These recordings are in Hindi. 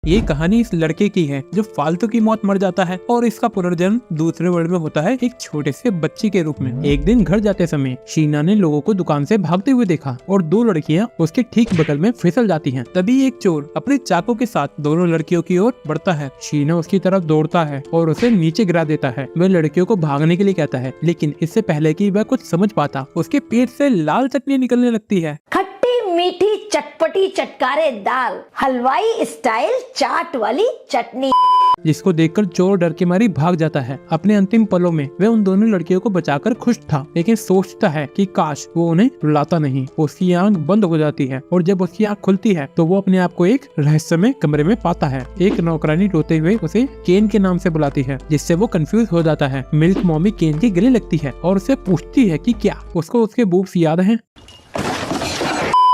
ये कहानी इस लड़के की है जो फालतू की मौत मर जाता है और इसका पुनर्जन्म दूसरे वर्ल्ड में होता है एक छोटे से बच्चे के रूप में। एक दिन घर जाते समय शीना ने लोगों को दुकान से भागते हुए देखा और दो लड़कियां उसके ठीक बगल में फिसल जाती हैं। तभी एक चोर अपने चाकू के साथ दोनों लड़कियों की ओर बढ़ता है। शीना उसकी तरफ दौड़ता है और उसे नीचे गिरा देता है। वह लड़कियों को भागने के लिए कहता है, लेकिन इससे पहले कि वह कुछ समझ पाता उसके पेट से लाल चटनी निकलने लगती है। मीठी चटपटी चटकारेदार हलवाई स्टाइल चाट वाली चटनी, जिसको देखकर चोर डर के मारी भाग जाता है। अपने अंतिम पलों में वह उन दोनों लड़कियों को बचाकर खुश था, लेकिन सोचता है कि काश वो उन्हें रुलाता नहीं। उसकी आंख बंद हो जाती है और जब उसकी आंख खुलती है तो वो अपने आप को एक रहस्यमय कमरे में पाता है। एक नौकरानी रोते हुए उसे केन के नाम से बुलाती है, जिससे वो कंफ्यूज हो जाता है। मिल्क मॉमी केन के गले लगती है और उसे पूछती है कि क्या उसको उसके बूब्स याद हैं।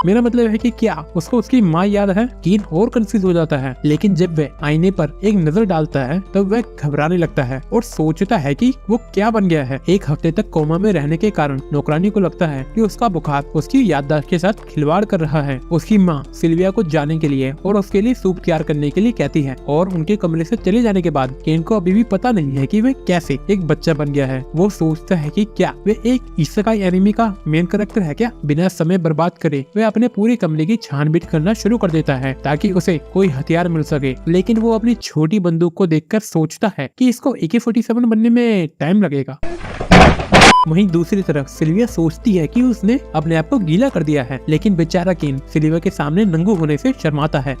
मेरा मतलब है कि क्या उसको उसकी माँ याद है। केन और कंफ्यूज हो जाता है, लेकिन जब वह आईने पर एक नजर डालता है तब वह घबराने लगता है और सोचता है कि वो क्या बन गया है। एक हफ्ते तक कोमा में रहने के कारण नौकरानी को लगता है कि उसका बुखार उसकी याददाश्त के साथ खिलवाड़ कर रहा है। उसकी माँ सिल्विया को जाने के लिए और उसके लिए सूप तैयार करने के लिए कहती है और उनके कमरे से चले जाने के बाद केन को अभी भी पता नहीं है कि वह कैसे एक बच्चा बन गया है। वो सोचता है कि क्या वे एक इसेकाई एनिमे का मेन कैरेक्टर है क्या। बिना समय बर्बाद करे वे अपने पूरे कमरे की छानबीन करना शुरू कर देता है ताकि उसे कोई हथियार मिल सके, लेकिन वो अपनी छोटी बंदूक को देखकर सोचता है कि इसको AK-47 बनने में टाइम लगेगा। वहीं दूसरी तरफ सिल्विया सोचती है कि उसने अपने आप को गीला कर दिया है, लेकिन बेचारा केन सिल्विया के सामने नंगू होने से शर्माता है।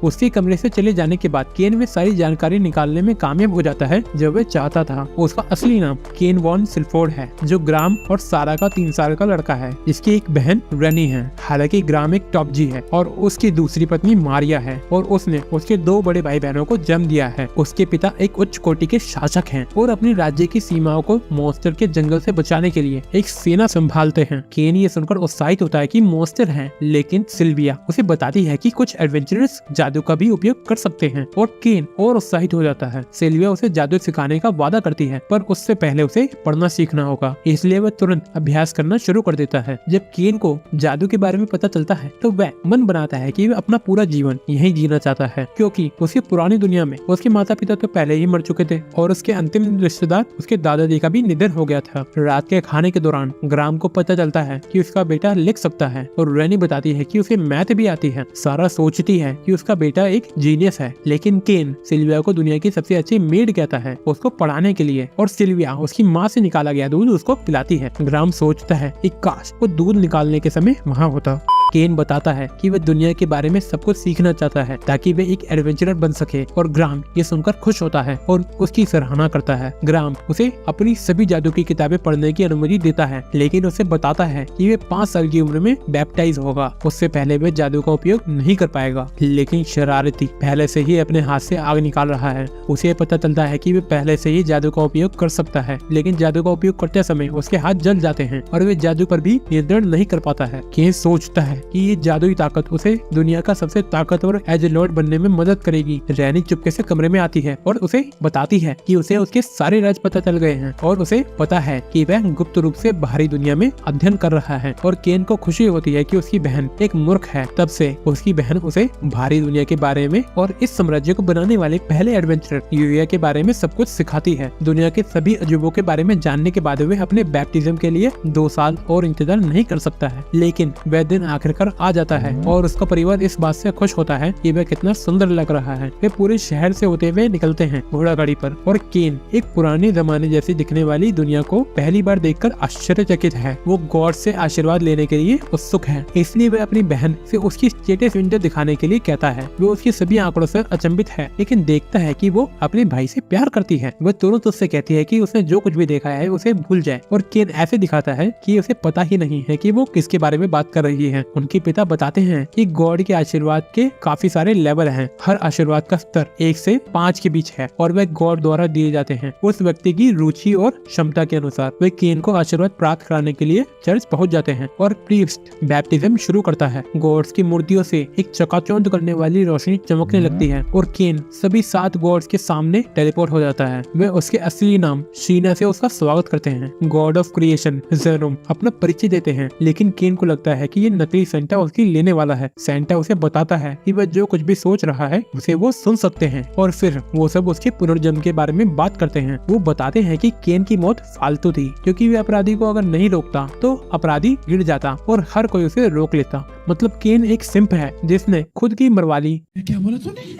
उसके कमरे से चले जाने के बाद केन में सारी जानकारी निकालने में कामयाब हो जाता है जो वह चाहता था। उसका असली नाम केन वॉन सिल्फोर्ड है, जो ग्राम और सारा का 3 साल का लड़का है, जिसकी एक बहन रनी है। हालांकि ग्राम एक टॉप जी है और उसकी दूसरी पत्नी मारिया है और उसने उसके 2 बड़े भाई बहनों को जन्म दिया है। उसके पिता एक उच्च कोटि के शासक हैं और अपने राज्य की सीमाओं को मॉन्स्टर के जंगल से बचाने के लिए एक सेना संभालते हैं। केन ये सुनकर उत्साहित होता है कि मॉन्स्टर हैं, लेकिन सिल्विया उसे बताती है कि कुछ एडवेंचरस जादू का भी उपयोग कर सकते हैं और केन और उत्साहित हो जाता है। सिल्विया उसे जादू सिखाने का वादा करती है, पर उससे पहले उसे पढ़ना सीखना होगा, इसलिए वह तुरंत अभ्यास करना शुरू कर देता है। जब केन को जादू के बारे में पता चलता है तो वह मन बनाता है कि वह अपना पूरा जीवन यहीं जीना चाहता है, क्योंकि उसकी पुरानी दुनिया में उसके माता पिता तो पहले ही मर चुके थे और उसके अंतिम रिश्तेदार उसके दादाजी का भी निधन हो गया था। रात के खाने के दौरान ग्राम को पता चलता है कि उसका बेटा लिख सकता है और रेनी बताती है कि उसे मैथ भी आती है। सारा सोचती है कि उसका बेटा एक जीनियस है, लेकिन केन सिल्विया को दुनिया की सबसे अच्छी मेड कहता है उसको पढ़ाने के लिए, और सिल्विया उसकी माँ से निकाला गया दूध उसको पिलाती है। ग्राम सोचता है कि काश वो दूध निकालने के समय वहाँ होता। केन बताता है कि वह दुनिया के बारे में सब कुछ सीखना चाहता है ताकि वे एक एडवेंचरर बन सके, और ग्राम ये सुनकर खुश होता है और उसकी सराहना करता है। ग्राम उसे अपनी सभी जादू की किताबें पढ़ने की अनुमति देता है, लेकिन उसे बताता है कि वे 5 साल की उम्र में बैप्टाइज होगा, उससे पहले वे जादू का उपयोग नहीं कर पाएगा। लेकिन शरारती पहले से ही अपने हाथ से आग निकाल रहा है। उसे पता चलता है कि वे पहले से ही जादू का उपयोग कर सकता है, लेकिन जादू का उपयोग करते समय उसके हाथ जल जाते हैं और वे जादू पर भी नियंत्रण नहीं कर पाता है। केन सोचता है कि ये जादुई ताकत उसे दुनिया का सबसे ताकतवर एजलॉर्ड बनने में मदद करेगी। रैनी चुपके से कमरे में आती है और उसे बताती है कि उसे उसके सारे राज पता चल गए हैं और उसे पता है कि वह गुप्त रूप से बाहरी दुनिया में अध्ययन कर रहा है। और केन को खुशी होती है कि उसकी बहन एक मूर्ख है। तब से उसकी बहन उसे बाहरी दुनिया के बारे में और इस साम्राज्य को बनाने वाले पहले एडवेंचरर यूया के बारे में सब कुछ सिखाती है। दुनिया के सभी अजूबों के बारे में जानने के बाद वह अपने बैप्टिज्म के लिए 2 साल और इंतजार नहीं कर सकता है, लेकिन वह दिन आखिरकार आ जाता है और उसका परिवार इस बात से खुश होता है कि वह कितना सुंदर लग रहा है। वे पूरे शहर से होते हुए निकलते हैं घोड़ा गाड़ी पर, और केन एक पुराने जमाने जैसी दिखने वाली दुनिया को पहली बार देखकर आश्चर्यचकित है। वो गॉड से आशीर्वाद लेने के लिए उत्सुक है, इसलिए वह अपनी बहन से उसकी स्टेटस विंडो दिखाने के लिए कहता है। वो उसके सभी आंकड़ों से अचंभित है, लेकिन देखता है कि वो अपने भाई से प्यार करती है। वह तुरंत उससे कहती है कि उसने जो कुछ भी देखा है उसे भूल जाए, और केन ऐसे दिखाता है कि उसे पता ही नहीं है कि वो किसके बारे में बात कर रही है। उनके पिता बताते हैं कि गॉड के आशीर्वाद के काफी सारे लेवल हैं। हर आशीर्वाद का स्तर 1 से 5 के बीच है और वे गॉड द्वारा दिए जाते हैं उस व्यक्ति की रुचि और क्षमता के अनुसार। वे केन को आशीर्वाद प्राप्त कराने के लिए चर्च पहुंच जाते हैं और प्रीस्ट बैप्टिज्म शुरू करता है। गॉड्स की मूर्तियों से एक चकाचौंध करने वाली रोशनी चमकने लगती है और केन सभी 7 गॉड्स के सामने टेलीपोर्ट हो जाता है। वे उसके असली नाम शीना से उसका स्वागत करते हैं। गॉड ऑफ क्रिएशन जेरोम अपना परिचय देते हैं, लेकिन केन को लगता है कि ये नकली कि सेंटा उसकी लेने वाला है। सेंटा उसे बताता है कि वह जो कुछ भी सोच रहा है उसे वो सुन सकते हैं और फिर वो सब उसके पुनर्जन्म के बारे में बात करते हैं। वो बताते हैं कि केन की मौत फालतू थी क्योंकि वे अपराधी को अगर नहीं रोकता तो अपराधी गिर जाता और हर कोई उसे रोक लेता। मतलब केन एक सिंप है जिसने खुद की मरवा ली। क्या बोला तूने?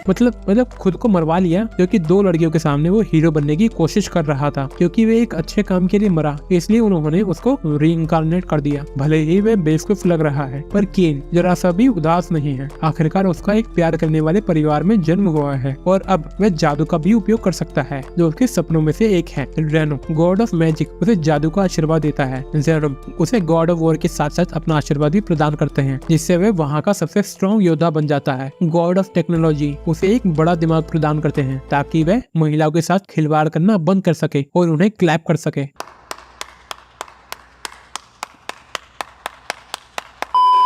मतलब खुद को मरवा लिया क्योंकि 2 लड़कियों के सामने वो हीरो बनने की कोशिश कर रहा था। क्योंकि वे एक अच्छे काम के लिए मरा इसलिए उन्होंने उसको रीइंकार्नेट कर दिया। भले ही वे बेवकूफ लग रहा है पर केन जरा सा भी उदास नहीं है। आखिरकार उसका एक प्यार करने वाले परिवार में जन्म हुआ है और अब वह जादू का भी उपयोग कर सकता है जो उसके सपनों में से एक है। रेनो गॉड ऑफ मैजिक उसे जादू का आशीर्वाद देता है। जेरोम उसे गॉड ऑफ वॉर के साथ साथ अपना आशीर्वाद भी प्रदान करते हैं जिससे वे वहाँ का सबसे स्ट्रॉन्ग योद्धा बन जाता है। गॉड ऑफ टेक्नोलॉजी उसे एक बड़ा दिमाग प्रदान करते हैं ताकि वह महिलाओं के साथ खिलवाड़ करना बंद कर सके और उन्हें क्लैप कर सके।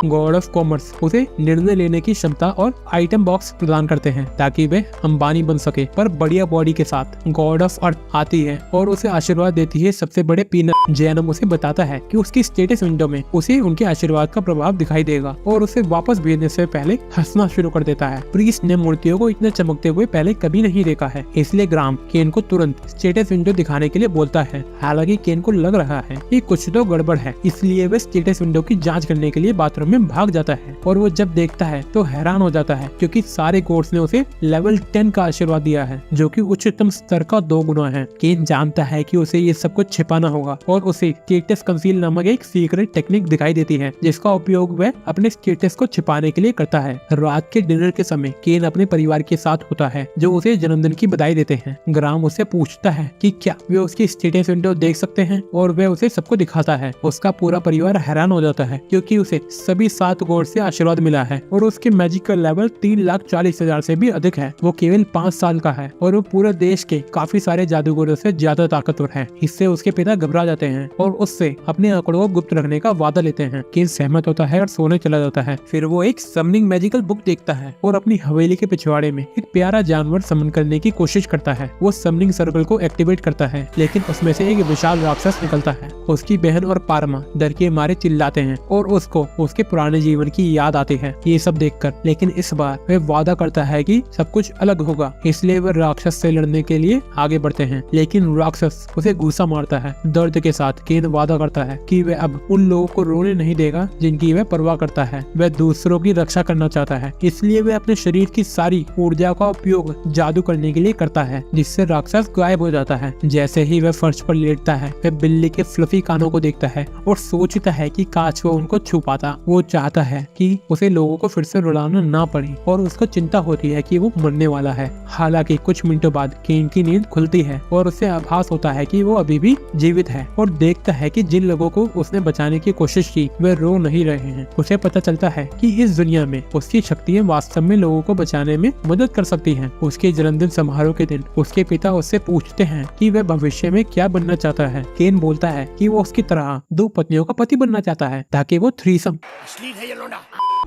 गॉड ऑफ कॉमर्स उसे निर्णय लेने की क्षमता और आइटम बॉक्स प्रदान करते हैं ताकि वे अंबानी बन सके पर बढ़िया बॉडी के साथ। गॉड ऑफ अर्थ आती है और उसे आशीर्वाद देती है सबसे बड़े पीनट। जैनम उसे बताता है कि उसकी स्टेटस विंडो में उसे उनके आशीर्वाद का प्रभाव दिखाई देगा और उसे वापस भेजने से पहले हंसना शुरू कर देता है। प्रीस्ट ने मूर्तियों को इतने चमकते हुए पहले कभी नहीं देखा है इसलिए ग्राम केन को तुरंत स्टेटस विंडो दिखाने के लिए बोलता है। हालांकि केन को लग रहा है कि कुछ तो गड़बड़ है इसलिए वे स्टेटस विंडो की जाँच करने के लिए बाथरूम में भाग जाता है और वो जब देखता है तो हैरान हो जाता है क्योंकि सारे कोर्स ने उसे लेवल 10 का आशीर्वाद दिया है जो कि उच्चतम स्तर का 2 गुना है। केन जानता है कि उसे ये सब कुछ छिपाना होगा और उसे स्टेटस कंसील नामक एक सीक्रेट टेक्निक दिखाई देती है जिसका उपयोग वह अपने स्टेटस को छिपाने के लिए करता है। रात के डिनर के समय केन अपने परिवार के साथ होता है जो उसे जन्मदिन की बधाई देते हैं। ग्राम उसे पूछता है कि क्या वे उसकी स्टेटस विंडो देख सकते हैं और वह उसे सबको दिखाता है। उसका पूरा परिवार हैरान हो जाता है क्योंकि उसे सभी 7 गॉड से आशीर्वाद मिला है और उसके मैजिक का लेवल 3,40,000 से भी अधिक है। वो केवल 5 साल का है और वो पूरे देश के काफी सारे जादूगरों से ज्यादा ताकतवर है। इससे उसके पिता घबरा जाते हैं और उससे अपने आंकड़ों को गुप्त रखने का वादा लेते हैं। केन सहमत होता है और सोने चला जाता है। फिर वो एक समनिंग मैजिकल बुक देखता है और अपनी हवेली के पिछवाड़े में एक प्यारा जानवर समन करने की कोशिश करता है। वो समनिंग सर्कल को एक्टिवेट करता है लेकिन उसमें से एक विशाल राक्षस निकलता है। उसकी बहन और पारमा डर के मारे चिल्लाते हैं और उसको उसके पुराने जीवन की याद आती है ये सब देखकर। लेकिन इस बार वह वादा करता है कि सब कुछ अलग होगा इसलिए वह राक्षस से लड़ने के लिए आगे बढ़ते हैं। लेकिन राक्षस उसे घूसा मारता है। दर्द के साथ केन वादा करता है कि वह अब उन लोगों को रोने नहीं देगा जिनकी वह परवाह करता है। वह दूसरों की रक्षा करना चाहता है इसलिए वह अपने शरीर की सारी ऊर्जा का उपयोग जादू करने के लिए करता है जिससे राक्षस गायब हो जाता है। जैसे ही वह फर्श पर लेटता है वह बिल्ली के फ्लफी कानों को देखता है और सोचता है कि काश वो उनको छू पाता। वो चाहता है कि उसे लोगों को फिर से रुलाना ना पड़े और उसको चिंता होती है कि वो मरने वाला है। हालांकि कुछ मिनटों बाद केन की नींद खुलती है और उसे आभास होता है कि वो अभी भी जीवित है और देखता है कि जिन लोगों को उसने बचाने की कोशिश की वे रो नहीं रहे हैं। उसे पता चलता है कि इस दुनिया में उसकी शक्तियाँ वास्तव में लोगों को बचाने में मदद कर सकती हैं। उसके जन्मदिन समारोह के दिन उसके पिता उससे पूछते हैं कि वह भविष्य में क्या बनना चाहता है। केन बोलता है कि वो उसकी तरह 2 पत्नियों का पति बनना चाहता है ताकि वो थ्रीसम।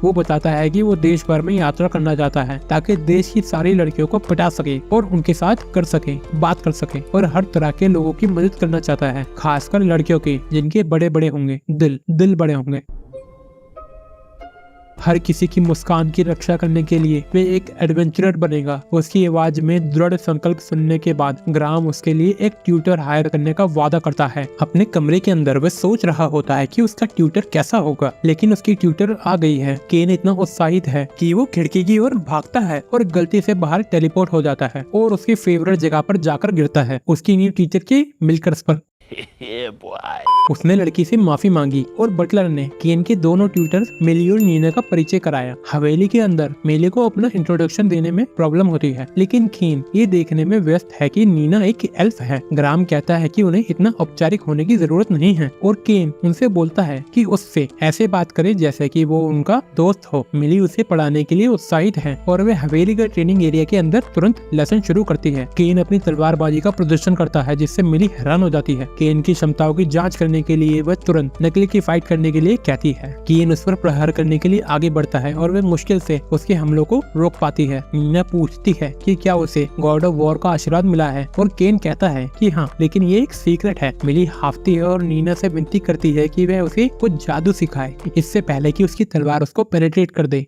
वो बताता है कि वो देश भर में यात्रा करना चाहता है ताकि देश की सारी लड़कियों को पटा सके और उनके साथ कर सके, बात कर सके और हर तरह के लोगों की मदद करना चाहता है, खासकर लड़कियों की जिनके बड़े बड़े होंगे दिल बड़े होंगे। हर किसी की मुस्कान की रक्षा करने के लिए वे एक एडवेंचरर बनेगा। उसकी आवाज में दृढ़ संकल्प सुनने के बाद ग्राम उसके लिए एक ट्यूटर हायर करने का वादा करता है। अपने कमरे के अंदर वह सोच रहा होता है कि उसका ट्यूटर कैसा होगा लेकिन उसकी ट्यूटर आ गई है। केन इतना उत्साहित है कि वो खिड़की की ओर भागता है और गलती से बाहर टेलीपोर्ट हो जाता है और उसकी फेवरेट जगह पर जाकर गिरता है, उसकी न्यू टीचर के मिलकर्स पर। उसने लड़की से माफी मांगी और बटलर ने केन के दोनों ट्यूटर्स मिली और नीना का परिचय कराया। हवेली के अंदर मिली को अपना इंट्रोडक्शन देने में प्रॉब्लम होती है लेकिन केन ये देखने में व्यस्त है कि नीना एक एल्फ है। ग्राम कहता है कि उन्हें इतना औपचारिक होने की जरूरत नहीं है और केन उनसे बोलता है कि उससे ऐसे बात करे जैसे कि वो उनका दोस्त हो। मिली उसे पढ़ाने के लिए उत्साहित है और वे हवेली के ट्रेनिंग एरिया के अंदर तुरंत लेसन शुरू करती है। केन अपनी तलवारबाजी का प्रदर्शन करता है जिससे मिली हैरान हो जाती है। केन की क्षमताओं की जांच करने करने के लिए वह तुरंत नकली की फाइट करने के लिए कहती है। केन उस पर प्रहार करने के लिए आगे बढ़ता है और वह मुश्किल से उसके हमलों को रोक पाती है। नीना पूछती है कि क्या उसे गॉड ऑफ वॉर का आशीर्वाद मिला है और केन कहता है कि हाँ, लेकिन ये एक सीक्रेट है। मिली हाफती है और नीना से विनती करती है कि वह उसे कुछ जादू सिखाए इससे पहले कि उसकी तलवार उसको पेनिट्रेट कर दे।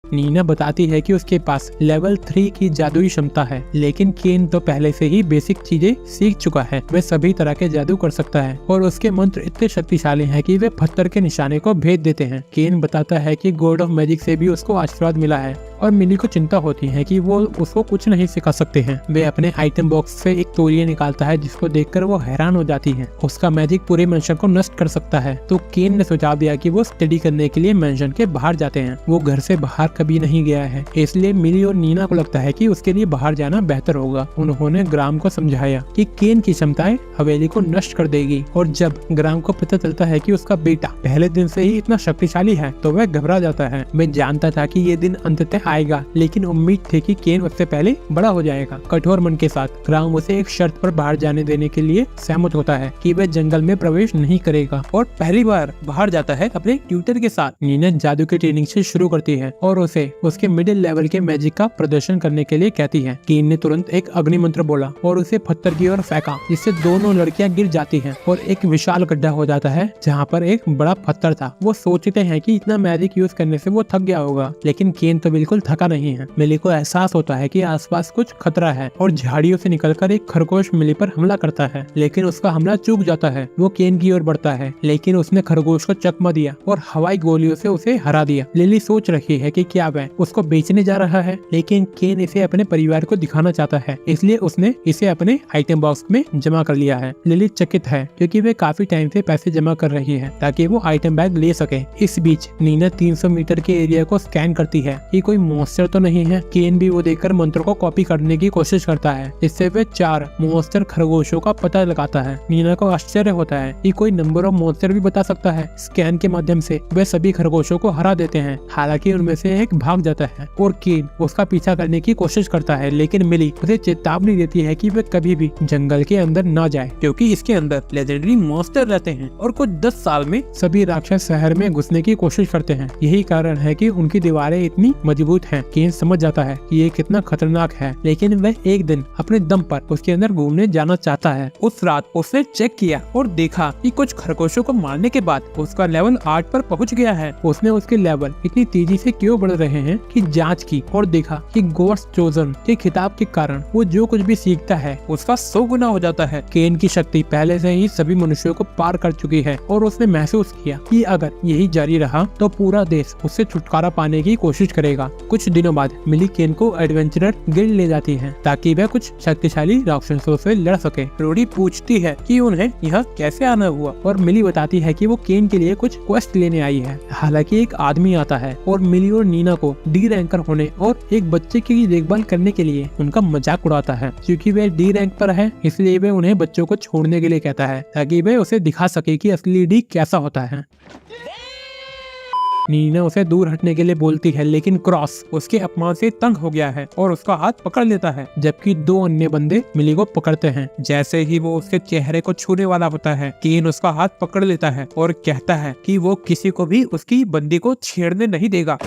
नीना बताती है कि उसके पास लेवल 3 की जादुई क्षमता है, लेकिन केन तो पहले से ही बेसिक चीजें सीख चुका है। वह सभी तरह के जादू कर सकता है और उसके मंत्र इतने शक्तिशाली हैं कि वे पत्थर के निशाने को भेद देते हैं। केन बताता है कि गॉड ऑफ मैजिक से भी उसको आशीर्वाद मिला है और मिली को चिंता होती है कि वो उसको कुछ नहीं सिखा सकते हैं। वे अपने आइटम बॉक्स से एक तौलिया निकालता है जिसको देखकर वो हैरान हो जाती है। उसका मैजिक पूरे मेंशन को नष्ट कर सकता है। तो केन ने सुझाव दिया कि वो स्टडी करने के लिए मेंशन के बाहर जाते हैं। वो घर से बाहर कभी नहीं गया है, इसलिए मिली और नीना को लगता है कि उसके लिए बाहर जाना बेहतर होगा। उन्होंने ग्राम को समझाया कि केन की क्षमताएं हवेली को नष्ट कर देगी और जब ग्राम को पता चलता है कि उसका बेटा पहले दिन से ही इतना शक्तिशाली है तो वह घबरा जाता है। वह जानता था कि ये दिन अंततः आएगा, लेकिन उम्मीद थी कि केन उससे पहले बड़ा हो जाएगा। कठोर मन के साथ ग्राम उसे एक शर्त पर बाहर जाने देने के लिए सहमत होता है कि वह जंगल में प्रवेश नहीं करेगा और पहली बार बाहर जाता है अपने ट्यूटर के साथ। नीना जादू की ट्रेनिंग से शुरू करती है और उसे उसके मिडिल लेवल के मैजिक का प्रदर्शन करने के लिए कहती है। केन ने तुरंत एक अग्नि मंत्र बोला और उसे पत्थर की ओर फेंका, जिससे दोनों लड़कियां गिर जाती हैं और एक विशाल गड्ढा हो जाता है जहाँ पर एक बड़ा पत्थर था। वो सोचते हैं कि इतना मैजिक यूज करने से वो थक गया होगा, लेकिन केन तो बिल्कुल थका नहीं है। मिली को एहसास होता है कि आसपास कुछ खतरा है और झाड़ियों से निकलकर एक खरगोश मिली पर हमला करता है, लेकिन उसका हमला चूक जाता है। वो केन की ओर बढ़ता है, लेकिन उसने खरगोश को चकमा दिया और हवाई गोलियों से उसे हरा दिया। लिली सोच रही है कि क्या वह उसको बेचने जा रहा है, लेकिन केन इसे अपने परिवार को दिखाना चाहता है, इसलिए उसने इसे अपने आइटम बॉक्स में जमा कर लिया है। लिली चकित है क्योंकि वे काफी टाइम से पैसे जमा कर रही है ताकि वो आइटम बैग ले सके। इस बीच नीना 300 मीटर के एरिया को स्कैन करती है कि कोई मॉन्स्टर तो नहीं है। केन भी वो देखकर मंत्र को कॉपी करने की कोशिश करता है। इससे वे 4 मॉन्स्टर खरगोशों का पता लगाता है। नीना को आश्चर्य होता है कि कोई नंबर ऑफ मॉन्स्टर भी बता सकता है। स्कैन के माध्यम से वे सभी खरगोशों को हरा देते हैं, हालांकि उनमें से एक भाग जाता है और केन उसका पीछा करने की कोशिश करता है, लेकिन मिली उसे चेतावनी देती है कि वे कभी भी जंगल के अंदर न जाए क्योंकि इसके अंदर लेजेंडरी मॉन्स्टर रहते हैं और कुछ 10 साल में सभी राक्षस शहर में घुसने की कोशिश करते हैं। यही कारण है कि उनकी दीवारें इतनी मजबूत हैं। केन समझ जाता है कि ये कितना खतरनाक है, लेकिन वह एक दिन अपने दम पर उसके अंदर घूमने जाना चाहता है। उस रात उसने चेक किया और देखा कि कुछ खरगोशों को मारने के बाद उसका लेवल 8 पर पहुंच गया है। उसने उसके लेवल इतनी तेजी से क्यों बढ़ रहे हैं कि जांच की और देखा कि गॉड्स चोजन के खिताब के कारण वो जो कुछ भी सीखता है उसका 100 गुना हो जाता है। केन की शक्ति पहले से ही सभी मनुष्यों को पार कर चुकी है और उसने महसूस किया कि अगर यही जारी रहा तो पूरा देश उससे छुटकारा पाने की कोशिश करेगा। कुछ दिनों बाद मिली केन को एडवेंचरर गिल्ड ले जाती है ताकि वह कुछ शक्तिशाली राक्षसों से लड़ सके। रोडी पूछती है कि उन्हें यहाँ कैसे आना हुआ और मिली बताती है कि वो केन के लिए कुछ क्वेस्ट लेने आई है। हालांकि एक आदमी आता है और मिली और नीना को डी रैंकर होने और एक बच्चे की देखभाल करने के लिए उनका मजाक उड़ाता है। क्योंकि वे डी रैंक पर है, इसलिए वे उन्हें बच्चों को छोड़ने के लिए कहता है ताकि वे उसे दिखा सके कि असली डी कैसा होता है। नीना उसे दूर हटने के लिए बोलती है, लेकिन क्रॉस उसके अपमान से तंग हो गया है और उसका हाथ पकड़ लेता है, जबकि 2 अन्य बंदे मिली को पकड़ते हैं। जैसे ही वो उसके चेहरे को छूने वाला होता है, केन उसका हाथ पकड़ लेता है और कहता है कि वो किसी को भी उसकी बंदी को छेड़ने नहीं देगा,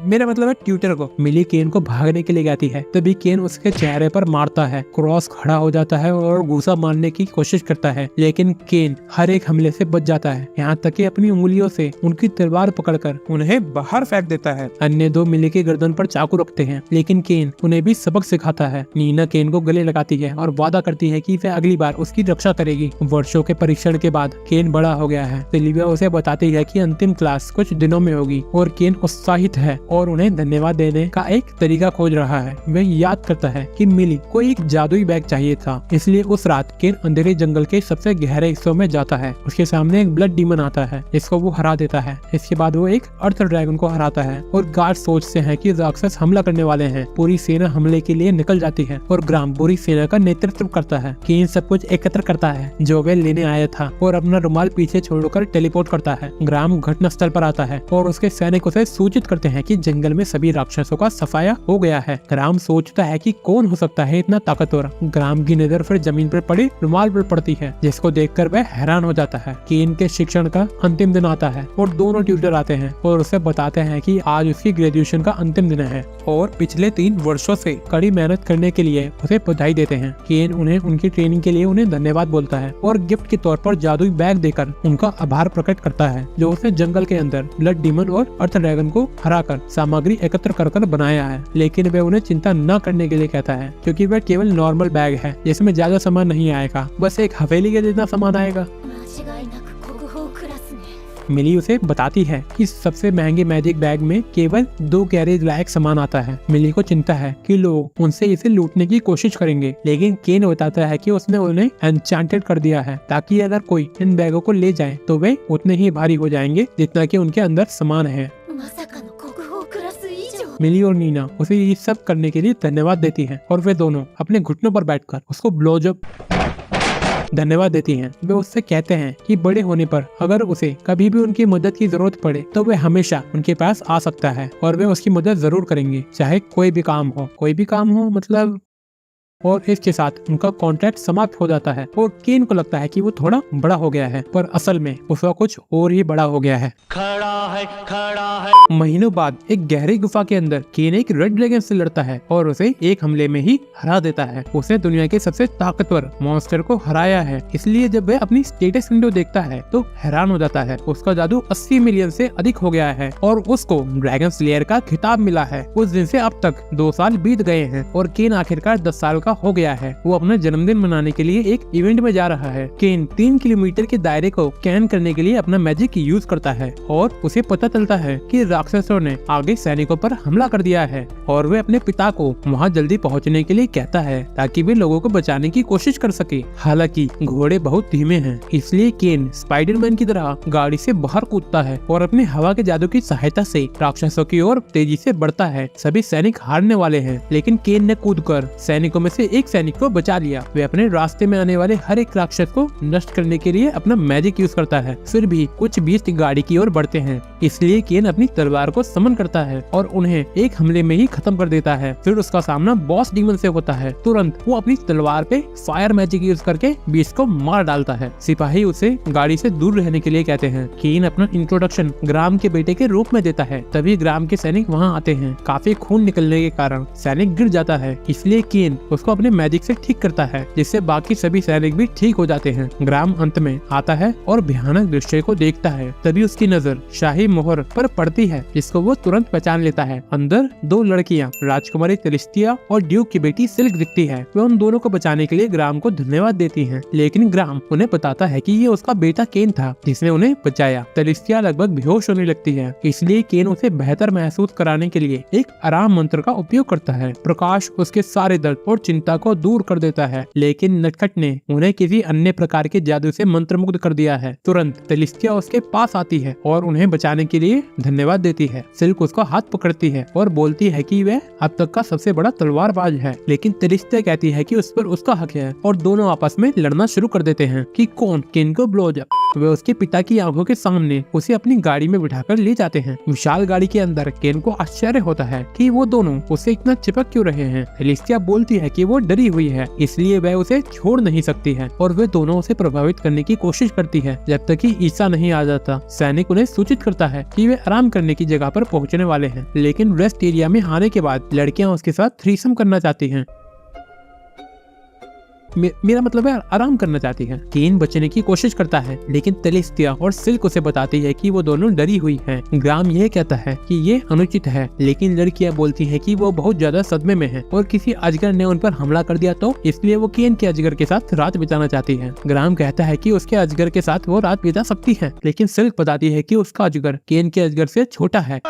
मेरा मतलब है ट्यूटर को। मिली केन को भागने के लिए कहती है, तभी केन उसके चेहरे पर मारता है। क्रॉस खड़ा हो जाता है और घूसा मारने की कोशिश करता है, लेकिन केन हर एक हमले से बच जाता है, यहाँ तक कि अपनी उंगलियों से उनकी तलवार पकड़कर उन्हें बाहर फेंक देता है। अन्य 2 मिली की गर्दन पर चाकू रखते हैं, लेकिन केन उन्हें भी सबक सिखाता है। नीना केन को गले लगाती है और वादा करती है कि वह अगली बार उसकी रक्षा करेगी। वर्षों के परीक्षण के बाद केन बड़ा हो गया है। सिल्विया उसे बताती है कि अंतिम क्लास कुछ दिनों में होगी और केन उत्साहित है और उन्हें धन्यवाद देने का एक तरीका खोज रहा है। वह याद करता है कि मिली को एक जादुई बैग चाहिए था, इसलिए उस रात केन अंधेरे जंगल के सबसे गहरे हिस्सों में जाता है। उसके सामने एक ब्लड डीमन आता है जिसको वो हरा देता है। इसके बाद वो एक अर्थ ड्रैगन को हराता है और गार्ड सोचते हैं कि राक्षस हमला करने वाले हैं। पूरी सेना हमले के लिए निकल जाती है और ग्राम पूरी सेना का नेतृत्व करता है। केन सब कुछ एकत्र करता है जो वे लेने आया था और अपना रुमाल पीछे छोड़कर टेलीपोर्ट करता है। ग्राम घटनास्थल पर आता है और उसके सैनिक उसे सूचित करते हैं कि जंगल में सभी राक्षसों का सफाया हो गया है। ग्राम सोचता है कि कौन हो सकता है इतना ताकतवर। ग्राम की नजर फिर जमीन पर पड़े रुमाल पर पड़ती है, जिसको देखकर वह हैरान हो जाता है। केन के शिक्षण का अंतिम दिन आता है और दोनों ट्यूटर आते हैं और उसे बताते हैं कि आज उसकी ग्रेजुएशन का अंतिम दिन है और पिछले 3 वर्षों से कड़ी मेहनत करने के लिए उसे बधाई देते हैं। केन उन्हें उनकी ट्रेनिंग के लिए उन्हें धन्यवाद बोलता है और गिफ्ट के तौर पर जादुई बैग देकर उनका आभार प्रकट करता है, जो उसने जंगल के अंदर ब्लड डीमन और अर्थ ड्रैगन को हराकर सामग्री एकत्र कर बनाया है। लेकिन वह उन्हें चिंता न करने के लिए कहता है, क्योंकि वह केवल नॉर्मल बैग है जिसमें ज्यादा सामान नहीं आएगा, बस एक हवेली के जितना सामान आएगा। मिली उसे बताती है कि सबसे महंगे मैजिक बैग में केवल 2 कैरेज लायक सामान आता है। मिली को चिंता है कि लोग उनसे इसे लूटने की कोशिश करेंगे, लेकिन केन बताता है कि उसने उन्हें एन्चेंटेड कर दिया है ताकि अगर कोई इन बैगों को ले जाए तो वे उतने ही भारी हो जाएंगे जितना कि उनके अंदर सामान है। मिली और नीना उसे ये सब करने के लिए धन्यवाद देती हैं और वे दोनों अपने घुटनों पर बैठकर उसको ब्लोजअप धन्यवाद देती हैं। वे उससे कहते हैं कि बड़े होने पर अगर उसे कभी भी उनकी मदद की जरूरत पड़े तो वे हमेशा उनके पास आ सकता है और वे उसकी मदद जरूर करेंगे, चाहे कोई भी काम हो मतलब। और इसके साथ उनका कॉन्ट्रैक्ट समाप्त हो जाता है और केन को लगता है कि वो थोड़ा बड़ा हो गया है, पर असल में उसका कुछ और ही बड़ा हो गया है। खड़ा है। महीनों बाद एक गहरी गुफा के अंदर केन एक रेड ड्रैगन से लड़ता है और उसे एक हमले में ही हरा देता है। उसने दुनिया के सबसे ताकतवर मॉन्स्टर को हराया है, इसलिए जब वह अपनी स्टेटस विंडो देखता है तो हैरान हो जाता है। उसका जादू 80 मिलियन से अधिक हो गया है और उसको ड्रैगन स्लेयर का खिताब मिला है। उस दिन से अब तक 2 साल बीत गए हैं और केन आखिरकार 10 साल हो गया है। वो अपना जन्मदिन मनाने के लिए एक इवेंट में जा रहा है। केन 3 किलोमीटर के दायरे को स्कैन करने के लिए अपना मैजिक यूज करता है और उसे पता चलता है कि राक्षसों ने आगे सैनिकों पर हमला कर दिया है और वे अपने पिता को वहां जल्दी पहुंचने के लिए कहता है ताकि वे लोगों को बचाने की कोशिश कर सके। हालांकि घोड़े बहुत धीमे हैं, इसलिए केन स्पाइडरमैन की तरह गाड़ी से बाहर कूदता है और अपने हवा के जादू की सहायता से राक्षसों की ओर तेजी से बढ़ता है। सभी सैनिक हारने वाले हैं, लेकिन केन ने कूदकर सैनिकों में से एक सैनिक को बचा लिया। वे अपने रास्ते में आने वाले हर एक राक्षस को नष्ट करने के लिए अपना मैजिक यूज करता है। फिर भी कुछ बीस्ट गाड़ी की ओर बढ़ते हैं, इसलिए केन अपनी तलवार को समन करता है और उन्हें एक हमले में ही खत्म कर देता है। फिर उसका सामना बॉस डीमन से होता है। तुरंत वो अपनी तलवार पे फायर मैजिक यूज करके बीस्ट को मार डालता है। सिपाही उसे गाड़ी से दूर रहने के लिए कहते हैं। केन अपना इंट्रोडक्शन ग्राम के बेटे के रूप में देता है। तभी ग्राम के सैनिक वहाँ आते हैं। काफी खून निकलने के कारण सैनिक गिर जाता है, इसलिए केन उसको अपने मैजिक से ठीक करता है, जिससे बाकी सभी सैनिक भी ठीक हो जाते हैं। ग्राम अंत में आता है और भयानक दृश्य को देखता है। तभी उसकी नजर शाही मोहर पर पड़ती है, जिसको वो तुरंत पहचान लेता है। अंदर 2 लड़कियां राजकुमारी तेलिस्टिया और ड्यूक की बेटी सिल्क दिखती है। वे उन दोनों को बचाने के लिए ग्राम को धन्यवाद देती हैं, लेकिन ग्राम उन्हें बताता है कि ये उसका बेटा केन था जिसने उन्हें बचाया। तेलिस्टिया लगभग बेहोश होने लगती है, इसलिए केन उसे बेहतर महसूस कराने के लिए एक आराम मंत्र का उपयोग करता है। प्रकाश उसके सारे दर्द और चिंता को दूर कर देता है, लेकिन नटखट ने उन्हें किसी अन्य प्रकार के जादू से मंत्रमुग्ध कर दिया है। तुरंत तेलिस्टिया उसके पास आती है और उन्हें बचाने के लिए धन्यवाद देती है। सिल्क उसका हाथ पकड़ती है और बोलती है कि वह अब तक का सबसे बड़ा तलवारबाज है, लेकिन तेलिस्टिया कहती है कि उस पर उसका हक है और दोनों आपस में लड़ना शुरू कर देते हैं कि कौन केन को ब्लोजअप। वे उसके पिता की आंखों के सामने उसे अपनी गाड़ी में बिठाकर ले जाते हैं। विशाल गाड़ी के अंदर केन को आश्चर्य होता है कि वो दोनों उसे इतना चिपक क्यों रहे हैं। तेलिस्टिया बोलती है कि वो डरी हुई है, इसलिए वह उसे छोड़ नहीं सकती है और वे दोनों उसे प्रभावित करने की कोशिश करती है जब तक कि ईसा नहीं आ जाता। सैनिक उन्हें सूचित करता है कि वे आराम करने की जगह पर पहुंचने वाले हैं, लेकिन रेस्ट एरिया में आने के बाद लड़कियां उसके साथ थ्रीसम करना चाहती हैं। मेरा मतलब है आराम करना चाहती है। केन बचने की कोशिश करता है, लेकिन तेलिस्टिया और सिल्क उसे बताती है कि वो दोनों डरी हुई हैं। ग्राम यह कहता है कि ये अनुचित है, लेकिन लड़कियां बोलती हैं कि वो बहुत ज्यादा सदमे में है और किसी अजगर ने उन पर हमला कर दिया, तो इसलिए वो केन के अजगर के साथ रात बिताना चाहती है। ग्राम कहता है कि उसके अजगर के साथ वो रात बिता सकती है, लेकिन सिल्क बताती है कि उसका अजगर केन के अजगर से छोटा है।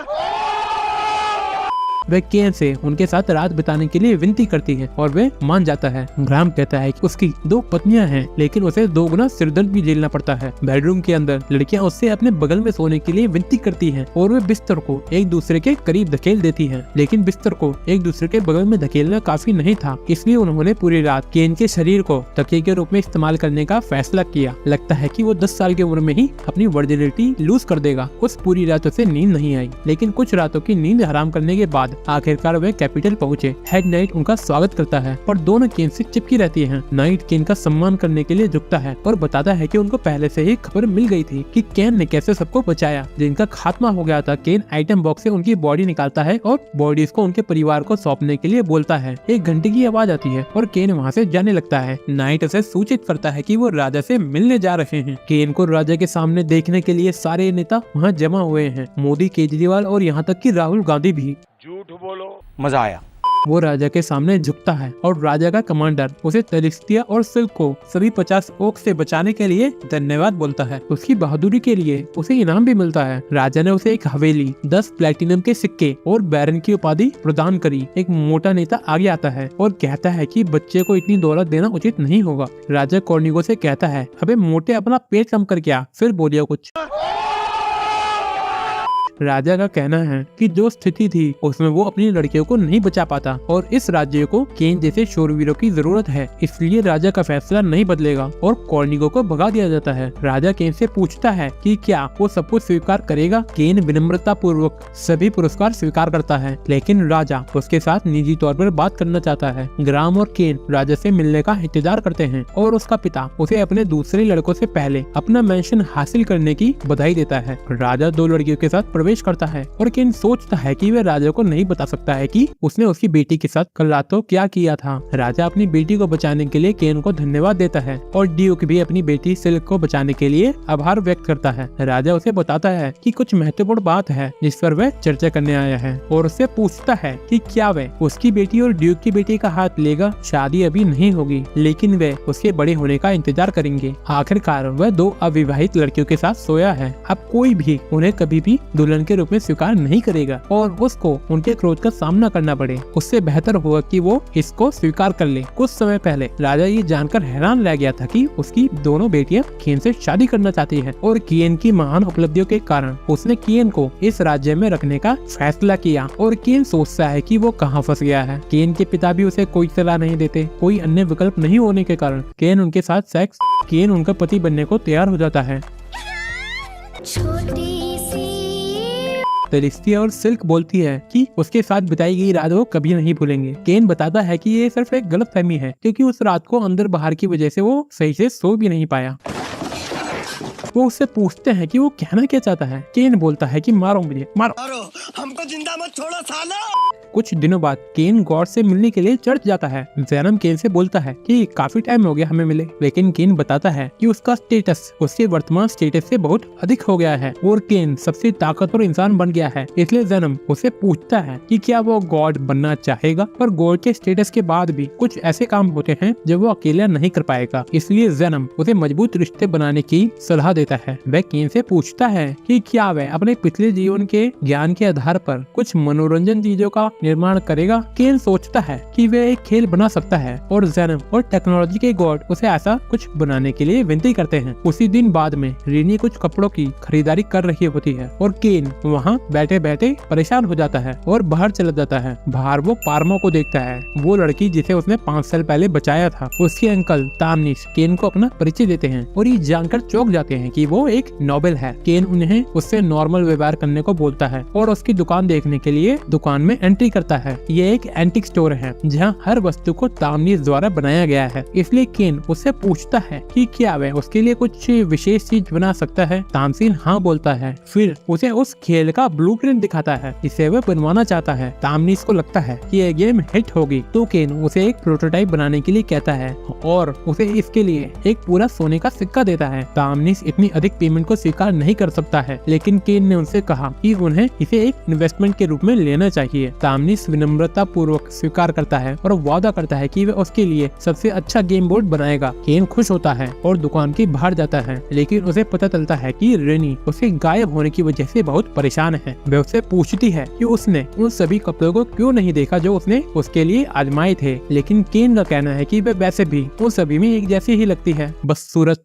वह केन से उनके साथ रात बिताने के लिए विनती करती है और वह मान जाता है। ग्राम कहता है कि उसकी 2 पत्नियां हैं, लेकिन उसे 2 गुना सिरदर्द भी झेलना पड़ता है। बेडरूम के अंदर लड़कियां उससे अपने बगल में सोने के लिए विनती करती हैं और वे बिस्तर को एक दूसरे के करीब धकेल देती हैं, लेकिन बिस्तर को एक दूसरे के बगल में धकेलना काफी नहीं था, इसलिए उन्होंने पूरी रात केन के शरीर को तकिए के रूप में इस्तेमाल करने का फैसला किया। लगता है कि वो 10 साल की उम्र में ही अपनी वर्जिनिटी लूज कर देगा। उस पूरी रात उसे नींद नहीं आई, लेकिन कुछ रातों की नींद हराम करने के बाद आखिरकार वे कैपिटल पहुँचे। हेड नाइट उनका स्वागत करता है और दोनों केन से चिपकी रहती हैं। नाइट केन का सम्मान करने के लिए झुकता है और बताता है कि उनको पहले से ही खबर मिल गई थी कि केन ने कैसे सबको बचाया। जिनका खात्मा हो गया था, केन आइटम बॉक्स से उनकी बॉडी निकालता है और बॉडीज को उनके परिवार को सौंपने के लिए बोलता है। एक घंटे की आवाज आती है और केन वहाँ से जाने लगता है। नाइट उसे सूचित करता है कि वो राजा से मिलने जा रहे हैं। केन को राजा के सामने देखने के लिए सारे नेता वहाँ जमा हुए हैं, मोदी, केजरीवाल और यहाँ तक कि राहुल गांधी भी। झूठ बोलो, मजा आया। वो राजा के सामने झुकता है और राजा का कमांडर उसे तलिस्तिया और सिल्क को सभी 50 ओक से बचाने के लिए धन्यवाद बोलता है। उसकी बहादुरी के लिए उसे इनाम भी मिलता है। राजा ने उसे एक हवेली, 10 प्लेटिनम के सिक्के और बैरन की उपाधि प्रदान करी। एक मोटा नेता आगे आता है और कहता है कि बच्चे को इतनी दौलत देना उचित नहीं होगा। राजा कॉर्निगो से कहता है, अबे मोटे, अपना पेट कम कर क्या, फिर बोलिए कुछ। राजा का कहना है कि जो स्थिति थी उसमें वो अपनी लड़कियों को नहीं बचा पाता और इस राज्य को केन जैसे शूरवीरों की जरूरत है, इसलिए राजा का फैसला नहीं बदलेगा और कॉर्निगो को भगा दिया जाता है। राजा केन से पूछता है कि क्या वो सब कुछ स्वीकार करेगा। केन विनम्रता पूर्वक सभी पुरस्कार स्वीकार करता है, लेकिन राजा उसके साथ निजी तौर पर बात करना चाहता है। ग्राम और केन राजा से मिलने का इंतजार करते हैं और उसका पिता उसे अपने दूसरे लड़कों से पहले अपना मेंशन हासिल करने की बधाई देता है। राजा 2 लड़कियों के साथ प्रवेश करता है और केन सोचता है कि वह राजा को नहीं बता सकता है कि उसने उसकी बेटी के साथ कल रात को क्या किया था। राजा अपनी बेटी को बचाने के लिए केन को धन्यवाद देता है और ड्यूक भी अपनी बेटी सिल्क को बचाने के लिए आभार व्यक्त करता है। राजा उसे बताता है कि कुछ महत्वपूर्ण बात है जिस पर वह चर्चा करने आया है और उससे पूछता है कि क्या वह उसकी बेटी और ड्यूक की बेटी का हाथ लेगा। शादी अभी नहीं होगी, लेकिन वे उसके बड़े होने का इंतजार करेंगे। आखिरकार वह 2 अविवाहित लड़कियों के साथ सोया है। अब कोई भी उन्हें कभी भी दुल्हन के रूप में स्वीकार नहीं करेगा और उसको उनके क्रोध का सामना करना पड़े। उससे बेहतर होगा कि वो इसको स्वीकार कर ले। कुछ समय पहले राजा ये जानकर हैरान रह गया था कि उसकी दोनों बेटियां केन से शादी करना चाहती हैं और केन की महान उपलब्धियों के कारण उसने केन को इस राज्य में रखने का फैसला किया और केन सोचता है कि वो कहाँ फंस गया है। केन के पिता भी उसे कोई सलाह नहीं देते। कोई अन्य विकल्प नहीं होने के कारण केन उनके साथ सेक्स, केन उनका पति बनने को तैयार हो जाता है। तलिस्तिया और सिल्क बोलती है कि उसके साथ बिताई गई रात वो कभी नहीं भूलेंगे। केन बताता है कि ये सिर्फ एक गलतफहमी है, क्योंकि उस रात को अंदर बाहर की वजह से वो सही से सो भी नहीं पाया। वो उससे पूछते हैं कि वो कहना क्या चाहता है। केन बोलता है कि मारो मुझे, मारो, हमको जिंदा मत छोड़ो सालो। कुछ दिनों बाद केन गॉड से मिलने के लिए चर्च जाता है। जेनम केन से बोलता है कि काफी टाइम हो गया हमें मिले, लेकिन केन बताता है कि उसका स्टेटस उसके वर्तमान स्टेटस से बहुत अधिक हो गया है और केन सबसे ताकतवर इंसान बन गया है। इसलिए जेनम उसे पूछता है कि क्या वो गॉड बनना चाहेगा। पर गॉड के स्टेटस के बाद भी कुछ ऐसे काम होते हैं जो वो अकेला नहीं कर पाएगा, इसलिए जेनम उसे मजबूत रिश्ते बनाने की सलाह देता है। वह केन से पूछता है कि क्या वह अपने पिछले जीवन के ज्ञान के आधार पर कुछ मनोरंजन चीजों का निर्माण करेगा। केन सोचता है कि वह एक खेल बना सकता है और जेनम और टेक्नोलॉजी के गॉड उसे ऐसा कुछ बनाने के लिए विनती करते हैं। उसी दिन बाद में रीनी कुछ कपड़ों की खरीदारी कर रही होती है और केन वहाँ बैठे बैठे परेशान हो जाता है और बाहर चला जाता है। बाहर वो पार्मो को देखता है, वो लड़की जिसे उसने 5 साल पहले बचाया था। उसके अंकल तामनिश केन को अपना परिचय देते हैं और ये जानकर चौंक जाते हैं कि वो एक नोबल है। केन उन्हें उससे नॉर्मल व्यवहार करने को बोलता है और उसकी दुकान देखने के लिए दुकान में एंट्री करता है। ये एक एंटीक स्टोर है जहाँ हर वस्तु को तामनीस द्वारा बनाया गया है, इसलिए केन उससे पूछता है कि क्या वह उसके लिए कुछ विशेष चीज बना सकता है। तामसीन हाँ बोलता है। फिर उसे उस खेल का ब्लूप्रिंट दिखाता है जिसे वह बनवाना चाहता है। तामनीस को लगता है कि यह गेम हिट होगी, तो केन उसे एक प्रोटोटाइप बनाने के लिए कहता है और उसे इसके लिए एक पूरा सोने का सिक्का देता है। तामनीस इतनी अधिक पेमेंट को स्वीकार नहीं कर सकता है, लेकिन केन ने उनसे कहा कि उन्हें इसे एक इन्वेस्टमेंट के रूप में लेना चाहिए। तामनीस विनम्रता पूर्वक स्वीकार करता है और वादा करता है कि वह उसके लिए सबसे अच्छा गेम बोर्ड बनाएगा। केन खुश होता है और दुकान के बाहर जाता है, लेकिन उसे पता चलता है कि रेनी उसके गायब होने की वजह से बहुत परेशान है। वह उससे पूछती है कि उसने उन सभी कपड़ों को क्यों नहीं देखा जो उसने उसके लिए आजमाए थे, लेकिन केन का कहना है कि वह वैसे भी उन सभी में एक जैसी ही लगती है, बस सूरत।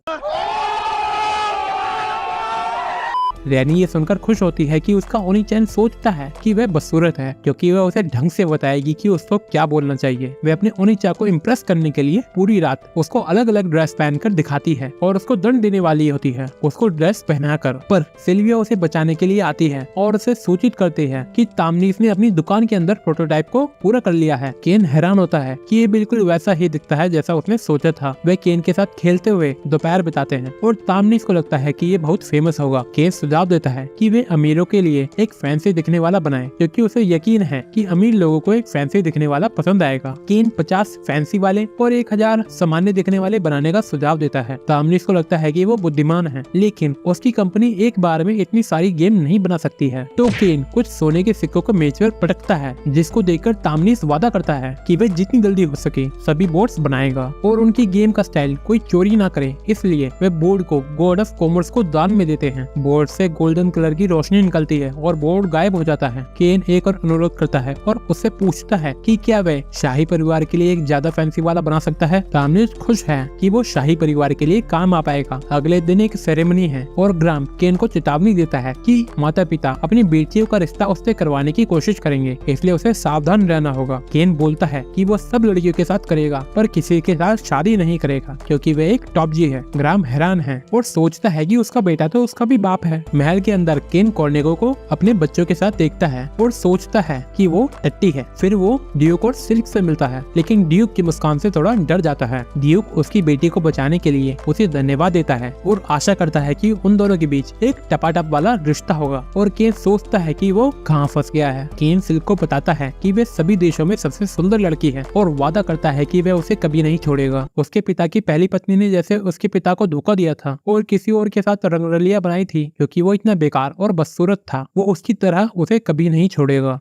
रैनी ये सुनकर खुश होती है कि उसका ओनी-चैन सोचता है कि वह बदसूरत है, क्योंकि वह उसे ढंग से बताएगी कि उसको क्या बोलना चाहिए। वह अपने ओनी-चा को इम्प्रेस करने के लिए पूरी रात उसको अलग अलग ड्रेस पहनकर दिखाती है और उसको दंड देने वाली होती है उसको ड्रेस पहनाकर, पर सिल्विया उसे बचाने के लिए आती है और उसे सूचित करती है कि तामनीस ने अपनी दुकान के अंदर प्रोटोटाइप को पूरा कर लिया है। केन हैरान होता है कि ये बिल्कुल वैसा ही दिखता है जैसा उसने सोचा था। वे केन के साथ खेलते हुए दोपहर बिताते हैं और तामनीस को लगता है कि ये बहुत फेमस होगा। केन सुझाव देता है कि वे अमीरों के लिए एक फैंसी दिखने वाला बनाए, क्योंकि उसे यकीन है कि अमीर लोगों को एक फैंसी दिखने वाला पसंद आएगा। केन 50 फैंसी वाले और 1000 सामान्य दिखने वाले बनाने का सुझाव देता है। तामनीस को लगता है कि वो बुद्धिमान है, लेकिन उसकी कंपनी एक बार में इतनी सारी गेम नहीं बना सकती है। तो केन कुछ सोने के सिक्कों को मेज पर पटकता है, जिसको देखकर तामनीस वादा करता है कि वह जितनी जल्दी हो सके सभी बोर्ड्स बनाएगा और उनकी गेम का स्टाइल कोई चोरी ना करे, इसलिए वे बोर्ड को गॉड ऑफ कॉमर्स को दान में देते हैं। बोर्ड से गोल्डन कलर की रोशनी निकलती है और बोर्ड गायब हो जाता है। केन एक और अनुरोध करता है और उससे पूछता है कि क्या वह शाही परिवार के लिए एक ज्यादा फैंसी वाला बना सकता है। तामनीस खुश है कि वो शाही परिवार के लिए काम आ पाएगा। अगले दिन एक सेरेमनी है और ग्राम केन को चेतावनी देता है कि माता पिता अपनी बेटियों का रिश्ता उससे करवाने की कोशिश करेंगे, इसलिए उसे सावधान रहना होगा। केन बोलता है कि वो सब लड़कियों के साथ करेगा पर किसी के साथ शादी नहीं करेगा, क्योंकि वह एक टॉप जी है। ग्राम हैरान है और सोचता है कि उसका बेटा तो उसका भी बाप है। महल के अंदर केन कॉर्नेगो को अपने बच्चों के साथ देखता है और सोचता है कि वो टट्टी है। फिर वो ड्यूक और सिल्क से मिलता है, लेकिन ड्यूक की मुस्कान से थोड़ा डर जाता है। ड्यूक उसकी बेटी को बचाने के लिए उसे धन्यवाद देता है और आशा करता है कि उन दोनों के बीच एक टपाटप वाला रिश्ता होगा। और केन सोचता है कि वो कहाँ फंस गया है। केन सिल्क को बताता है कि वे सभी देशों में सबसे सुंदर लड़की है और वादा करता है कि वह उसे कभी नहीं छोड़ेगा। उसके पिता की पहली पत्नी ने जैसे उसके पिता को धोखा दिया था और किसी और के साथ रंगरलिया बनाई थी, क्योंकि वो इतना बेकार और बदसूरत था, वो उसकी तरह उसे कभी नहीं छोड़ेगा।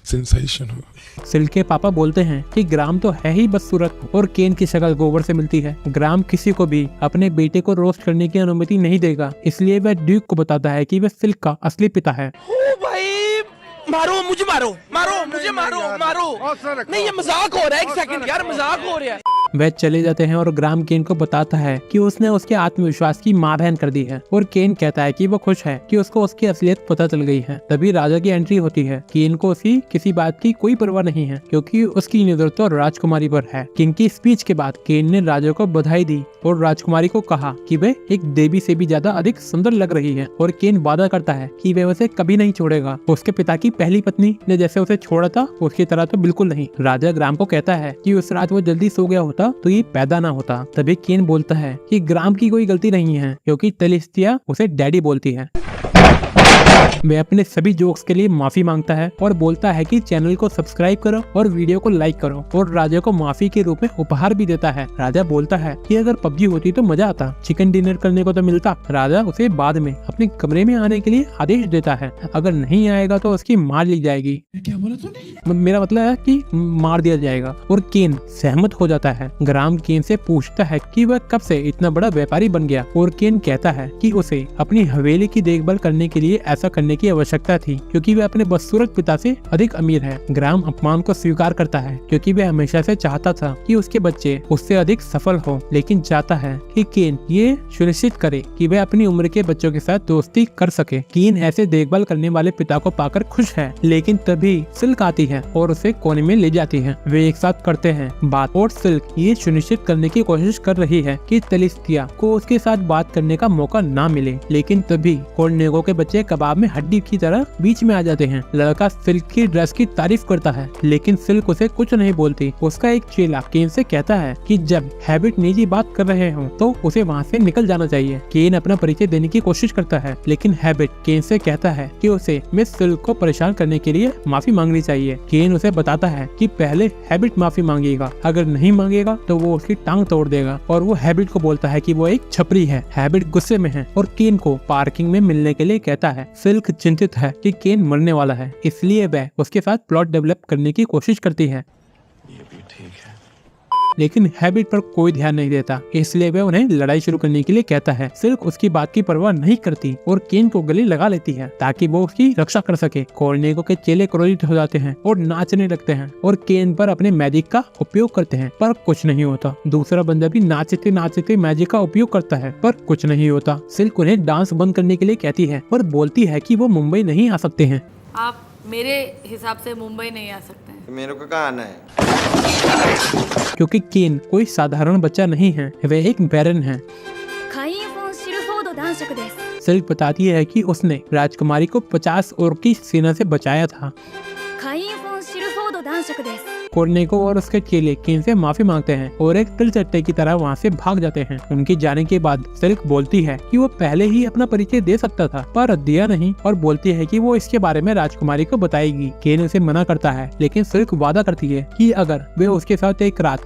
सेंसेशनल। सिल्क के पापा बोलते हैं कि ग्राम तो है ही बदसूरत और केन की शक्ल गोबर से मिलती है। ग्राम किसी को भी अपने बेटे को रोस्ट करने की अनुमति नहीं देगा, इसलिए वह ड्यूक को बताता है कि वह सिल्क का असली पिता है। ओ भाई, मारो मुझे, मारो मारो मुझे, मारो मारो। नहीं, ये मजाक हो रहा है। एक सेकंड यार, मजाक हो रहा है। वह चले जाते हैं और ग्राम केन को बताता है कि उसने उसके आत्मविश्वास की मां बहन कर दी है और केन कहता है कि वो खुश है कि उसको उसकी असलियत पता चल गई है। तभी राजा की एंट्री होती है। केन को उसकी किसी बात की कोई परवाह नहीं है, क्योंकि उसकी नजर तो राजकुमारी पर है। किंग की स्पीच के बाद केन ने राजा को बधाई दी और राजकुमारी को कहा कि वह एक देवी से भी ज्यादा अधिक सुंदर लग रही है और केन वादा करता है कि वह उसे कभी नहीं छोड़ेगा। उसके पिता की पहली पत्नी ने जैसे उसे छोड़ा था उसकी तरह तो बिल्कुल नहीं। राजा ग्राम को कहता है कि उस रात वो जल्दी सो गया होता तो ये पैदा ना होता। तभी केन बोलता है कि ग्राम की कोई गलती नहीं है, क्योंकि तेलिस्टिया उसे डैडी बोलती है। वह अपने सभी जोक्स के लिए माफी मांगता है और बोलता है कि चैनल को सब्सक्राइब करो और वीडियो को लाइक करो, और राजा को माफी के रूप में उपहार भी देता है। राजा बोलता है कि अगर पबजी होती तो मजा आता, चिकन डिनर करने को तो मिलता। राजा उसे बाद में अपने कमरे में आने के लिए आदेश देता है, अगर नहीं आएगा तो उसकी मार ली जाएगी। क्या बोला तूने? मेरा मतलब है कि मार दिया जाएगा। और केन सहमत हो जाता है। ग्राम केन से पूछता है कि वह कब से इतना बड़ा व्यापारी बन गया, और केन कहता है कि उसे अपनी हवेली की देखभाल करने के लिए ऐसा करने की आवश्यकता थी, क्योंकि वह अपने बदसूरत पिता से अधिक अमीर है। ग्राम अपमान को स्वीकार करता है, क्योंकि वह हमेशा से चाहता था कि उसके बच्चे उससे अधिक सफल हो, लेकिन चाहता है कि केन ये सुनिश्चित करे कि वह अपनी उम्र के बच्चों के साथ दोस्ती कर सके। केन ऐसे देखभाल करने वाले पिता को पाकर खुश है, लेकिन तभी सिल्क आती है और उसे कोने में ले जाती है। वे एक साथ करते हैं बात और सिल्क ये सुनिश्चित करने की कोशिश कर रही है कि तेलिस्टिया को उसके साथ बात करने का मौका ना मिले, लेकिन तभी कॉर्नेगो के बच्चे कबाब में हड्डी की तरह बीच में आ जाते हैं। लड़का सिल्क की ड्रेस की तारीफ करता है, लेकिन सिल्क उसे कुछ नहीं बोलती। उसका एक चेला केन से कहता है कि जब हैबिट निजी बात कर रहे हो तो उसे वहाँ से निकल जाना चाहिए। केन अपना परिचय देने की कोशिश करता है, लेकिन हैबिट केन से कहता है कि उसे मिस सिल्क को परेशान करने के लिए माफी मांगनी चाहिए। केन उसे बताता है कि पहले हैबिट माफी मांगेगा, अगर नहीं मांगेगा तो वो उसकी टांग तोड़ देगा, और वो हैबिट को बोलता है कि वो एक छपरी है। हैबिट गुस्से में है और केन को पार्किंग में मिलने के लिए कहता है। सिल्क चिंतित है कि केन मरने वाला है, इसलिए वह उसके साथ प्लॉट डेवलप करने की कोशिश करती है, लेकिन हैबिट पर कोई ध्यान नहीं देता, इसलिए वह उन्हें लड़ाई शुरू करने के लिए कहता है। सिल्क उसकी बात की परवाह नहीं करती और केन को गले लगा लेती है ताकि वो उसकी रक्षा कर सके। कोर्नेगो के चेले क्रोधित हो जाते हैं और नाचने लगते हैं और केन पर अपने मैजिक का उपयोग करते हैं, पर कुछ नहीं होता। दूसरा बंदा भी नाचते नाचते मैजिक का उपयोग करता है, पर कुछ नहीं होता। सिल्क उन्हें डांस बंद करने के लिए कहती है और बोलती है कि वो मुंबई नहीं आ सकते हैं। आप मेरे हिसाब से मुंबई नहीं आ सकते हैं। मेरे को कहाँ आना है? क्योंकि केन कोई साधारण बच्चा नहीं है, वह एक बैरन है। सिल्क बताती है कि उसने राजकुमारी को 50 ओर की सेना से बचाया था। कोर्नेगो और उसके चेले केन से माफी मांगते हैं और एक तिलचट्टे की तरह वहाँ से भाग जाते हैं। उनके जाने के बाद सिल्क बोलती है कि वो पहले ही अपना परिचय दे सकता था, पर दिया नहीं, और बोलती है कि वो इसके बारे में राजकुमारी को बताएगी। केन उसे मना करता है, लेकिन सिल्क वादा करती है कि अगर वे उसके साथ एक रात,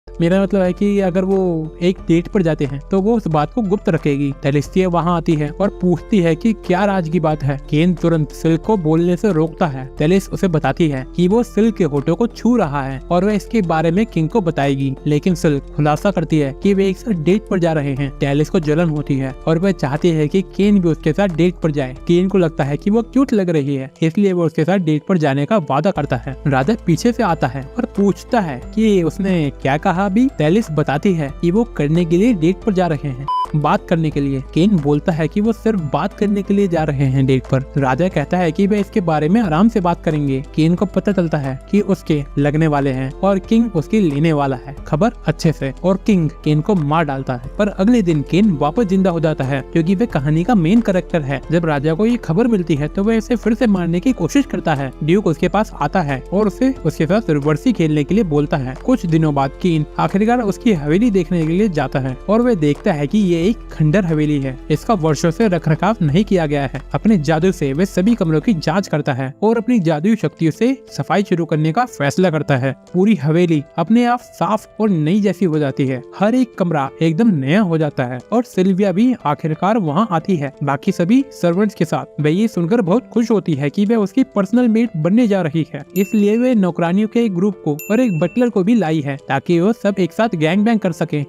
मेरा मतलब है कि अगर वो एक डेट पर जाते हैं तो वो उस बात को गुप्त रखेगी। टेलिस्टिया वहाँ आती है और पूछती है कि क्या राज की बात है। केन तुरंत सिल्क को बोलने से रोकता है। टेलिस उसे बताती है कि वो सिल्क के होठों को छू रहा है और वह इसके बारे में किंग को बताएगी, लेकिन सिल्क खुलासा करती है कि वे एक साथ डेट पर जा रहे हैं। टेलिस को जलन होती है और वह चाहती है कि केन भी उसके साथ डेट पर जाए। केन को लगता है कि वो क्यूट लग रही है, इसलिए वो उसके साथ डेट पर जाने का वादा करता है। राजा पीछे से आता है और पूछता है कि उसने क्या कहा। भी टेलिस बताती है कि वो करने के लिए डेट पर जा रहे हैं, बात करने के लिए। केन बोलता है कि वो सिर्फ बात करने के लिए जा रहे हैं डेट पर। राजा कहता है कि वे इसके बारे में आराम से बात करेंगे। केन को पता चलता है कि उसके लगने वाले हैं और किंग उसकी लेने वाला है खबर अच्छे से, और किंग केन को मार डालता है। पर अगले दिन केन वापस जिंदा हो जाता है क्योंकि वे कहानी का मेन कैरेक्टर है। जब राजा को ये खबर मिलती है तो वह इसे फिर से मारने की कोशिश करता है। ड्यूक उसके पास आता है और उसे उसके साथ रिवर्सी खेलने के लिए बोलता है। कुछ दिनों बाद केन आखिरकार उसकी हवेली देखने के लिए जाता है और वह देखता है कि ये एक खंडर हवेली है, इसका वर्षों से रखरखाव नहीं किया गया है। अपने जादू से वे सभी कमरों की जांच करता है और अपनी जादुई शक्तियों से सफाई शुरू करने का फैसला करता है। पूरी हवेली अपने आप साफ और नई जैसी हो जाती है। हर एक कमरा एकदम नया हो जाता है और सिल्विया भी आखिरकार वहाँ आती है बाकी सभी सर्वेंट्स के साथ। वह ये सुनकर बहुत खुश होती है कि वह उसकी पर्सनल मेट बनने जा रही है, इसलिए वे नौकरानियों के एक ग्रुप को और एक बटलर को भी लाई है ताकि वो सब एक साथ गैंग बैंग कर सके।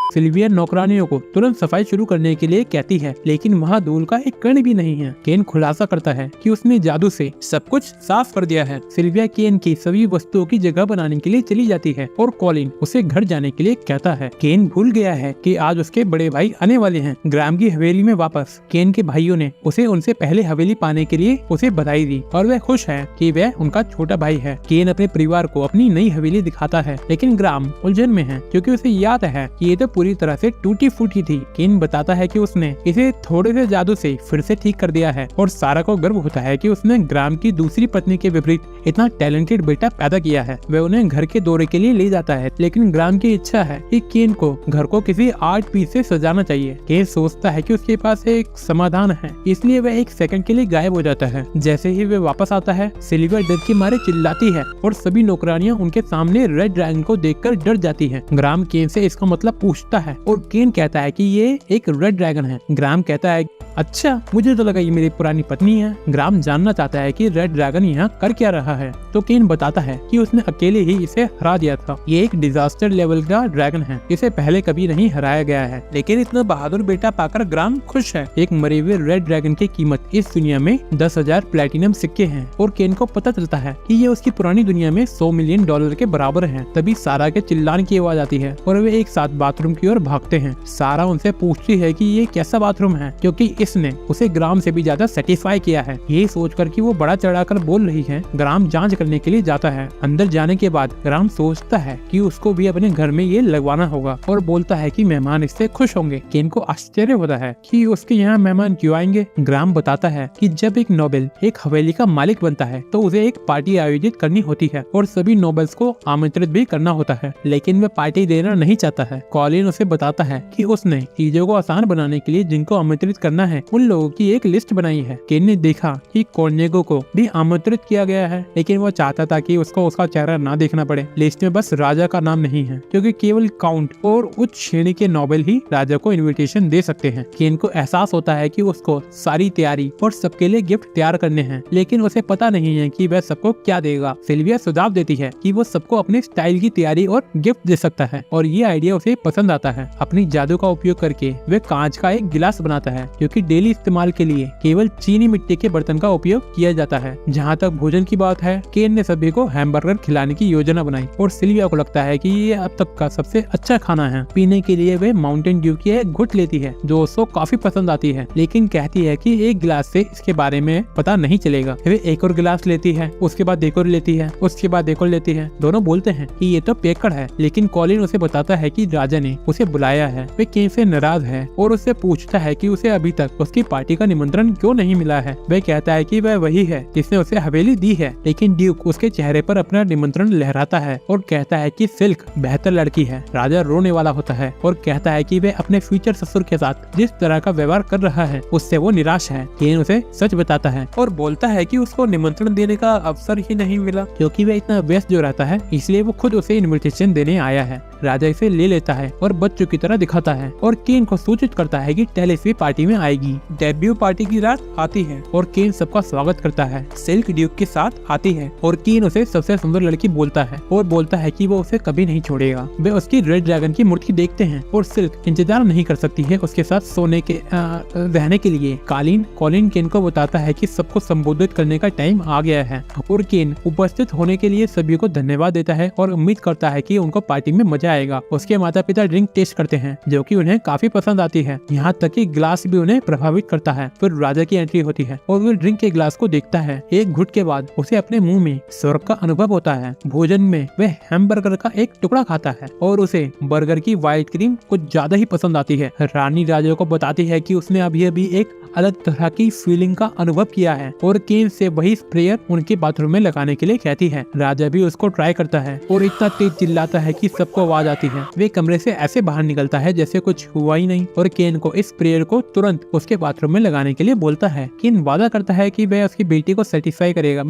सिल्विया नौकरानियों को तुरंत सफाई शुरू करने के लिए कहती है, लेकिन वहाँ धूल का एक कण भी नहीं है। केन खुलासा करता है कि उसने जादू से सब कुछ साफ कर दिया है। सिल्विया केन की सभी वस्तुओं की जगह बनाने के लिए चली जाती है और कॉलिन उसे घर जाने के लिए कहता है। केन भूल गया है कि आज उसके बड़े भाई आने वाले हैं ग्राम की हवेली में वापस। केन के भाइयों ने उसे उनसे पहले हवेली पाने के लिए उसे बधाई दी और वह खुश है कि वह उनका छोटा भाई है। केन अपने परिवार को अपनी नई हवेली दिखाता है, लेकिन ग्राम उलझन में है क्योंकि उसे याद है कि ये तो पूरी तरह से टूटी फूटी थी। केन बताता है कि उसने इसे थोड़े से जादू से फिर से ठीक कर दिया है और सारा को गर्व होता है कि उसने ग्राम की दूसरी पत्नी के विपरीत इतना टैलेंटेड बेटा पैदा किया है। वह उन्हें घर के दौरे के लिए ले जाता है, लेकिन ग्राम की इच्छा है कि केन को घर को किसी आर्ट पीस से सजाना चाहिए। केन सोचता है कि उसके पास एक समाधान है, इसलिए वह एक सेकंड के लिए गायब हो जाता है। जैसे ही वह वापस आता है, सिल्विया डर के मारे चिल्लाती है और सभी नौकरानियां उनके सामने रेड ड्रैगन को देखकर डर जाती हैं। ग्राम केन से इसका मतलब पूछता है और केन कहता है कि ये एक रेड ड्रैगन है। ग्राम कहता है, अच्छा, मुझे तो लगा ये मेरी पुरानी पत्नी है। ग्राम जानना चाहता है कि रेड ड्रैगन यहाँ कर क्या रहा है, तो केन बताता है कि उसने अकेले ही इसे हरा दिया था। ये एक डिजास्टर लेवल का ड्रैगन है, इसे पहले कभी नहीं हराया गया है, लेकिन इतना बहादुर बेटा पाकर ग्राम खुश है। एक मरे हुए रेड ड्रैगन की कीमत इस दुनिया में 10,000 प्लेटिनम सिक्के हैं और केन को पता चलता है कि ये उसकी पुरानी दुनिया में $100 मिलियन के बराबर है। तभी सारा के चिल्लाने की आवाज आती है और वे एक साथ बाथरूम की ओर भागते हैं। सारा उनसे पूछती है कि ये कैसा बाथरूम है, क्योंकि इसने उसे ग्राम से भी ज्यादा सेटिस्फाई किया है। यही सोचकर कि वो बड़ा चढ़ाकर बोल रही है, ग्राम जांच करने के लिए जाता है। अंदर जाने के बाद ग्राम सोचता है कि उसको भी अपने घर में ये लगवाना होगा और बोलता है कि मेहमान इससे खुश होंगे। केन को आश्चर्य होता है कि उसके यहाँ मेहमान क्यों आएंगे। ग्राम बताता है कि जब एक नोबल एक हवेली का मालिक बनता है तो उसे एक पार्टी आयोजित करनी होती है और सभी नोबल्स को आमंत्रित भी करना होता है, लेकिन वह पार्टी देना नहीं चाहता है। कॉलिन उसे बताता है कि उसने चीजों को आसान बनाने के लिए जिनको आमंत्रित करना है उन लोगों की एक लिस्ट बनाई है। केन ने देखा कि कॉर्नेगो को भी आमंत्रित किया गया है, लेकिन वो चाहता था कि उसको उसका चेहरा ना देखना पड़े। लिस्ट में बस राजा का नाम नहीं है, क्योंकि केवल काउंट और उच्च श्रेणी के नोबल ही राजा को इनविटेशन दे सकते हैं। केन को एहसास होता है कि उसको सारी तैयारी और सबके लिए गिफ्ट तैयार करने हैं, लेकिन उसे पता नहीं है कि वह सबको क्या देगा। सिल्विया सुझाव देती है कि वो सबको अपने स्टाइल की तैयारी और गिफ्ट दे सकता है और ये आइडिया उसे पसंद आता है। अपनी जादू का उपयोग करके वह कांच का एक गिलास बनाता है, क्योंकि डेली इस्तेमाल के लिए केवल चीनी मिट्टी के बर्तन का उपयोग किया जाता है। जहाँ तक भोजन की बात है, केन ने सभी को हैमबर्गर खिलाने की योजना बनाई और सिल्विया को लगता है कि ये अब तक का सबसे अच्छा खाना है। पीने के लिए वे माउंटेन ड्यू की एक घुट लेती है जो उसको काफी पसंद आती है, लेकिन कहती है कि एक गिलास से इसके बारे में पता नहीं चलेगा। वे एक और गिलास लेती है, उसके बाद एक और लेती है, उसके बाद एक और लेती है। दोनों बोलते हैं कि ये तो पेकड़ है, लेकिन कॉलिन उसे बताता है कि राजा ने उसे बुलाया है। वे केन से नाराज है और उससे पूछता है कि उसे अभी तक उसकी पार्टी का निमंत्रण क्यों नहीं मिला है। वह कहता है कि वह वही है जिसने उसे हवेली दी है, लेकिन ड्यूक उसके चेहरे पर अपना निमंत्रण लहराता है और कहता है कि सिल्क बेहतर लड़की है। राजा रोने वाला होता है और कहता है कि वह अपने फ्यूचर ससुर के साथ जिस तरह का व्यवहार कर रहा है उससे वो निराश है। केन उसे सच बताता है और बोलता है कि उसको निमंत्रण देने का अवसर ही नहीं मिला, क्योंकि वह इतना व्यस्त जो रहता है, इसलिए वो खुद उसे इनविटेशन देने आया है। राजा इसे ले लेता है और बच्चों की तरह दिखाता है और केन को सूचित करता है कि टेलिसी पार्टी में आएगी। डेब्यू पार्टी की रात आती है और केन सबका स्वागत करता है। सिल्क ड्यूक के साथ आती है और केन उसे सबसे सुंदर लड़की बोलता है और बोलता है कि वो उसे कभी नहीं छोड़ेगा। वे उसकी रेड ड्रैगन की मूर्ति देखते हैं और सिल्क इंतजार नहीं कर सकती है उसके साथ सोने के रहने के लिए। कॉलिन केन को बताता है कि सबको संबोधित करने का टाइम आ गया है और केन उपस्थित होने के लिए सभी को धन्यवाद देता है और उम्मीद करता है कि उनको पार्टी में मजा आएगा। उसके माता पिता ड्रिंक टेस्ट करते हैं जो कि उन्हें काफी पसंद आती है, यहाँ तक कि ग्लास भी उन्हें प्रभावित करता है। फिर राजा की एंट्री होती है और वो ड्रिंक के ग्लास को देखता है। एक घुट के बाद उसे अपने मुंह में स्वर्ग का अनुभव होता है। भोजन में वह हैमबर्गर का एक टुकड़ा खाता है और उसे बर्गर की व्हाइट क्रीम कुछ ज्यादा ही पसंद आती है। रानी राजा को बताती है कि उसने अभी एक अलग तरह की फीलिंग का अनुभव किया है और केन से वही स्प्रेयर उनके बाथरूम में लगाने के लिए कहती है। राजा भी उसको ट्राई करता है और इतना तेज चिल्लाता है कि सबको आवाज आती है। वे कमरे से ऐसे बाहर निकलता है जैसे कुछ हुआ ही नहीं और केन को इस स्प्रेयर को तुरंत उसके बाथरूम में लगाने के लिए बोलता है। केन वादा करता है कि वह उसकी बेटी को सेटिस्फाई करेगा,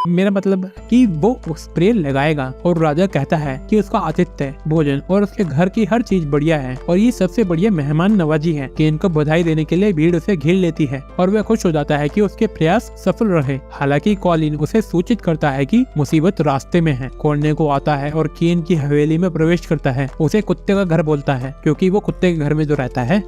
मेरा मतलब कि वो स्प्रे लगाएगा। और राजा कहता है कि उसका आतिथ्य, भोजन और उसके घर की हर चीज बढ़िया है और ये सबसे बढ़िया मेहमान नवाजी है। केन को बधाई देने के लिए भीड़ उसे घेर लेती है और वह खुश हो जाता है कि उसके प्रयास सफल रहे। हालांकि कॉलिन उसे सूचित करता है कि मुसीबत रास्ते में है। कॉर्ने को आता है और केन की हवेली में प्रवेश करता है। उसे कुत्ते का घर बोलता है, क्योंकि वो कुत्ते के घर में जो रहता है।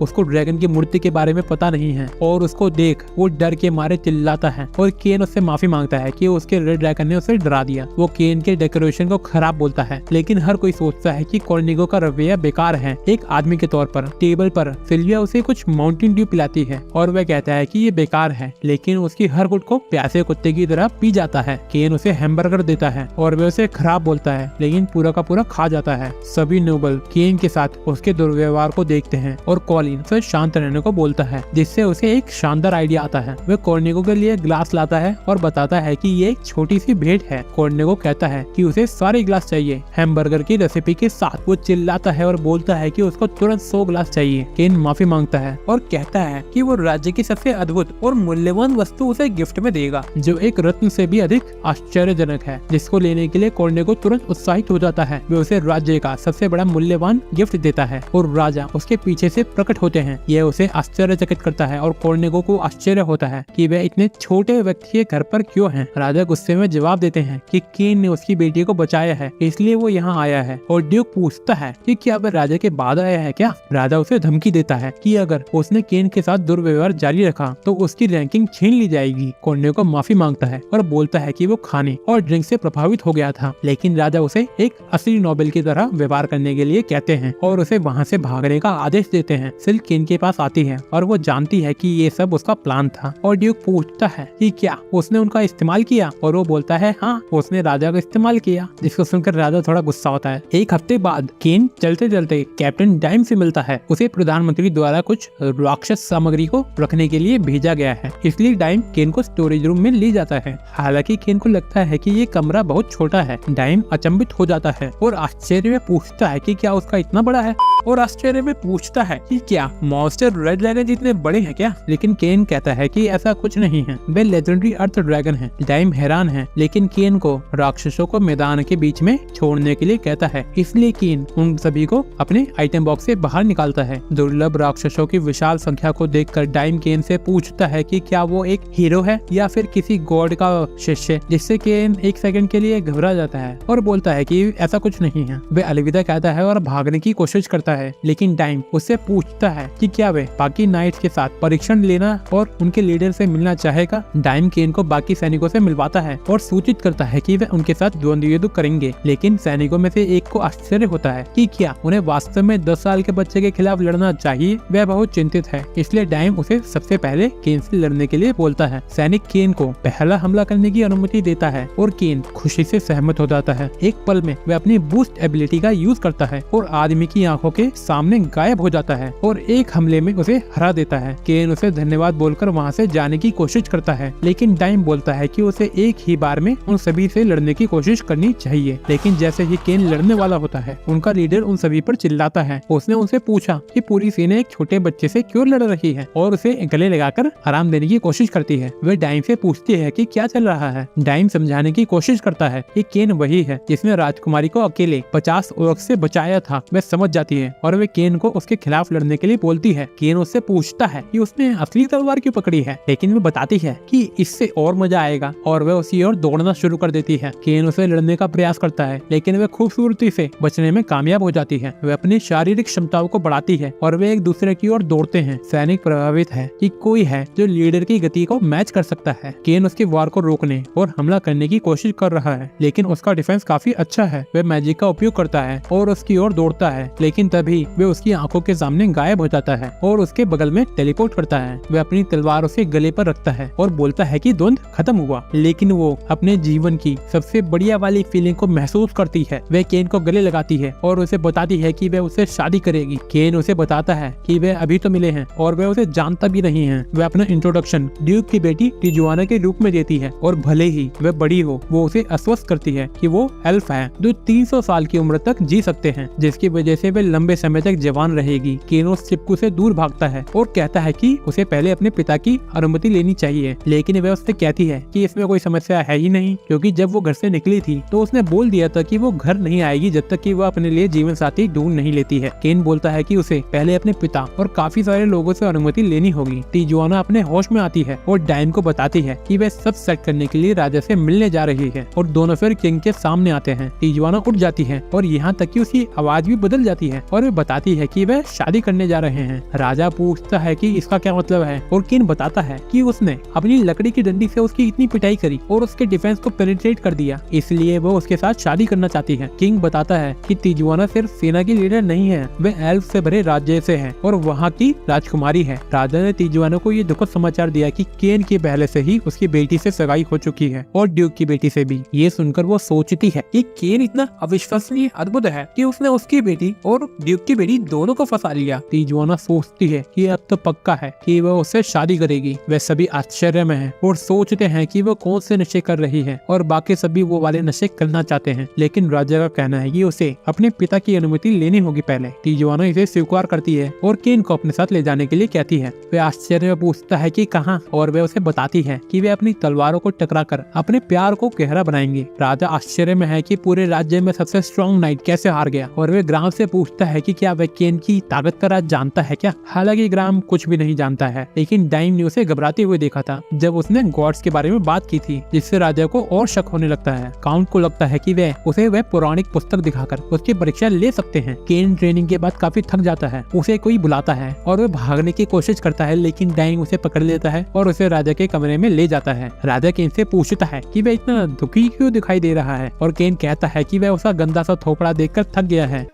उसको ड्रैगन की मूर्ति के बारे में पता नहीं है और उसको देख वो डर के मारे चिल्लाता है और केन उससे माफी मांगता है कि उसके रेड ड्रैगन ने उसे डरा दिया। वो केन के डेकोरेशन को खराब बोलता है, लेकिन हर कोई सोचता है कि कॉर्निगो का रवैया बेकार है। एक आदमी के तौर पर टेबल पर सिल्विया उसे कुछ माउंटेन ड्यू पिलाती है और वह कहता है कि ये बेकार है, लेकिन उसकी हर गुट को प्यासे कुत्ते की तरह पी जाता है। केन उसे हैमबर्गर देता है और वह उसे खराब बोलता है, लेकिन पूरा का पूरा खा जाता है। सभी नोबल केन के साथ उसके दुर्व्यवहार को देखते हैं और कॉलिन उसे शांत रहने को बोलता है, जिससे उसे एक शानदार आइडिया आता है। वह कॉर्निगो के लिए ग्लास लाता है और बताता है कि ये एक छोटी सी भेंट है। कॉर्निगो कहता है कि उसे सारे ग्लास चाहिए हैमबर्गर की रेसिपी के साथ। वो चिल्लाता है और बोलता है कि उसको तुरंत 100 ग्लास चाहिए। केन माफी मांगता है और कहता है कि वो राज्य की सबसे अद्भुत और मूल्यवान वस्तु उसे गिफ्ट में देगा, जो एक रत्न से भी अधिक आश्चर्यजनक है, जिसको लेने के लिए कॉर्निगो तुरंत उत्साहित हो जाता है। वे उसे राज्य का सबसे बड़ा मूल्यवान गिफ्ट देता है और राजा उसके पीछे से प्रकट होते हैं। यह उसे आश्चर्यचकित करता है और कॉर्निगो को आश्चर्य होता है कि वह इतने छोटे व्यक्ति के घर पर क्यों हैं। राजा गुस्से में जवाब देते हैं कि केन ने उसकी बेटी को बचाया है, इसलिए वो यहाँ आया है। और ड्यूक पूछता है कि क्या वह राजा के बाद आया है क्या। राजा उसे धमकी देता है कि अगर उसने केन के साथ दुर्व्यवहार जारी रखा तो उसकी रैंकिंग छीन ली जाएगी। कॉर्निगो माफी मांगता है और बोलता है कि वो खाने और ड्रिंक से प्रभावित हो गया था, लेकिन राजा उसे एक असली नोबेल की तरह व्यवहार करने के लिए कहते हैं और उसे वहाँ से भागने का आदेश देते हैं। काउंसिल केन के पास आती है और वो जानती है कि ये सब उसका प्लान था। और ड्यूक पूछता है कि क्या उसने उनका इस्तेमाल किया, और वो बोलता है हाँ, उसने राजा का इस्तेमाल किया, जिसको सुनकर राजा थोड़ा गुस्सा होता है। एक हफ्ते बाद केन चलते चलते कैप्टन डाइम से मिलता है। उसे प्रधानमंत्री द्वारा कुछ राक्षस सामग्री को रखने के लिए भेजा गया है, इसलिए डाइम केन को स्टोरेज रूम में ले जाता है। हालांकि केन को लगता है कि ये कमरा बहुत छोटा है। डाइम अचंभित हो जाता है और आश्चर्य में पूछता है कि क्या उसका इतना बड़ा है, और आश्चर्य में पूछता है कि क्या मॉन्स्टर रेड ड्रैगन जितने बड़े हैं क्या। लेकिन केन कहता है कि ऐसा कुछ नहीं है, वे लेजेंडरी अर्थ ड्रैगन हैं। डाइम हैरान है, लेकिन केन को राक्षसों को मैदान के बीच में छोड़ने के लिए कहता है, इसलिए केन उन सभी को अपने आइटम बॉक्स से बाहर निकालता है। दुर्लभ राक्षसों की विशाल संख्या को देखकर डाइम केन से पूछता है कि क्या वो एक हीरो है या फिर किसी गॉड का शिष्य, जिससे केन एक सेकंड के लिए घबरा जाता है और बोलता है कि ऐसा कुछ नहीं है। वे अलविदा कहता है और भागने की कोशिश करता है, लेकिन डाइम उससे पूछता है कि क्या वे बाकी नाइट्स के साथ परीक्षण लेना और उनके लीडर से मिलना चाहेगा। डाइम केन को बाकी सैनिकों से मिलवाता है और सूचित करता है कि वे उनके साथ द्वंद्व युद्ध करेंगे, लेकिन सैनिकों में से एक को आश्चर्य होता है कि क्या उन्हें वास्तव में 10 साल के बच्चे के खिलाफ लड़ना चाहिए। वह बहुत चिंतित है, इसलिए डाइम उसे सबसे पहले केन से लड़ने के लिए बोलता है। सैनिक केन को पहला हमला करने की अनुमति देता है और केन खुशी से सहमत हो जाता है। एक पल में वह अपनी बूस्ट एबिलिटी का यूज करता है और आदमी की आंखों के सामने गायब हो जाता है और एक हमले में उसे हरा देता है। केन उसे धन्यवाद बोलकर वहाँ से जाने की कोशिश करता है, लेकिन डाइम बोलता है कि उसे एक ही बार में उन सभी से लड़ने की कोशिश करनी चाहिए। लेकिन जैसे ही केन लड़ने वाला होता है, उनका लीडर उन सभी पर चिल्लाता है। उसने उनसे पूछा कि पूरी सेना एक छोटे बच्चे से क्यों लड़ रही है और उसे गले लगाकर आराम देने की कोशिश करती है। वे डाइम से पूछती है कि क्या चल रहा है। डाइम समझाने की कोशिश करता है कि केन वही है जिसने राजकुमारी को अकेले 50 ओर्क्स से बचाया था। वह समझ जाती है और वे केन को उसके खिलाफ लड़ने के लिए बोलती है। केन उससे पूछता है कि उसने असली तलवार क्यों पकड़ी है, लेकिन वो बताती है कि इससे और मजा आएगा और वह उसी ओर दौड़ना शुरू कर देती है। केन उसे लड़ने का प्रयास करता है, लेकिन वह खूबसूरती से बचने में कामयाब हो जाती है। वह अपनी शारीरिक क्षमताओं को बढ़ाती है और वे एक दूसरे की ओर दौड़ते हैं। सैनिक प्रभावित है कि कोई है जो लीडर की गति को मैच कर सकता है। केन उसके वार को रोकने और हमला करने की कोशिश कर रहा है, लेकिन उसका डिफेंस काफी अच्छा है। वह मैजिक का उपयोग करता है और उसकी ओर दौड़ता है, लेकिन तभी वे उसकी आंखों के सामने गायब हो जाता है और उसके बगल में टेलीपोर्ट करता है। वह अपनी तलवार उसके गले पर रखता है और बोलता है कि द्वंद खत्म हुआ, लेकिन वो अपने जीवन की सबसे बढ़िया वाली फीलिंग को महसूस करती है। वह केन को गले लगाती है और उसे बताती है कि वह उससे शादी करेगी। केन उसे बताता है कि वे अभी तो मिले हैं और वह उसे जानता भी नहीं है। वह अपना इंट्रोडक्शन ड्यूक की बेटी टिजुआना के रूप में देती है और भले ही वह बड़ी हो, वो उसे आश्वस्त करती है कि वो एल्फ है जो 300 साल की उम्र तक जी सकते हैं, जिसकी वजह से वे लंबे समय तक जवान रहेगी। केन उस चिपकू से दूर भागता है और कहता है कि उसे पहले अपने पिता की अनुमति लेनी चाहिए, लेकिन वह उससे कहती है कि इसमें कोई समस्या है ही नहीं, क्योंकि जब वो घर से निकली थी तो उसने बोल दिया था कि वो घर नहीं आएगी जब तक कि वो अपने लिए जीवन साथी ढूंढ नहीं लेती है। केन बोलता है कि उसे पहले अपने पिता और काफी सारे लोगों से अनुमति लेनी होगी। टिजुआना अपने होश में आती है और डाइम को बताती है कि वह सब सेट करने के लिए राजा से मिलने जा रही है और दोनों फिर किंग के सामने आते हैं। टिजुआना उठ जाती है और यहाँ तक कि उसकी आवाज भी बदल जाती है और वे बताती है कि वह शादी करने जा रहे हैं। राजा पूछता है कि इसका क्या मतलब है और केन बताता है कि उसने अपनी लकड़ी की डंडी से उसकी इतनी पिटाई करी और उसके डिफेंस को पेनिट्रेट कर दिया, इसलिए वो उसके साथ शादी करना चाहती है। किंग बताता है कि टिजुआना सिर्फ सेना की लीडर नहीं है, वे एल्फ से भरे राज्य से है और वहाँ की राजकुमारी है। राजा ने टिजुआना को ये दुखद समाचार दिया कि केन की पहले से ही उसकी बेटी से सगाई हो चुकी है और ड्यूक की बेटी से भी। ये सुनकर वो सोचती है कि केन इतना अविश्वसनीय अद्भुत है कि उसने उसकी बेटी और ड्यूक की बेटी दोनों को फंसा लिया। टिजुआना सोचती है कि अब तो पक्का है कि वह उससे शादी करेगी। वे सभी आश्चर्य में हैं और सोचते हैं कि वो कौन से नशे कर रही है और बाकी सभी वो वाले नशे करना चाहते हैं, लेकिन राजा का कहना है कि उसे अपने पिता की अनुमति लेनी होगी पहले। टिजुआना इसे स्वीकार करती है और केन को अपने साथ ले जाने के लिए कहती है। वे आश्चर्य में पूछता है कि कहाँ, और वे उसे बताती है कि वे अपनी तलवारों को टकराकर अपने प्यार को गहरा बनाएंगे। राजा आश्चर्य में है कि पूरे राज्य में सबसे स्ट्रॉन्ग नाइट कैसे हार गया और वे ग्राम से पूछता है कि क्या वह केन की ताकत का राज जानता है क्या। हालांकि ग्राम कुछ भी नहीं जानता है, लेकिन डाइम ने उसे घबराते हुए देखा था जब उसने गॉड्स के बारे में बात की थी, जिससे राजा को और शक होने लगता है। काउंट को लगता है कि वह पौराणिक पुस्तक दिखाकर उसकी परीक्षा ले सकते हैं। केन ट्रेनिंग के बाद काफी थक जाता है, उसे कोई बुलाता है और वह भागने की कोशिश करता है, लेकिन डाइम उसे पकड़ लेता है और उसे राजा के कमरे में ले जाता है। राजा केन से पूछता है कि वह इतना दुखी क्यों दिखाई दे रहा है और केन कहता है कि वह उसका गंदा सा थोपड़ा देखकर थक गया है।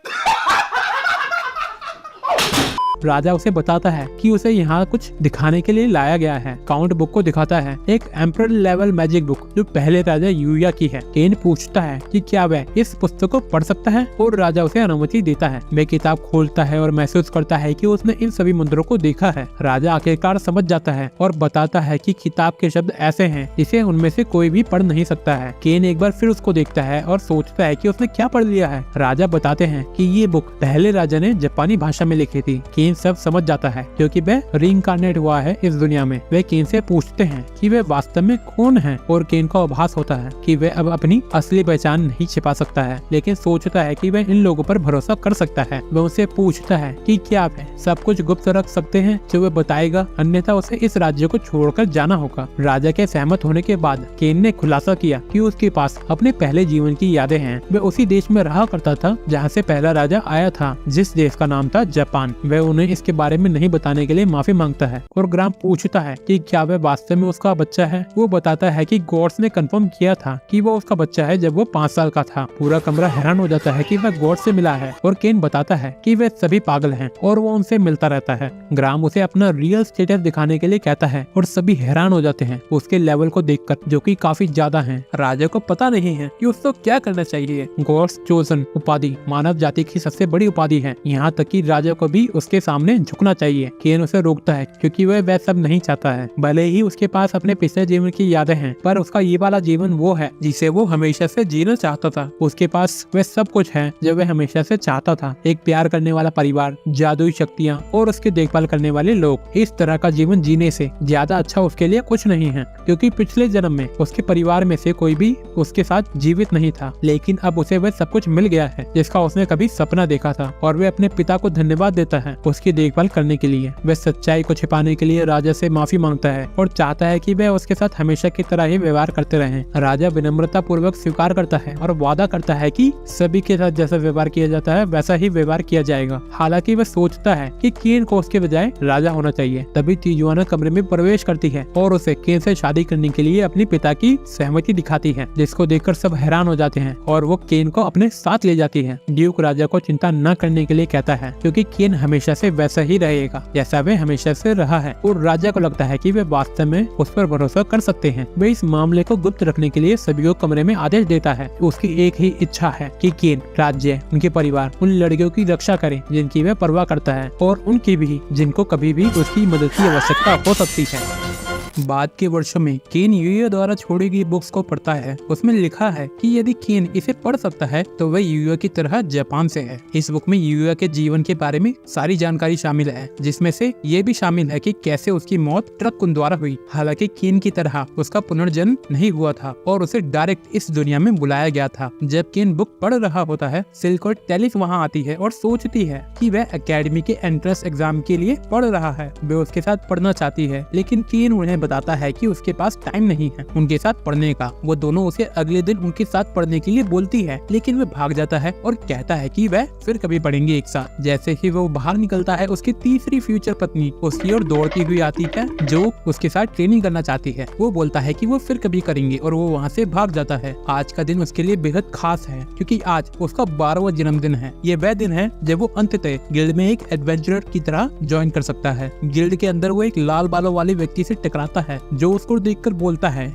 राजा उसे बताता है कि उसे यहाँ कुछ दिखाने के लिए लाया गया है। काउंट बुक को दिखाता है, एक एम्परर लेवल मैजिक बुक जो पहले राजा यूया की है। केन पूछता है कि क्या वह इस पुस्तक को पढ़ सकता है और राजा उसे अनुमति देता है। वह किताब खोलता है और महसूस करता है कि उसने इन सभी मंत्रों को देखा है। राजा आखिरकार समझ जाता है और बताता है कि किताब के शब्द ऐसे हैं जिसे उनमें से कोई भी पढ़ नहीं सकता है। केन एक बार फिर उसको देखता है और सोचता है कि उसने क्या पढ़ लिया है। राजा बताते हैं कि ये बुक पहले राजा ने जापानी भाषा में लिखी थी। केन सब समझ जाता है क्योंकि वह रीइंकार्नेट हुआ है इस दुनिया में। वे केन से पूछते हैं कि वह वास्तव में कौन है और केन को आभास होता है कि वह अब अपनी असली पहचान नहीं छिपा सकता है, लेकिन सोचता है कि वह इन लोगों पर भरोसा कर सकता है। वह उनसे पूछता है कि क्या वे सब कुछ गुप्त रख सकते हैं जो वह बताएगा, अन्यथा उसे इस राज्य को छोड़कर जाना होगा। राजा के सहमत होने के बाद केन ने खुलासा किया कि उसके पास अपने पहले जीवन की यादें हैं। वह उसी देश में रहा करता था जहाँ से पहला राजा आया था, जिस देश का नाम था जापान। वह उन्हें इसके बारे में नहीं बताने के लिए माफी मांगता है और ग्राम पूछता है कि क्या वह वास्तव में उसका बच्चा है। वो बताता है कि गॉड्स ने कंफर्म किया था कि वो उसका बच्चा है जब वो 5 साल का था। पूरा कमरा हैरान हो जाता है कि वह गॉड से मिला है और केन बताता है कि वे सभी पागल हैं और वो उनसे मिलता रहता है। ग्राम उसे अपना रियल स्टेटस दिखाने के लिए कहता है और सभी हैरान हो जाते हैं उसके लेवल को देखकर, जो कि काफी ज्यादा है। राजा को पता नहीं है कि उसको क्या करना चाहिए। गॉड्स चोजन उपाधि मानव जाति की सबसे बड़ी उपाधि है, यहाँ तक कि राजा को भी उसके सामने झुकना चाहिए। केन उसे रोकता है क्योंकि वह सब नहीं चाहता है। भले ही उसके पास अपने पिछले जीवन की यादें हैं, पर उसका ये वाला जीवन वो है जिसे वो हमेशा से जीना चाहता था। उसके पास वह सब कुछ है जो वह हमेशा से चाहता था, एक प्यार करने वाला परिवार, जादुई शक्तियाँ और उसकी देखभाल करने वाले लोग। इस तरह का जीवन जीने से ज्यादा अच्छा उसके लिए कुछ नहीं है, क्योंकि पिछले जन्म में उसके परिवार में से कोई भी उसके साथ जीवित नहीं था, लेकिन अब उसे वह सब कुछ मिल गया है जिसका उसने कभी सपना देखा था। और वह अपने पिता को धन्यवाद देता है उसकी देखभाल करने के लिए। वह सच्चाई को छिपाने के लिए राजा से माफी मांगता है और चाहता है कि वह उसके साथ हमेशा की तरह ही व्यवहार करते रहें। राजा विनम्रता पूर्वक स्वीकार करता है और वादा करता है कि सभी के साथ जैसा व्यवहार किया जाता है वैसा ही व्यवहार किया जाएगा। हालांकि वह सोचता है कि केन को उसके बजाय राजा होना चाहिए। तभी तिजुआना कमरे में प्रवेश करती है और उसे केन से शादी करने के लिए अपने पिता की सहमति दिखाती है, जिसको देखकर सब हैरान हो जाते हैं और वो केन को अपने साथ ले जाती है। ड्यूक राजा को चिंता न करने के लिए कहता है क्योंकि केन हमेशा से वैसा ही रहेगा जैसा वे हमेशा से रहा है, और राजा को लगता है कि वे वास्तव में उस पर भरोसा कर सकते हैं। वे इस मामले को गुप्त रखने के लिए सभी को कमरे में आदेश देता है। उसकी एक ही इच्छा है कि केन, राज्य, उनके परिवार, उन लड़कियों की रक्षा करे जिनकी वह परवाह करता है, और उनकी भी जिनको कभी भी उसकी मदद की आवश्यकता हो सकती है। बाद के वर्षों में केन यूया द्वारा छोड़ी गई बुक्स को पढ़ता है। उसमें लिखा है कि यदि केन इसे पढ़ सकता है तो वह यूया की तरह जापान से है। इस बुक में यूया के जीवन के बारे में सारी जानकारी शामिल है, जिसमें से ये भी शामिल है कि कैसे उसकी मौत ट्रक द्वारा हुई। हालांकि केन की तरह उसका पुनर्जन्म नहीं हुआ था और उसे डायरेक्ट इस दुनिया में बुलाया गया था। जब केन बुक पढ़ रहा होता है, सिल्क और टेलिस वहाँ आती है और सोचती है कि वह एकेडमी के एंट्रेंस एग्जाम के लिए पढ़ रहा है। वह उसके साथ पढ़ना चाहती है, लेकिन केन उन्हें बताता है कि उसके पास टाइम नहीं है उनके साथ पढ़ने का। वो दोनों उसे अगले दिन उनके साथ पढ़ने के लिए बोलती है, लेकिन वह भाग जाता है और कहता है कि वह फिर कभी पढ़ेंगे एक साथ। जैसे ही वो बाहर निकलता है, उसकी तीसरी फ्यूचर पत्नी उसकी ओर दौड़ती हुई आती है, जो उसके साथ ट्रेनिंग करना चाहती है। वो बोलता है कि वो फिर कभी करेंगे और वो वहाँ से भाग जाता है। आज का दिन उसके लिए बेहद खास है क्योंकि आज उसका 12वां जन्मदिन है। ये वह दिन है जब वो अंततः गिल्ड में एक एडवेंचरर की तरह ज्वाइन कर सकता है। गिल्ड के अंदर वो एक लाल बालों वाले व्यक्ति से टकराता है जो उसको देखकर बोलता है,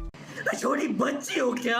छोटी बच्ची हो क्या?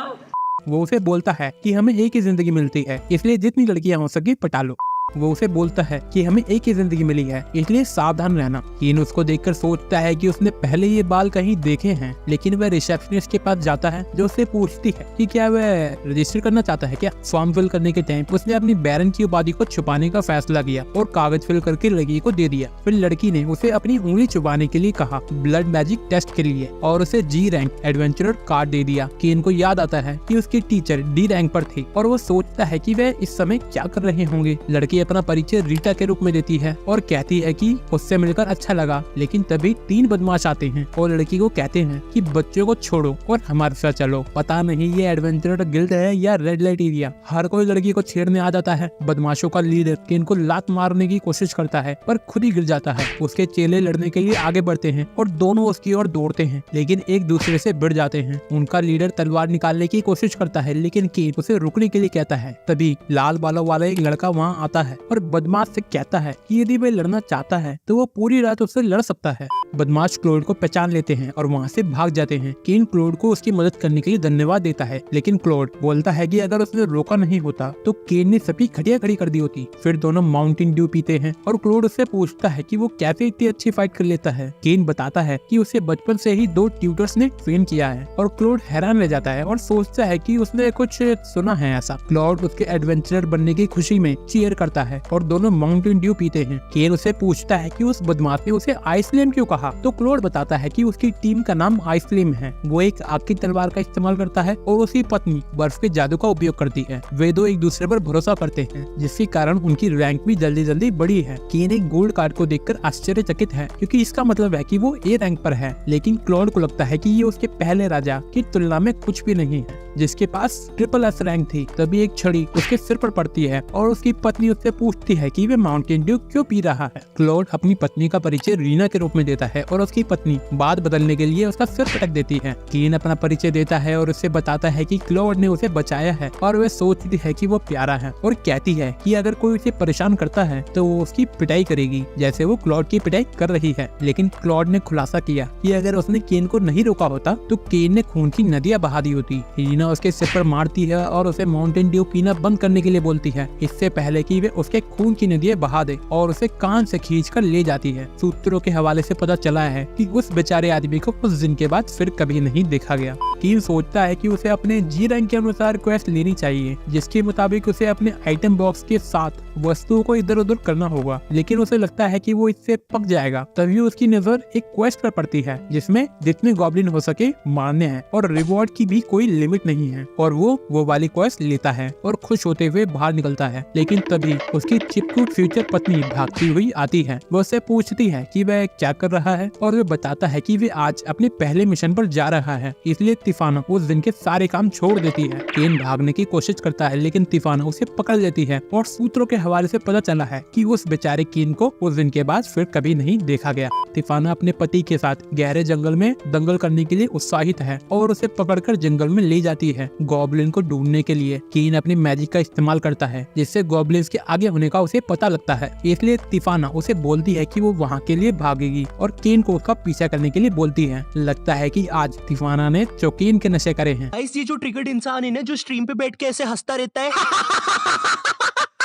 वो उसे बोलता है कि हमें एक ही जिंदगी मिलती है, इसलिए जितनी लड़कियां हो सके पटा लो। वो उसे बोलता है कि हमें एक ही जिंदगी मिली है, इसलिए सावधान रहना। केन उसको देखकर सोचता है कि उसने पहले ये बाल कहीं देखे हैं, लेकिन वह रिसेप्शनिस्ट के पास जाता है जो उससे पूछती है कि क्या वह रजिस्टर करना चाहता है क्या। फॉर्म फिल करने के टाइम उसने अपनी बैरन की उपाधि को छुपाने का फैसला किया और कागज फिल करके लड़की को दे दिया। फिर लड़की ने उसे अपनी उंगली छुपाने के लिए कहा ब्लड मैजिक टेस्ट के लिए, और उसे जी रैंक एडवेंचरर कार्ड दे दिया। केन को याद आता है कि उसकी टीचर डी रैंक पर थी और वो सोचता है कि वह इस समय क्या कर रहे होंगे। लड़की अपना परिचय रीटा के रूप में देती है और कहती है कि उससे मिलकर अच्छा लगा, लेकिन तभी 3 बदमाश आते हैं और लड़की को कहते हैं कि बच्चों को छोड़ो और हमारे साथ चलो। पता नहीं ये एडवेंचरर गिल्ड है या रेड लाइट एरिया। हर कोई लड़की को छेड़ने आ जाता है। बदमाशों का लीडर केन को लात मारने की कोशिश करता है पर खुद ही गिर जाता है। उसके चेले लड़ने के लिए आगे बढ़ते हैं और दोनों उसकी ओर दौड़ते हैं, लेकिन एक दूसरे से भिड़ जाते हैं। उनका लीडर तलवार निकालने की कोशिश करता है, लेकिन केन उसे रुकने के लिए कहता है। तभी लाल बालों वाला एक लड़का वहाँ आता है है और बदमाश से कहता है कि यदि वह लड़ना चाहता है तो वो पूरी रात उससे लड़ सकता है। बदमाश क्लोड को पहचान लेते हैं और वहाँ से भाग जाते हैं। केन क्लोड को उसकी मदद करने के लिए धन्यवाद देता है, लेकिन क्लोड बोलता है कि अगर उसने रोका नहीं होता तो केन ने सभी खटिया खड़ी कर दी होती। फिर दोनों माउंटेन ड्यू पीते हैं और क्लोड उससे पूछता है कि वो कैसे इतनी अच्छी फाइट कर लेता है। केन बताता है कि उसे बचपन से ही 2 ट्यूटर्स ने ट्रेन किया है और क्लोड हैरान रह जाता है और सोचता है कि उसने कुछ सुना है ऐसा। क्लोड उसके एडवेंचरर बनने की खुशी में चीयर करता है और दोनों माउंटेन ड्यू पीते हैं। केन उसे पूछता है कि उस बदमाश ने उसे आइसफ्लेम क्यों कहा, तो क्लोड बताता है कि उसकी टीम का नाम आइसफ्लेम है। वो एक आग की तलवार का इस्तेमाल करता है और उसकी पत्नी बर्फ के जादू का उपयोग करती है। वे दो एक दूसरे पर भरोसा करते हैं, जिसके कारण उनकी रैंक भी जल्दी जल्दी बढ़ी है। केन एक गोल्ड कार्ड को देखकर आश्चर्यचकित है, क्योंकि इसका मतलब है कि वो ए रैंक पर है, लेकिन क्लोड को लगता है कि ये उसके पहले राजा की तुलना में कुछ भी नहीं है, जिसके पास ट्रिपल एस रैंक थी। तभी एक छड़ी उसके सिर पर पड़ती है और उसकी पत्नी उससे पूछती है कि वे माउंटेन ड्यू क्यों पी रहा है। क्लोड अपनी पत्नी का परिचय रीना के रूप में देता है और उसकी पत्नी बात बदलने के लिए उसका सिर पटक देती है। केन अपना परिचय देता है और उससे बताता है कि क्लोड ने उसे बचाया है और वह सोचती है कि वो प्यारा है और कहती है कि अगर कोई उसे परेशान करता है तो वो उसकी पिटाई करेगी, जैसे वो क्लोड की पिटाई कर रही है। लेकिन क्लोड ने खुलासा किया कि अगर उसने केन को नहीं रोका होता तो केन ने खून की नदियां बहा दी होती। रीना उसके सिर पर मारती है और उसे माउंटेन ड्यू पीना बंद करने के लिए बोलती है, इससे पहले कि वे उसके खून की नदियां बहा दे, और उसे कान से खींचकर ले जाती है। सूत्रों के हवाले से पता चला है कि उस बेचारे आदमी को कुछ दिन के बाद फिर कभी नहीं देखा गया। केन सोचता है कि उसे अपने जी रैंक के अनुसार क्वेस्ट लेनी चाहिए, जिसके मुताबिक उसे अपने आइटम बॉक्स के साथ वस्तुओं को इधर उधर करना होगा, लेकिन उसे लगता है कि वो इससे पक जाएगा। तभी उसकी नजर एक क्वेस्ट पर पड़ती है जिसमें जितने गॉब्लिन हो सके मारने हैं और रिवॉर्ड की भी कोई लिमिट नहीं है, और वो वाली क्वेस्ट लेता है और खुश होते हुए बाहर निकलता है। लेकिन तभी उसकी चिपकू फ्यूचर पत्नी भागती हुई आती है। वो उससे पूछती है कि वह क्या कर रहा है और वह बताता है कि वे आज अपने पहले मिशन पर जा रहा है, इसलिए तिफाना उस दिन के सारे काम छोड़ देती है। केन भागने की कोशिश करता है, लेकिन तिफाना उसे पकड़ लेती है और सूत्रों के हवाले से पता चला है कि उस बेचारे केन को उस दिन के बाद फिर कभी नहीं देखा गया। तिफाना अपने पति के साथ गहरे जंगल में दंगल करने के लिए उत्साहित है और उसे पकड़कर जंगल में ले जाती है गॉब्लिन को ढूंढने के लिए। केन अपनी मैजिक का इस्तेमाल करता है, जिससे गॉब्लिन्स के आगे होने का उसे पता लगता है, इसलिए तिफाना उसे बोलती है कि वो वहाँ के लिए भागेगी और केन को उसका पीछा करने के लिए बोलती है। लगता है कि आज तिफाना ने कोकीन के नशे करे हैं। ये जो ट्रिगर्ड इंसान है ना, जो स्ट्रीम पे बैठ के ऐसे हंसता रहता है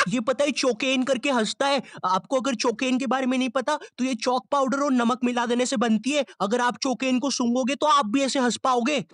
ये पता है चोकेन करके हंसता है। आपको अगर चोकेन के बारे में नहीं पता तो ये चौक पाउडर और नमक मिला देने से बनती है। अगर आप चोकेन को सूंघोगे तो आप भी ऐसे हंस पाओगे।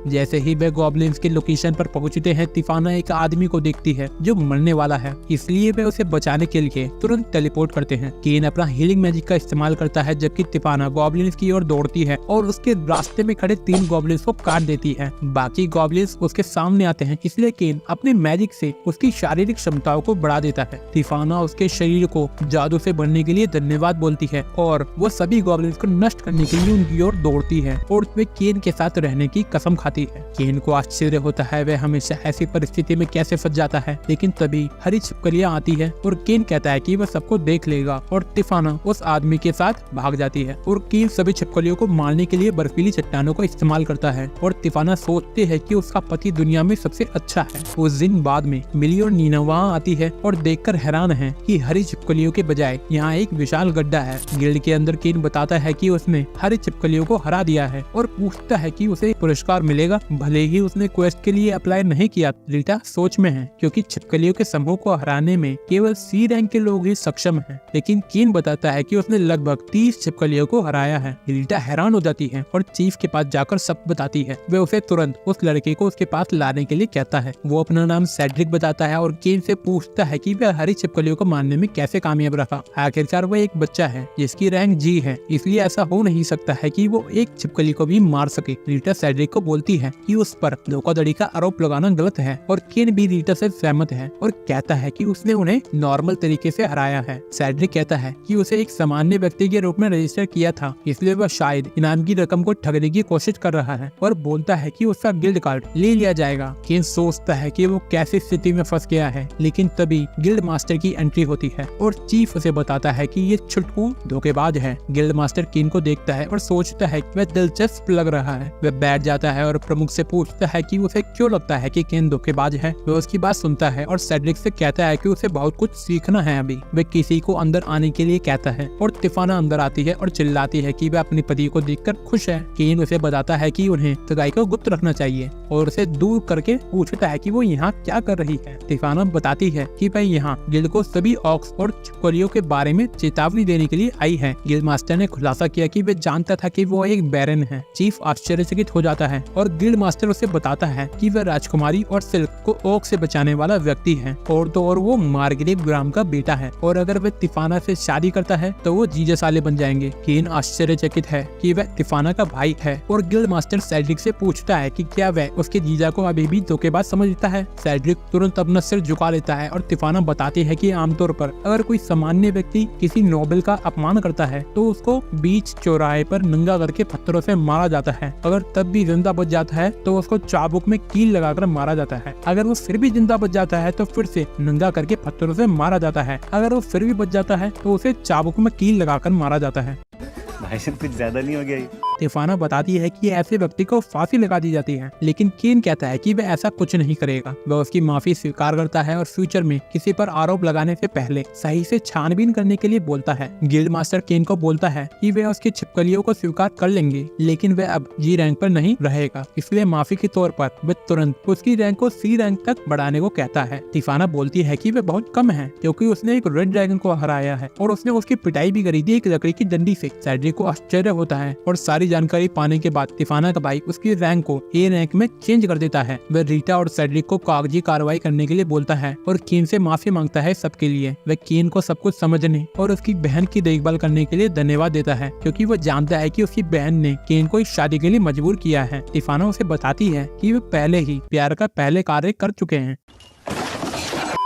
जैसे ही वे गॉब्लिन्स की लोकेशन पर पहुंचते हैं, तिफाना एक आदमी को देखती है जो मरने वाला है, इसलिए वे उसे बचाने के लिए तुरंत टेलीपोर्ट करते हैं। केन अपना हीलिंग मैजिक का इस्तेमाल करता है, जबकि तिफाना गॉब्लिन्स की ओर दौड़ती है और उसके रास्ते में खड़े 3 गॉब्लिन्स को काट देती है। बाकी गॉब्लिन्स उसके सामने आते हैं, इसलिए केन अपने मैजिक से उसकी शारीरिक क्षमताओं को बढ़ा देता है। तिफाना उसके शरीर को जादू से भरने के लिए धन्यवाद बोलती है और वो सभी गॉब्लिन्स को नष्ट करने के लिए उनकी ओर दौड़ती है और वे केन के साथ रहने की कसम खाती है। केन को आश्चर्य होता है वह हमेशा ऐसी परिस्थिति में कैसे फंस जाता है, लेकिन तभी हरी छिपकलियां आती है और केन कहता है कि वह सबको देख लेगा और तिफाना उस आदमी के साथ भाग जाती है और केन सभी छिपकलियों को मारने के लिए बर्फीली चट्टानों का इस्तेमाल करता है और तिफाना सोचती है कि उसका पति दुनिया में सबसे अच्छा है। उस दिन बाद में मिली और नीना वहाँ आती है और देखकर हैरान है कि हरी छिपकलियों के बजाय यहाँ एक विशाल गड्ढा है। गिल्ड के अंदर केन बताता है कि उसने हरी छिपकलियों को हरा दिया है और पूछता है कि उसे पुरस्कार मिलेगा, भले ही उसने क्वेस्ट के लिए अप्लाई नहीं किया। रीटा सोच में है क्योंकि छिपकलियों के समूह को हराने में केवल सी रैंक के लोग ही सक्षम हैं, लेकिन केन बताता है कि उसने लगभग 30 छिपकलियों को हराया है। रीटा हैरान हो जाती है और चीफ के पास जाकर सब बताती है। वे उसे तुरंत उस लड़के को उसके पास लाने के लिए कहता है। वो अपना नाम सेड्रिक बताता है और केन से पूछता है कि वह हरी छिपकलियों को मारने में कैसे कामयाब रहा। आखिरकार वह एक बच्चा है जिसकी रैंक जी है, इसलिए ऐसा हो नहीं सकता है कि वो एक छिपकली को भी मार सके। रीटा सेड्रिक को बोलती है कि उस पर धोखाधड़ी का आरोप लगाना गलत है और केन भी रीटा से सहमत है और कहता है कि उसने उन्हें नॉर्मल तरीके से हराया है। सेड्रिक कहता है कि उसे एक सामान्य व्यक्ति के रूप में रजिस्टर किया था, इसलिए वह शायद इनाम की रकम को ठगने की कोशिश कर रहा है और बोलता है कि उसका गिल्ड कार्ड ले लिया जाएगा। केन सोचता है कि वो कैसी स्थिति में फंस गया है, लेकिन तभी गिल्ड मास्टर की एंट्री होती है और चीफ उसे बताता है कि ये छुटकू धोखेबाज है। गिल्ड मास्टर केन को देखता है और सोचता है कि वह दिलचस्प लग रहा है। वह बैठ जाता आता है और प्रमुख से पूछता है कि उसे क्यों लगता है कि केन धोखेबाज है। वह उसकी बात सुनता है और सेड्रिक से कहता है कि उसे बहुत कुछ सीखना है अभी। वह किसी को अंदर आने के लिए कहता है और तिफाना अंदर आती है और चिल्लाती है कि वह अपने पति को देखकर खुश है। केन उसे बताता है कि उन्हें सगाई को गुप्त रखना चाहिए और उसे दूर करके पूछता है कि वो यहाँ क्या कर रही है। तिफाना बताती है कि वह यहाँ गिल्ड को सभी ऑक्स और छिपकलियों के बारे में चेतावनी देने के लिए आई है। गिल्ड मास्टर ने खुलासा किया कि वह जानता था कि वो एक बैरन है। चीफ आश्चर्यचकित हो जाता है और गिल्ड मास्टर उसे बताता है कि वह राजकुमारी और सिल्क को ओक से बचाने वाला व्यक्ति है और तो और वो मार्गरेट ग्राम का बेटा है और अगर वह तिफाना से शादी करता है तो वो जीजा साले बन जाएंगे। केन आश्चर्यचकित है कि वह तिफाना का भाई है और गिल्ड मास्टर सेड्रिक से पूछता है कि क्या वह उसके जीजा को अभी भी धोखेबाज समझता है। सेड्रिक तुरंत अपना सिर झुका लेता है और तिफाना बताती है कि आमतौर पर अगर कोई सामान्य व्यक्ति किसी नोबल का अपमान करता है तो उसको बीच चौराहे पर नंगा करके पत्थरों से मारा जाता है। अगर तब भी जिंदा बच जाता है तो उसको चाबुक में कील लगाकर मारा जाता है। अगर वो फिर भी जिंदा बच जाता है तो फिर से नंगा करके पत्थरों से मारा जाता है। अगर वो फिर भी बच जाता है तो उसे चाबुक में कील लगाकर मारा जाता है। भाई साहब कुछ ज्यादा नहीं हो गया ये? तिफाना बताती है कि ऐसे व्यक्ति को फांसी लगा दी जाती है, लेकिन केन कहता है कि वह ऐसा कुछ नहीं करेगा। वह उसकी माफी स्वीकार करता है और फ्यूचर में किसी पर आरोप लगाने से पहले सही से छानबीन करने के लिए बोलता है। गिल्ड मास्टर केन को बोलता है कि वह उसकी छिपकलियों को स्वीकार कर लेंगे, लेकिन वह अब जी रैंक पर नहीं रहेगा, इसलिए माफी के तौर पर वह तुरंत उसकी रैंक को सी रैंक तक बढ़ाने को कहता है। तिफाना बोलती है कि वह बहुत कम है क्योंकि उसने एक रेड ड्रैगन को हराया है और उसने उसकी पिटाई भी करी थी एक लकड़ी की डंडी से। सेड्रिक को आश्चर्य होता है और सारी जानकारी पाने के बाद तिफाना का भाई उसकी रैंक को ए रैंक में चेंज कर देता है। वह रीटा और सेड्रिक को कागजी कार्रवाई करने के लिए बोलता है और केन से माफी मांगता है सबके लिए। वह केन को सब कुछ समझने और उसकी बहन की देखभाल करने के लिए धन्यवाद देता है क्योंकि वह जानता है कि उसकी बहन ने केन को इस शादी के लिए मजबूर किया है। तिफाना उसे बताती है कि वे पहले ही प्यार का पहले कार्य कर चुके हैं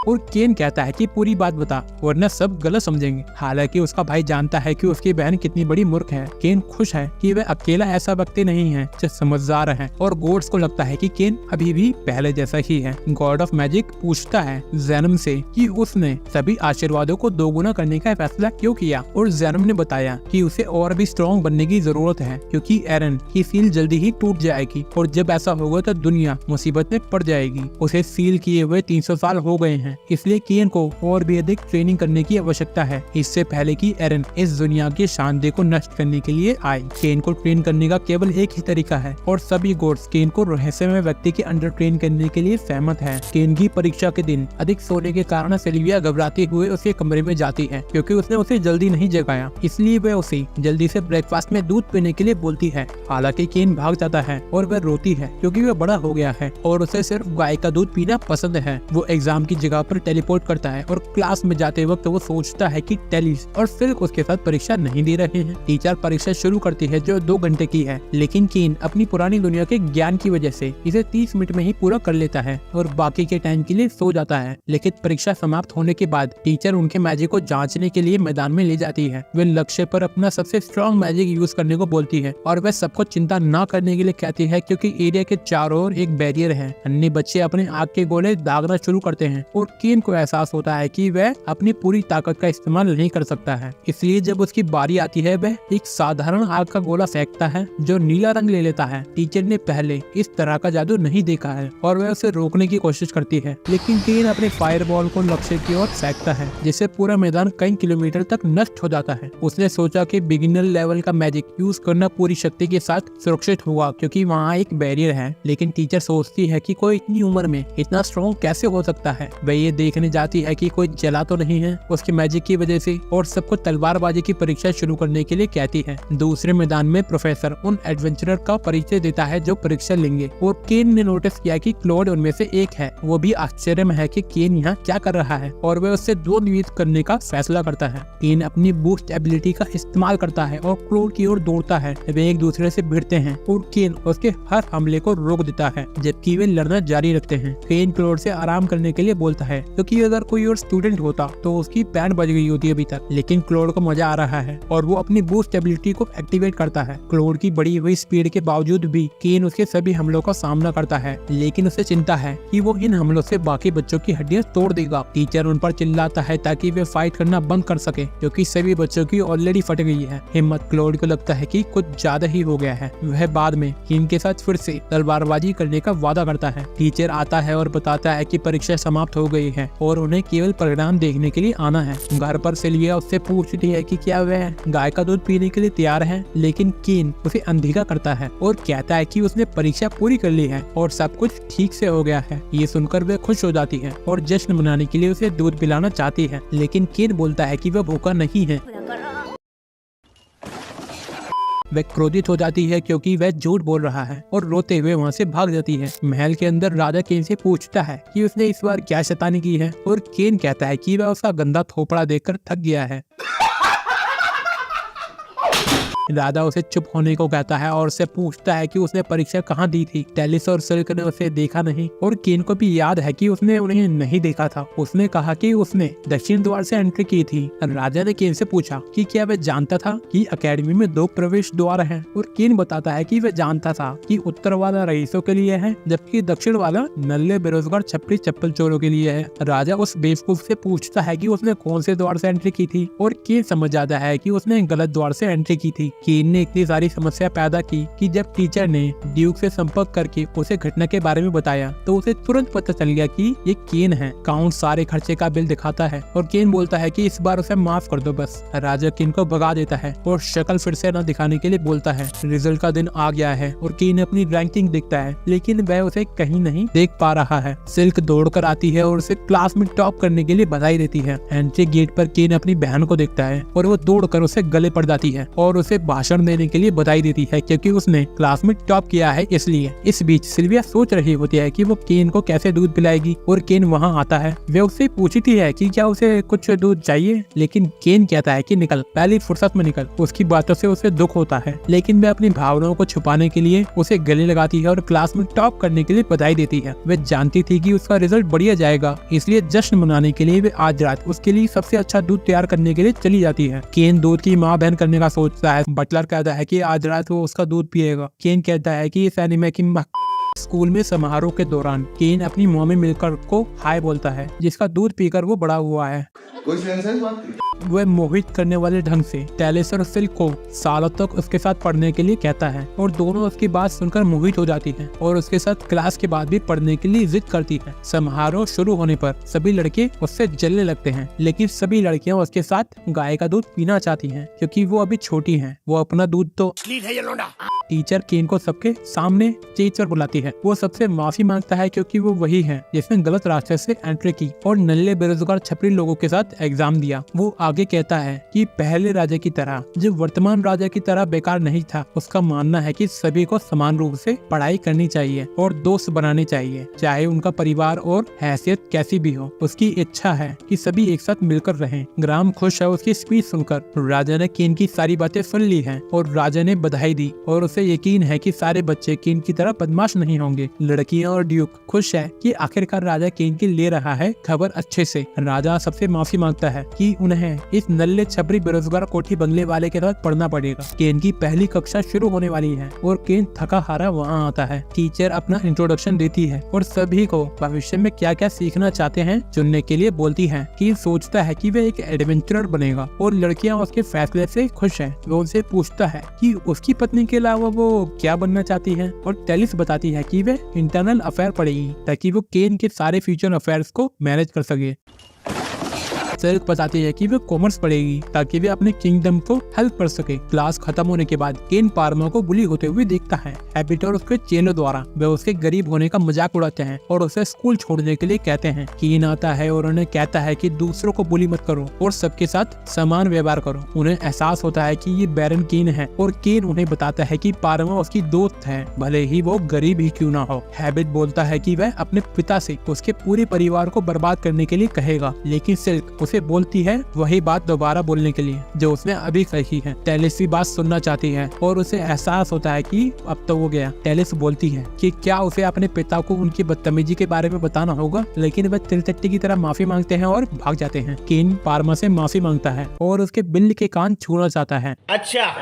और केन कहता है कि पूरी बात बता वरना सब गलत समझेंगे। हालांकि उसका भाई जानता है कि उसकी बहन कितनी बड़ी मूर्ख है। केन खुश है कि वह अकेला ऐसा व्यक्ति नहीं है जो समझदार है और गोड्स को लगता है कि केन अभी भी पहले जैसा ही है। गॉड ऑफ मैजिक पूछता है जेनम से कि उसने सभी आशीर्वादों को दोगुना करने का फैसला क्यों किया और जेनम ने बताया कि उसे और भी स्ट्रॉन्ग बनने की जरूरत है क्योंकि एरन की सील जल्दी ही टूट जाएगी और जब ऐसा होगा तो दुनिया मुसीबत में पड़ जाएगी। उसे सील किए हुए 300 साल हो गए हैं, इसलिए केन को और भी अधिक ट्रेनिंग करने की आवश्यकता है इससे पहले कि एरन इस दुनिया के शांति को नष्ट करने के लिए आए। केन को ट्रेन करने का केवल एक ही तरीका है और सभी गोड्स केन को रहस्यमय व्यक्ति के अंडर ट्रेन करने के लिए सहमत है। केन की परीक्षा के दिन अधिक सोने के कारण सिल्विया घबराते हुए उसके कमरे में जाती है क्योंकि उसने उसे जल्दी नहीं जगाया, इसलिए वह उसे जल्दी से ब्रेकफास्ट में दूध पीने के लिए बोलती है। हालांकि केन भाग जाता है और वह रोती है क्योंकि वह बड़ा हो गया है और उसे सिर्फ गाय का दूध पीना पसंद है। वो एग्जाम की जगह पर टेलीपोर्ट करता है और क्लास में जाते वक्त वो सोचता है कि टेलिस और सिल्क उसके साथ परीक्षा नहीं दे रहे हैं। टीचर परीक्षा शुरू करती है जो 2 घंटे की है, लेकिन केन अपनी पुरानी दुनिया के ज्ञान की वजह से इसे 30 मिनट में ही पूरा कर लेता है और बाकी के टाइम के लिए सो जाता है। लेकिन परीक्षा समाप्त होने के बाद टीचर उनके मैजिक को जांचने के लिए मैदान में ले जाती है। वे लक्ष्य पर अपना सबसे स्ट्रॉन्ग मैजिक यूज करने को बोलती है और वह सबको चिंता न करने के लिए कहती है क्योंकि एरिया के चारों ओर एक बैरियर है। अन्य बच्चे अपने आग के गोले दागना शुरू करते हैं और केन को एहसास होता है कि वह अपनी पूरी ताकत का इस्तेमाल नहीं कर सकता है। इसलिए जब उसकी बारी आती है वह एक साधारण आग का गोला फेंकता है जो नीला रंग ले लेता है। टीचर ने पहले इस तरह का जादू नहीं देखा है और वह उसे रोकने की कोशिश करती है, लेकिन केन अपने फायरबॉल को लक्ष्य की ओर फेंकता है जिससे पूरा मैदान कई किलोमीटर तक नष्ट हो जाता है। उसने सोचा कि बिगिनर लेवल का मैजिक यूज करना पूरी शक्ति के साथ सुरक्षित होगा क्योंकि वहाँ एक बैरियर है, लेकिन टीचर सोचती है कि कोई इतनी उम्र में इतना स्ट्रॉन्ग कैसे हो सकता है। वह ये देखने जाती है कि कोई जला तो नहीं है उसके मैजिक की वजह से और सबको तलवारबाजी की परीक्षा शुरू करने के लिए कहती है। दूसरे मैदान में प्रोफेसर उन एडवेंचरर का परिचय देता है जो परीक्षा लेंगे और केन ने नोटिस किया कि क्लोड उनमें से एक है। वो भी आश्चर्य में है कि केन यहाँ क्या कर रहा है और वह उससे 2 नियुक्त करने का फैसला करता है। केन अपनी बूस्ट एबिलिटी का इस्तेमाल करता है और क्लोड की ओर दौड़ता है। वे एक दूसरे से भिड़ते हैं और केन उसके हर हमले को रोक देता है जबकि वे लड़ना जारी रखते हैं। केन क्लोड से आराम करने के लिए बोलता है क्योंकि अगर कोई और स्टूडेंट होता तो उसकी बैंड बज गई होती अभी तक। लेकिन क्लोड को मजा आ रहा है और वो अपनी बूस्ट एबिलिटी को एक्टिवेट करता है। क्लोड की बढ़ी हुई स्पीड के बावजूद भी केन उसके सभी हमलों का सामना करता है, लेकिन उसे चिंता है कि वो इन हमलों से बाकी बच्चों की हड्डियां तोड़ देगा। टीचर उन पर चिल्लाता है ताकि वे फाइट करना बंद कर सके क्योंकि सभी बच्चों की ऑलरेडी फट गई है हिम्मत। क्लोड को लगता है कि कुछ ज्यादा ही हो गया है। वह बाद में केन के साथ फिर से तलवारबाजी करने का वादा करता है। टीचर आता है और बताता है कि परीक्षा समाप्त हो गई है और उन्हें केवल परिणाम देखने के लिए आना है। घर पर सिल्विया उससे पूछती है कि क्या वह गाय का दूध पीने के लिए तैयार है, लेकिन केन उसे अनदेखा करता है और कहता है कि उसने परीक्षा पूरी कर ली है और सब कुछ ठीक से हो गया है। ये सुनकर वह खुश हो जाती है और जश्न मनाने के लिए उसे दूध पिलाना चाहती है, लेकिन केन बोलता है कि वह भूखा नहीं है। वह क्रोधित हो जाती है क्योंकि वह झूठ बोल रहा है और रोते हुए वहाँ से भाग जाती है। महल के अंदर राजा केन से पूछता है कि उसने इस बार क्या शैतानी की है और केन कहता है कि वह उसका गंदा थोपड़ा देखकर थक गया है। राजा उसे चुप होने को कहता है और उससे पूछता है कि उसने परीक्षा कहाँ दी थी। टेलिस और सिल्क ने उसे देखा नहीं और केन को भी याद है कि उसने उन्हें नहीं देखा था। उसने कहा कि उसने दक्षिण द्वार से एंट्री की थी। राजा ने केन से पूछा कि क्या वह जानता था कि एकेडमी में 2 प्रवेश द्वार हैं और केन बताता है कि वह जानता था कि उत्तर वाला रईसों के लिए है जबकि दक्षिण वाला नल्ले बेरोजगार छपरी चप्पल चोरों के लिए है। राजा उस बेवकूफ से पूछता है कि उसने कौन से द्वार से एंट्री की थी और केन समझ जाता है कि उसने गलत द्वार से एंट्री की थी। केन ने इतनी सारी समस्या पैदा की कि जब टीचर ने ड्यूक से संपर्क करके उसे घटना के बारे में बताया तो उसे तुरंत पता चल गया कि ये केन है। काउंट सारे खर्चे का बिल दिखाता है और केन बोलता है कि इस बार उसे माफ कर दो बस। राजा केन को भगा देता है और शक्ल फिर से न दिखाने के लिए बोलता है। रिजल्ट का दिन आ गया है और केन अपनी रैंकिंग देखता है, लेकिन वह उसे कहीं नहीं देख पा रहा है। सिल्क दौड़ कर आती है और उसे क्लास में टॉप करने के लिए बधाई देती है। एंट्री गेट पर केन अपनी बहन को देखता है और वो दौड़ कर उसे गले पड़ जाती है और उसे भाषण देने के लिए बधाई देती है क्योंकि उसने क्लास में टॉप किया है इसलिए। इस बीच सिल्विया सोच रही होती है कि वो केन को कैसे दूध पिलाएगी और केन वहाँ आता है। वे उससे पूछती है कि क्या उसे कुछ दूध चाहिए, लेकिन केन कहता है कि निकल, पहली फुर्सत में निकल। उसकी बातों से उसे दुख होता है, लेकिन वह अपनी भावनाओं को छुपाने के लिए उसे गले लगाती है और क्लास में टॉप करने के लिए बधाई देती है। वह जानती थी कि उसका रिजल्ट बढ़िया जाएगा, इसलिए जश्न मनाने के लिए वे आज रात उसके लिए सबसे अच्छा दूध तैयार करने के लिए चली जाती है। केन दूध की माँ बहन करने का सोचता है। बटलर कहता है कि आज रात वो उसका दूध पिएगा। केन कहता है कि इस एनीमे की स्कूल में समारोह के दौरान केन अपनी मॉमी मिलकर को हाय बोलता है, जिसका दूध पीकर वो बड़ा हुआ है। कोई सेंस है इस बात की? वह मोहित करने वाले ढंग से टेलिस और सिल्क को सालों तक उसके साथ पढ़ने के लिए कहता है और दोनों उसकी बात सुनकर मोहित हो जाती हैं और उसके साथ क्लास के बाद भी पढ़ने के लिए जिद करती है। समारोह शुरू होने पर सभी लड़के उससे जलने लगते हैं, लेकिन सभी लड़कियां उसके साथ गाय का दूध पीना चाहती हैं क्योंकि वो अभी छोटी हैं। वो अपना दूध तो टीचर केन को सबके सामने स्टेज पर बुलाती है। वो सबसे माफी मांगता है क्योंकि वो वही है जिसने गलत रास्ते से एंट्री की और नल्ले बेरोजगार छपरी लोगों के साथ एग्जाम दिया। वो आगे कहता है कि पहले राजा की तरह जो वर्तमान राजा की तरह बेकार नहीं था। उसका मानना है कि सभी को समान रूप से पढ़ाई करनी चाहिए और दोस्त बनाने चाहिए, चाहे उनका परिवार और हैसियत कैसी भी हो। उसकी इच्छा है कि सभी एक साथ मिलकर रहें। ग्राम खुश है उसकी स्पीच सुनकर। राजा ने केन की सारी बातें सुन ली हैं और राजा ने बधाई दी और उसे यकीन है कि सारे बच्चे केन की तरह बदमाश नहीं होंगे। लड़कियां और ड्यूक खुश है कि आखिरकार राजा केन की ले रहा है खबर अच्छे से। राजा सबसे माफी मांगता है कि उन्हें इस नल्ले छपरी बेरोजगार कोठी बंगले वाले के साथ पढ़ना पड़ेगा। केन की पहली कक्षा शुरू होने वाली है और केन थका हारा वहाँ आता है। टीचर अपना इंट्रोडक्शन देती है और सभी को भविष्य में क्या क्या सीखना चाहते हैं चुनने के लिए बोलती है। केन सोचता है कि वह एक एडवेंचरर बनेगा और लड़कियां उसके फैसले से खुश हैं। वो उनसे पूछता है कि उसकी पत्नी के अलावा वो क्या बनना चाहती है और टेलिस बताती है कि वह इंटरनल अफेयर पढ़ेगी ताकि वो केन के सारे फ्यूचर अफेयर्स को मैनेज कर सके। सिल्क बताती है कि वे कॉमर्स पढ़ेगी ताकि वे अपने किंगडम को हेल्प कर सके। क्लास खत्म होने के बाद केन पारमा को बुली होते हुए देखता है। हैबिट और उसके चेलों द्वारा वे उसके गरीब होने का मजाक उड़ाते हैं और उसे स्कूल छोड़ने के लिए कहते हैं। केन आता है और उन्हें कहता है कि दूसरों को बुली मत करो और सबके साथ समान व्यवहार करो। उन्हें एहसास होता है कि ये बैरन केन है और केन उन्हें बताता है कि पारमा उसकी दोस्त है, भले ही वो गरीब ही क्यों ना हो। हैबिट बोलता है कि वह अपने पिता से उसके पूरे परिवार को बर्बाद करने के लिए कहेगा, लेकिन सिल्क उसे बोलती है वही बात दोबारा बोलने के लिए जो उसने अभी कही है। टेलिस भी बात सुनना चाहती है और उसे एहसास होता है कि अब तो वो गया। टेलिस बोलती है कि क्या उसे अपने पिता को उनकी बदतमीजी के बारे में बताना होगा, लेकिन वह तिलचट्टी की तरह माफी मांगते हैं और भाग जाते हैं। केन पार्मा से माफी मांगता है और उसके बिल्ली के कान छूना चाहता है। अच्छा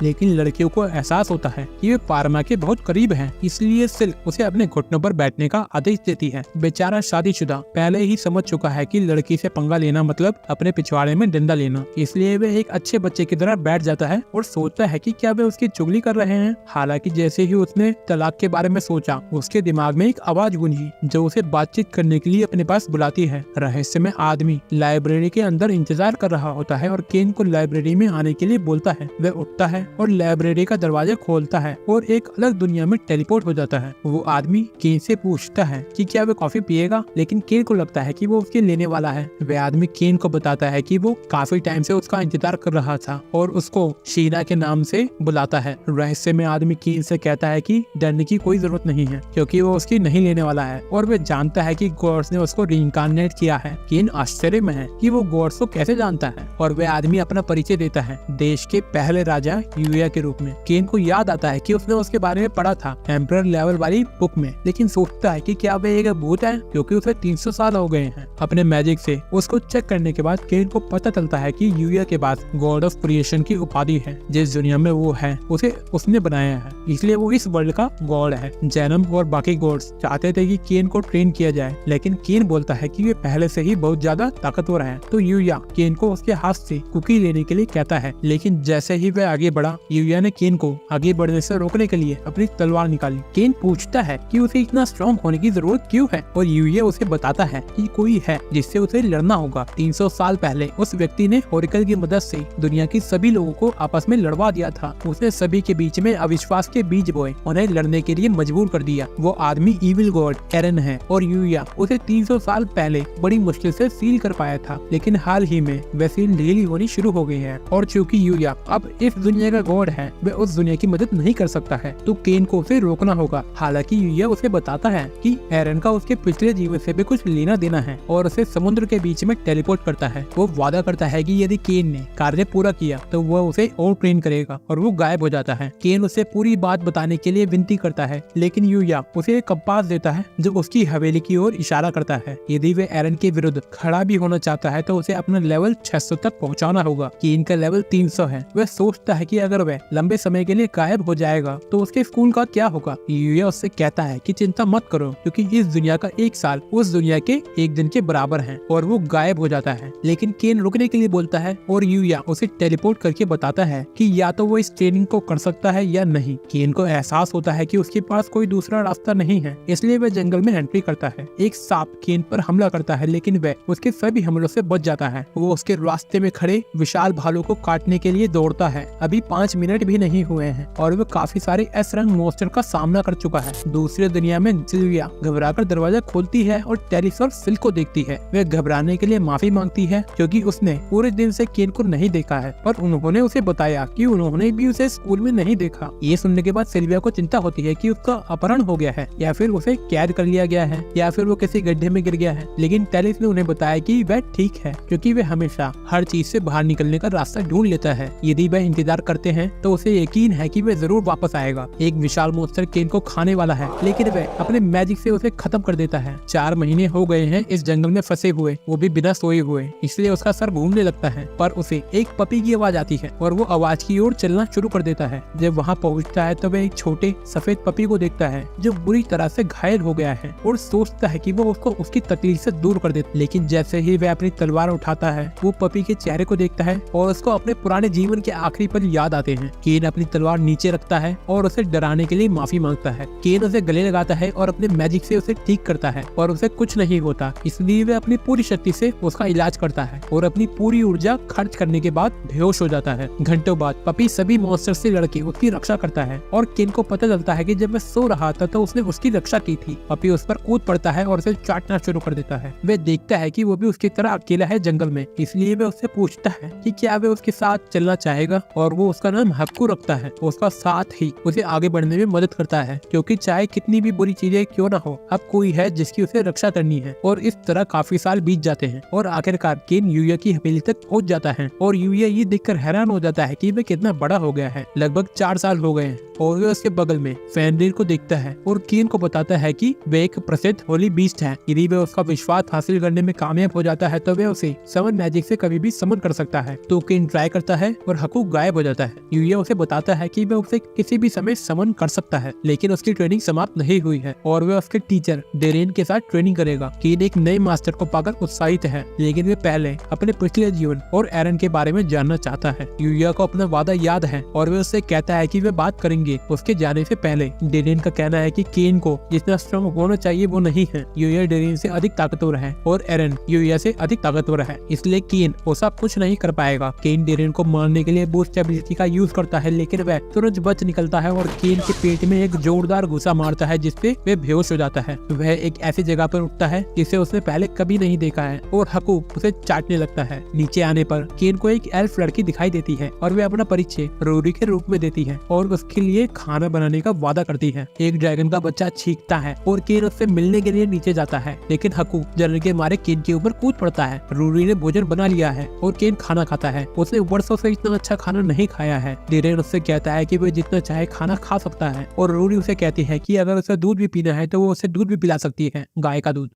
लेकिन लड़कियों को एहसास होता है कि वे पार्मा के बहुत करीब हैं, इसलिए सिल्क उसे अपने घुटनों पर बैठने का आदेश देती है। बेचारा शादीशुदा पहले ही समझ चुका है कि लड़की से पंगा लेना मतलब अपने पिछवाड़े में डंडा लेना, इसलिए वे एक अच्छे बच्चे की तरह बैठ जाता है और सोचता है कि क्या वे उसकी चुगली कर रहे हैं। हालांकि जैसे ही उसने तलाक के बारे में सोचा, उसके दिमाग में एक आवाज गूंजी जो उसे बातचीत करने के लिए अपने पास बुलाती है। रहस्यमय आदमी लाइब्रेरी के अंदर इंतजार कर रहा होता है और केन को लाइब्रेरी में आने के लिए बोलता है। वह उठता है और लाइब्रेरी का दरवाजा खोलता है और एक अलग दुनिया में टेलीपोर्ट हो जाता है। वो आदमी केन से पूछता है कि क्या वो कॉफी पिएगा, लेकिन केन को लगता है कि वो उसके लेने वाला है। वह आदमी केन को बताता है कि वो काफी टाइम से उसका इंतजार कर रहा था और उसको शीना के नाम से बुलाता है। रहस्य में आदमी केन से कहता है कि डरने की कोई जरूरत नहीं है क्योंकि वो उसकी नहीं लेने वाला है और वह जानता है कि गॉड्स ने उसको रीइंकार्नेट किया है। केन आश्चर्य में है कि वो गॉड्स को कैसे जानता है और वह आदमी अपना परिचय देता है देश के पहले राजा यूया के रूप में। केन को याद आता है कि उसने उसके बारे में पढ़ा था एम्परर लेवल वाली बुक में, लेकिन सोचता है कि क्या वह एक भूत है क्योंकि उसे 300 साल हो गए हैं। अपने मैजिक से उसको चेक करने के बाद केन को पता चलता है कि यूया के पास गॉड ऑफ क्रिएशन की उपाधि है। जिस दुनिया में वो है उसे उसने बनाया है, इसलिए वो इस वर्ल्ड का गॉड है। जैनम और बाकी गॉड्स चाहते थे कि केन को ट्रेन किया जाए, लेकिन केन बोलता है कि वे पहले से ही बहुत ज्यादा ताकतवर है। तो यूया केन को उसके हाथ से कुकी लेने के लिए कहता है, लेकिन जैसे ही वह आगे बढ़ा, यूया ने केन को आगे बढ़ने से रोकने के लिए अपनी तलवार निकाली। केन पूछता है कि उसे इतना स्ट्रॉन्ग होने की जरूरत क्यों है और यूया उसे बताता है कि कोई है जिससे उसे लड़ना होगा। 300 साल पहले उस व्यक्ति ने ओरेकल की मदद से दुनिया के सभी लोगों को आपस में लड़वा दिया था। उसने सभी के बीच में अविश्वास के बीज बोए, उन्हें लड़ने के लिए मजबूर कर दिया। वो आदमी इविल गॉड एरन है और यूया उसे 300 साल पहले बड़ी मुश्किल से सील कर पाया था, लेकिन हाल ही में वह सील ढीली होनी शुरू हो गई है। और चूंकि यूया अब इस दुनिया का गॉड है, वह उस दुनिया की मदद नहीं कर सकता है, तो केन को उसे रोकना होगा। हालांकि यूया उसे बताता है कि एरन का उसके पिछले जीवन से भी कुछ लेना देना है और उसे समुद्र के बीच में टेलीपोर्ट करता है। वो वादा करता है कि यदि केन ने कार्य पूरा किया तो वह उसे और ट्रेन करेगा और वो गायब हो जाता है। केन उसे पूरी बात बताने के लिए विनती करता है, लेकिन यूया उसे एक कंपास देता है जो उसकी हवेली की ओर इशारा करता है। यदि वे एरन के विरुद्ध खड़ा भी होना चाहता है तो उसे अपना लेवल 600 तक पहुंचाना होगा। केन का लेवल 300 है। वह सोचता है कि अगर वह लंबे समय के लिए गायब हो जाएगा तो उसके स्कूल का क्या होगा। यूया उससे कहता है कि चिंता मत करो क्योंकि इस दुनिया का एक साल उस दुनिया के एक दिन के बराबर है, और वो गायब हो जाता है। लेकिन केन रुकने के लिए बोलता है और यूया उसे टेलीपोर्ट करके बताता है कि या तो वो इस ट्रेनिंग को कर सकता है या नहीं। केन को एहसास होता है कि उसके पास कोई दूसरा रास्ता नहीं है, इसलिए वह जंगल में एंट्री करता है। एक सांप केन पर हमला करता है, लेकिन वह उसके सभी हमलों से बच जाता है। वो उसके रास्ते में खड़े विशाल भालू को काटने के लिए दौड़ता है। अभी 5 मिनट भी नहीं हुए हैं और वो काफी सारे एस रंग मॉन्स्टर का सामना कर चुका है। दूसरी दुनिया में जिल्विया घबराकर दरवाजा खोलती है और टेरिस और सिल्क को देखती है। वह घबराने के लिए माफी मांगती है क्योंकि उसने पूरे दिन से केन को नहीं देखा है और उन्होंने उसे बताया कि उन्होंने भी उसे स्कूल में नहीं देखा। ये सुनने के बाद सिल्विया को चिंता होती है कि उसका अपहरण हो गया है या फिर उसे कैद कर लिया गया है या फिर वो किसी गड्ढे में गिर गया है। लेकिन टेरिस ने उन्हें बताया कि वह ठीक है क्योंकि वह हमेशा हर चीज से बाहर निकलने का रास्ता ढूंढ लेता है। यदि वह इंतजार करते हैं तो उसे यकीन है कि वह जरूर वापस आएगा। एक विशाल मॉन्स्टर केन को खाने वाला है, लेकिन वह अपने मैजिक से उसे खत्म कर देता है। 4 महीने हो गए हैं इस जंगल में फंसे हुए, वो भी बिना सोए हुए, इसलिए उसका सर घूमने लगता है। पर उसे एक पपी की आवाज आती है और वो आवाज की ओर चलना शुरू कर देता है। जब वहाँ पहुँचता है तो वह एक छोटे सफेद पपी को देखता है जो बुरी तरह से घायल हो गया है और सोचता है कि वो उसको उसकी तकलीफ से दूर कर दे। लेकिन जैसे ही वह अपनी तलवार उठाता है, वो पपी के चेहरे को देखता है और उसको अपने पुराने जीवन के आखिरी पल याद आते हैं। केन अपनी तलवार नीचे रखता है और उसे डराने के लिए माफी मांगता है। केन उसे गले लगाता है और अपने मैजिक से उसे ठीक करता है और उसे कुछ नहीं होता, इसलिए वह अपनी पूरी शक्ति से उसका इलाज करता है और अपनी पूरी ऊर्जा खर्च करने के बाद बेहोश हो जाता है। घंटों बाद पपी सभी मॉन्स्टर से लड़के उसकी रक्षा करता है और केन को पता चलता है कि जब वह सो रहा था तो उसने उसकी रक्षा की थी। पपी उस पर कूद पड़ता है और उसे चाटना शुरू कर देता है। वह देखता है कि वो भी उसकी तरह अकेला है जंगल में, इसलिए वह उससे पूछता है कि क्या वह उसके साथ चलना चाहेगा और वो उसका नाम हक्कू रखता है, उसका साथ ही उसे आगे बढ़ने में मदद करता है, क्योंकि चाहे कितनी भी बुरी चीजें क्यों ना हो, अब कोई है जिसकी उसे रक्षा करनी है। और इस तरह काफी साल बीत जाते हैं और आखिरकार केन यूया की हवेली तक पहुंच जाता है और यूया ये देखकर हैरान हो जाता है कि वह कितना बड़ा हो गया है। लगभग 4 साल हो गए हैं और वह उसके बगल में फेनरिर को देखता है और केन को बताता है कि वह एक प्रसिद्ध होली बीस्ट है। यदि वह उसका विश्वास हासिल करने में कामयाब हो जाता है तो वह उसे समन मैजिक से कभी भी समन कर सकता है। तो केन ट्राई करता है और हकू गायब हो जाता है। यूया उसे बताता है कि वह उसे किसी भी समय समन कर सकता है, लेकिन उसकी ट्रेनिंग समाप्त नहीं हुई है और वह उसके टीचर डेरेन के साथ ट्रेनिंग करेगा। केन एक नए मास्टर को पाकर उत्साहित है, लेकिन वे पहले अपने पिछले जीवन और एरन के बारे में जानना चाहता है। यूया को अपना वादा याद है और वह उससे कहता है कि वे बात करेंगे उसके जाने से पहले। डेरेन का कहना है कि केन को जितना स्ट्रॉन्ग होना चाहिए वो नहीं है। यूया डेरेन से अधिक ताकतवर है और एरन यूया से अधिक ताकतवर है, इसलिए केन वो सब कुछ नहीं कर पाएगा। केन डेरेन को मारने के लिए बूस्ट एबिलिटी का यूज करता है, लेकिन वह तुरंत बच निकलता है और केन के पेट में एक जोरदार घुसा मारता है जिससे वह बेहोश हो जाता है। वह एक ऐसी जगह पर उठता है जिसे उसने पहले कभी नहीं देखा है और हकू उसे चाटने लगता है। नीचे आने पर केन को एक एल्फ लड़की दिखाई देती है और वह अपना परिचय रूरी के रूप में देती है और उसके लिए खाना बनाने का वादा करती है। एक ड्रैगन का बच्चा चीखता है और केन उससे मिलने के लिए नीचे जाता है, लेकिन हकू जलन के मारे केन के ऊपर कूद पड़ता है। रूरी ने भोजन बना लिया है और केन खाना खाता है। उसने वर्षों से इतना अच्छा खाना नहीं खाया है। डेरेन उससे कहता है कि वह जितना चाहे खाना खा सकता है और रूरी उसे कहती है कि अगर उसे दूध भी पीना है तो वो उसे दूध भी पिला सकती है, गाय का दूध।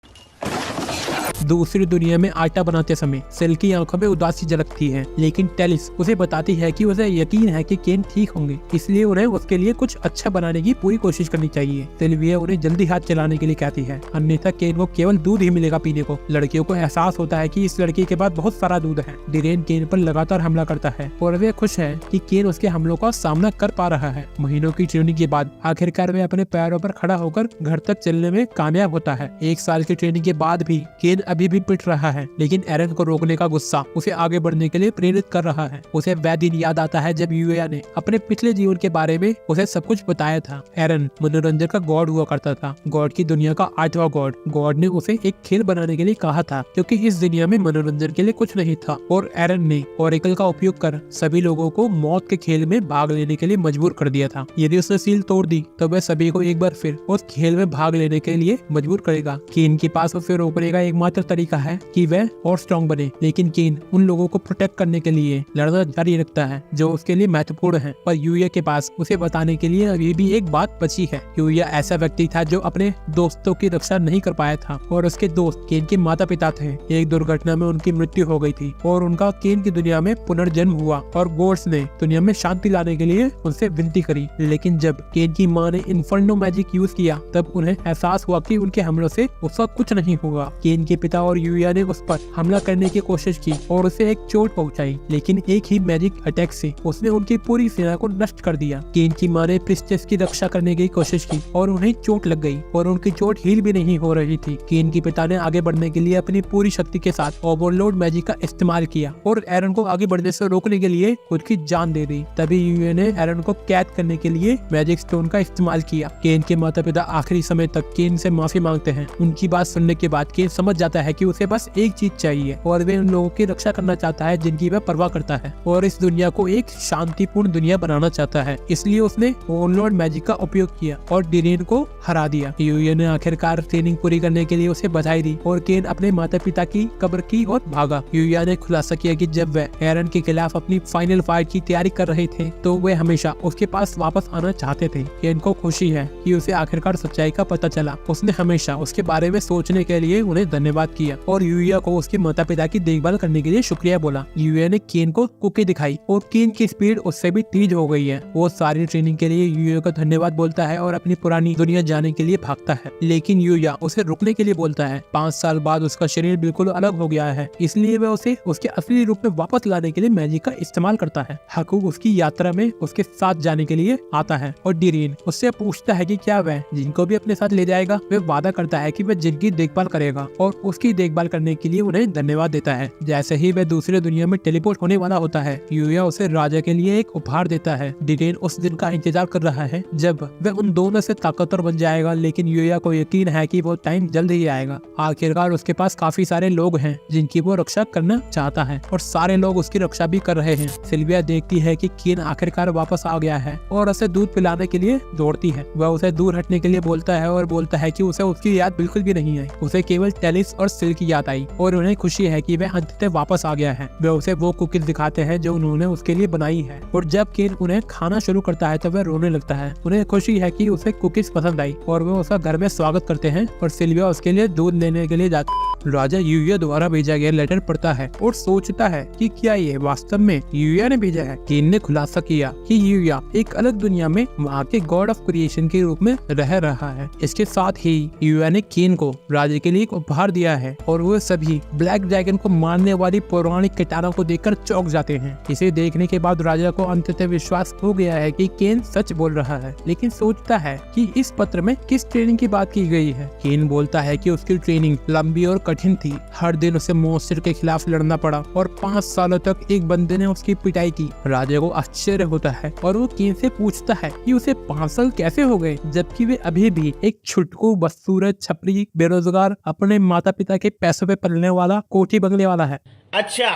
दूसरी दुनिया में आटा बनाते समय सेल की आंखों में उदासी झलकती है, लेकिन टेलिस उसे बताती है कि उसे यकीन है कि केन ठीक होंगे, इसलिए उन्हें उसके लिए कुछ अच्छा बनाने की पूरी कोशिश करनी चाहिए। सिल्विया उन्हें जल्दी हाथ चलाने के लिए कहती है, अन्यथा केन को केवल दूध ही मिलेगा पीने को। लड़कियों को एहसास होता है कि इस लड़की के पास बहुत सारा दूध है। डिरेन केन पर लगातार हमला करता है और वे खुश है कि केन उसके हमलों का सामना कर पा रहा है। महीनों की ट्रेनिंग के बाद आखिरकार वे अपने पैरों पर खड़ा होकर घर तक चलने में कामयाब होता है। 1 साल की ट्रेनिंग के बाद भी केन अभी भी पिट रहा है, लेकिन एरन को रोकने का गुस्सा उसे आगे बढ़ने के लिए प्रेरित कर रहा है। उसे वह दिन याद आता है जब यूया ने अपने पिछले जीवन के बारे में उसे सब कुछ बताया था। एरन मनोरंजन का गॉड हुआ करता था, गॉड की दुनिया का 8वां गॉड। गॉड ने उसे एक खेल बनाने के लिए कहा था, क्योंकि इस दुनिया में मनोरंजन के लिए कुछ नहीं था और एरन ने ओरेकल का उपयोग कर सभी लोगों को मौत के खेल में भाग लेने के लिए मजबूर कर दिया था। यदि उसने सील तोड़ दी तो वह सभी को एक बार फिर उस खेल में भाग लेने के लिए मजबूर करेगा। केन के पास उसे रोकने का एकमात्र तरीका है कि वह और स्ट्रॉन्ग बने, लेकिन केन उन लोगों को प्रोटेक्ट करने के लिए लड़ना जारी रखता है जो उसके लिए महत्वपूर्ण है। पर यूया के पास उसे बताने के लिए अभी भी एक बात बची है। यूया ऐसा व्यक्ति था जो अपने दोस्तों की रक्षा नहीं कर पाया था और उसके दोस्त केन के माता पिता थे। एक दुर्घटना में उनकी मृत्यु हो गई थी और उनका केन की दुनिया में पुनर्जन्म हुआ और गोड्स ने दुनिया में शांति लाने के लिए उनसे विनती करी। लेकिन जब केन की माँ ने इन्फर्नो मैजिक यूज किया तब उन्हें एहसास हुआ कि उनके हमलों से उसका कुछ नहीं होगा। केन के पिता और यूया ने उस पर हमला करने की कोशिश की और उसे एक चोट पहुंचाई, लेकिन एक ही मैजिक अटैक से उसने उनकी पूरी सेना को नष्ट कर दिया। केन की माँ ने प्रिंसेस की रक्षा करने की कोशिश की और उन्हें चोट लग गई और उनकी चोट हील भी नहीं हो रही थी। केन के पिता ने आगे बढ़ने के लिए अपनी पूरी शक्ति के साथ ओवरलोड मैजिक का इस्तेमाल किया और एरन को आगे बढ़ने से रोकने के लिए खुद की जान दे दी। तभी यूए ने एरन को कैद करने के लिए मैजिक स्टोन का इस्तेमाल किया। केन के माता पिता आखिरी समय तक केन से माफी मांगते हैं। उनकी बात सुनने के बाद केन समझ जाता है कि उसे बस एक चीज चाहिए और वे उन लोगों की रक्षा करना चाहता है जिनकी वह परवाह करता है और इस दुनिया को एक शांतिपूर्ण दुनिया बनाना चाहता है। इसलिए उसने ओवरलोड मैजिक का उपयोग किया और डिरेन को हरा दिया। यूए ने आखिरकार ट्रेनिंग पूरी करने के लिए उसे बधाई दी और केन अपने माता पिता की कब्र की ओर भागा। यूया ने खुलासा किया कि जब वह एरन के खिलाफ अपनी फाइनल फाइट की तैयारी कर रहे थे तो वे हमेशा उसके पास वापस आना चाहते थे। केन को खुशी है कि उसे आखिरकार सच्चाई का पता चला। उसने हमेशा उसके बारे में सोचने के लिए उन्हें धन्यवाद किया और यूया को उसके माता पिता की देखभाल करने के लिए शुक्रिया बोला। यूया ने केन को कुकी दिखाई और केन की स्पीड उससे भी तेज हो गई है। वो सारी ट्रेनिंग के लिए यूया को धन्यवाद बोलता है और अपनी पुरानी दुनिया जाने के लिए भागता है, लेकिन यूया उसे रुकने के लिए बोलता है। 5 साल बाद उसका शरीर बिल्कुल अलग हो गया है, इसलिए वह उसे उसके असली रूप में वापस लाने के लिए मैजिक का इस्तेमाल करता है। हकू उसकी यात्रा में उसके साथ जाने के लिए आता है और डिरेन उससे पूछता है कि क्या वह जिनको भी अपने साथ ले जाएगा। वह वादा करता है कि वह जिनकी देखभाल करेगा और उस उसकी देखभाल करने के लिए उन्हें धन्यवाद देता है। जैसे ही वह दूसरे दुनिया में टेलीपोर्ट होने वाला होता है, यूया उसे राजा के लिए एक उपहार देता है। डिटेन उस दिन का इंतजार कर रहा है जब वह उन दोनों से ताकतवर बन जाएगा, लेकिन यूया को यकीन है कि वो टाइम जल्द ही आएगा। आखिरकार उसके पास काफी सारे लोग हैं जिनकी वो रक्षा करना चाहता है और सारे लोग उसकी रक्षा भी कर रहे हैं। सिल्विया देखती है कि केन आखिरकार वापस आ गया है और उसे दूध पिलाने के लिए दौड़ती है। वह उसे दूर हटने के लिए बोलता है और बोलता है कि उसे उसकी याद बिल्कुल भी नहीं आई। उसे केवल टेलिस और सिल की याद आई और उन्हें खुशी है कि वह अंततः वापस आ गया है। वह उसे वो कुकीज दिखाते हैं जो उन्होंने उसके लिए बनाई है और जब केन उन्हें खाना शुरू करता है तो वह रोने लगता है। उन्हें खुशी है कि उसे कुकीज पसंद आई और वह उसका घर में स्वागत करते हैं और सिल्विया उसके लिए दूध लेने के लिए जाती है। राजा यूया द्वारा भेजा गया लेटर पढ़ता है और सोचता है कि क्या ये वास्तव में यूया ने भेजा है। केन ने खुलासा किया कि यूया एक अलग दुनिया में वहाँ के गॉड ऑफ क्रिएशन के रूप में रह रहा है। इसके साथ ही यूया ने केन को राजा के लिए एक उपहार दिया है और वो सभी ब्लैक ड्रैगन को मारने वाली पौराणिक कटारों को देखकर चौंक जाते हैं। इसे देखने के बाद राजा को अंततः विश्वास हो गया है कि केन सच बोल रहा है, लेकिन सोचता है कि इस पत्र में किस ट्रेनिंग की बात की गई है। केन बोलता है कि उसकी ट्रेनिंग लंबी और कठिन थी। हर दिन उसे मॉन्स्टर के खिलाफ लड़ना पड़ा और 5 सालों तक एक बंदे ने उसकी पिटाई की। राजा को आश्चर्य होता है और वो केन से पूछता है कि उसे 5 साल कैसे हो गए, जबकि वे अभी भी एक छुटकू बदसूरत छपरी बेरोजगार अपने माता पिता के पैसों पे पलने वाला कोठी बंगले वाला है। अच्छा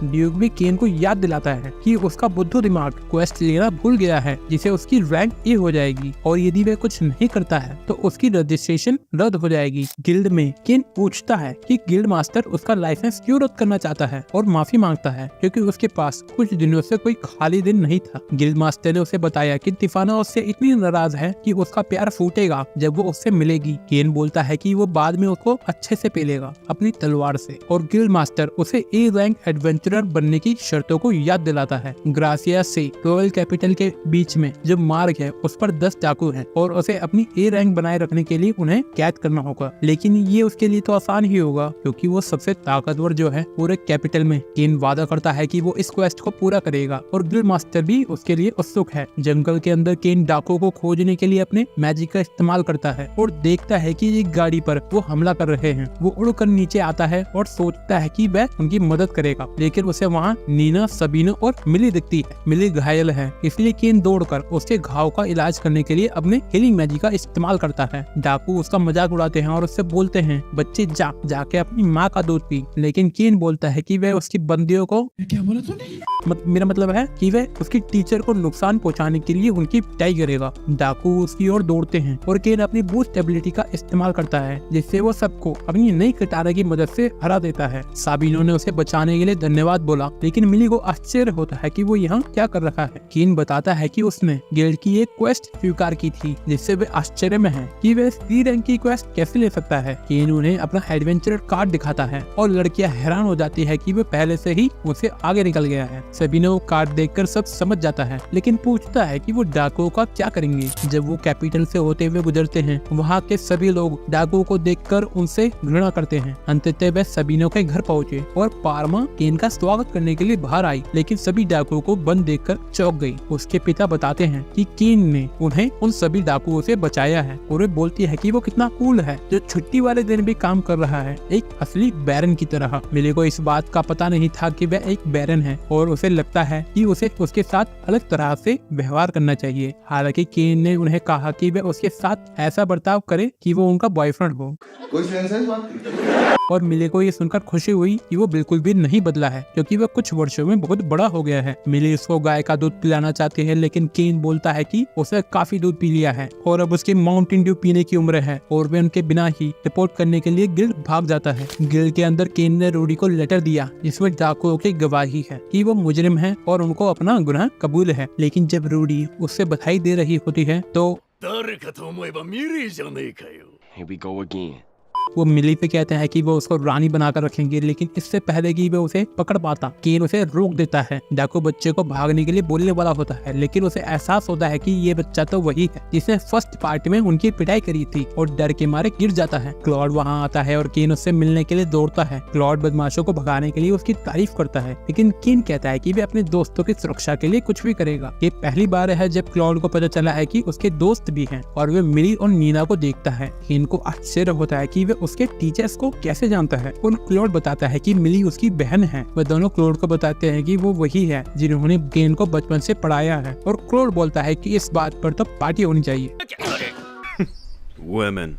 ड्यूक भी केन को याद दिलाता है कि उसका बुद्धू दिमाग क्वेस्ट लेना भूल गया है जिसे उसकी रैंक ए हो जाएगी और यदि वह कुछ नहीं करता है तो उसकी रजिस्ट्रेशन रद्द हो जाएगी। गिल्ड में केन पूछता है कि गिल्ड मास्टर उसका लाइसेंस क्यों रद्द करना चाहता है और माफी मांगता है क्योंकि उसके पास कुछ दिनों से कोई खाली दिन नहीं था। गिल्ड मास्टर ने उसे बताया कि तिफाना उससे इतनी नाराज है कि उसका प्यार फूटेगा जब वो उससे मिलेगी। केन बोलता है कि वो बाद में उसको अच्छे से पेलेगा अपनी तलवार से और गिल्ड मास्टर उसे ए रैंक एडवेंचरर बनने की शर्तों को याद दिलाता है। ग्रासिया से रॉयल कैपिटल के बीच में जो मार्ग है उस पर 10 डाकू हैं और उसे अपनी ए रैंक बनाए रखने के लिए उन्हें कैद करना होगा, लेकिन ये उसके लिए तो आसान ही होगा क्योंकि वो सबसे ताकतवर जो है पूरे कैपिटल में। केन वादा करता है कि वो इस क्वेस्ट को पूरा करेगा और गिल्ड मास्टर भी उसके लिए उत्सुक है। जंगल के अंदर केन डाकू को खोजने के लिए अपने मैजिक का इस्तेमाल करता है और देखता है कि एक गाड़ी पर वो हमला कर रहे हैं। वो उड़कर नीचे आता है और सोचता है कि वह उनकी मदद करेगा, लेकिन उसे वहाँ नीना, सबीना और मिली दिखती है। मिली घायल है, इसलिए केन दौड़कर उसके घाव का इलाज करने के लिए अपने हीलिंग मैजिक का इस्तेमाल करता है। डाकू उसका मजाक उड़ाते हैं और उससे बोलते हैं बच्चे जाके अपनी माँ का दूध पी, लेकिन केन बोलता है कि वह उसकी बंदियों को क्या बोला तूने? मेरा मतलब है कि वह उसकी टीचर को नुकसान पहुंचाने के लिए उनकी पिटाई करेगा। डाकू उसकी ओर दौड़ते हैं और केन अपनी बूस्ट एबिलिटी का इस्तेमाल करता है जिससे वो सबको अपनी नई कटारे की मदद से हरा देता है। साबिनो ने उसे बचाने के लिए धन्यवाद बोला, लेकिन मिली को आश्चर्य होता है कि वो यहाँ क्या कर रहा है। केन बताता है कि उसने गिल्ड की एक क्वेस्ट स्वीकार की थी जिससे वे आश्चर्य में है कि वह सी रैंक की क्वेस्ट कैसे ले सकता है। केन उन्हें अपना एडवेंचर कार्ड दिखाता है और लड़कियां हैरान हो जाती है कि वह पहले से ही उससे आगे निकल गया है। सबिनो कार्ड देखकर सब समझ जाता है, लेकिन पूछता है कि वो डाकुओं का क्या करेंगे। जब वो कैपिटल से होते हुए गुजरते हैं, वहाँ के सभी लोग डाकुओं को देखकर उनसे घृणा करते हैं। अंततः वे सबिनो के घर पहुँचे और पारमा केन का स्वागत करने के लिए बाहर आई, लेकिन सभी डाकुओं को बंद देखकर चौंक गई। उसके पिता बताते हैं कि केन ने उन्हें उन सभी डाकुओं से बचाया है और वे बोलती है कि वो कितना कूल है जो छुट्टी वाले दिन भी काम कर रहा है, एक असली बैरन की तरह। मिली को इस बात का पता नहीं था कि वह एक बैरन है और उसे लगता है कि उसे उसके साथ अलग तरह से व्यवहार करना चाहिए। हालांकि केन ने उन्हें कहा कि वह उसके साथ ऐसा बर्ताव करे कि वो उनका बॉयफ्रेंड हो। कोई सेंस है इस बात की? और मिली को ये सुनकर खुशी हुई कि वो बिल्कुल भी नहीं बदला है क्योंकि वह कुछ वर्षों में बहुत बड़ा हो गया है। मिली उसको गाय का दूध पिलाना चाहती है, लेकिन केन बोलता है कि उसने काफी दूध पी लिया है और अब उसकी माउंटेन ड्यू पीने की उम्र है और वे उनके बिना ही रिपोर्ट करने के लिए गिल्ड भाग जाता है। गिल्ड के अंदर केन ने रूडी को लेटर दिया जिसमें डाकुओं की गवाही है कि वो मुजरिम है और उनको अपना गुनाह कबूल है, लेकिन जब रूडी उससे बधाई दे रही होती है तो Here we go again. वो मिली पे कहते हैं कि वो उसको रानी बनाकर रखेंगे, लेकिन इससे पहले कि वो उसे पकड़ पाता केन उसे रोक देता है। डाकू बच्चे को भागने के लिए बोलने वाला होता है, लेकिन उसे एहसास होता है कि ये बच्चा तो वही है जिसने फर्स्ट पार्ट में उनकी पिटाई करी थी और डर के मारे गिर जाता है। क्लॉड वहाँ आता है और केन उससे मिलने के लिए दौड़ता है। क्लॉड बदमाशों को भगाने के लिए उसकी तारीफ करता है, लेकिन केन कहता है कि वे अपने दोस्तों की सुरक्षा के लिए कुछ भी करेगा। ये पहली बार है जब क्लॉड को पता चला है कि उसके दोस्त भी हैं और वे मिली और नीना को देखता है। केन को आश्चर्य होता है कि वे उसके टीचर्स को कैसे जानता है। और क्लॉड बताता है कि मिली उसकी बहन है। वह दोनों क्लॉड को बताते हैं कि वो वही है जिन्होंने केन को बचपन से पढ़ाया है। और क्लॉड बोलता है कि इस बात पर तो पार्टी होनी चाहिए। Women.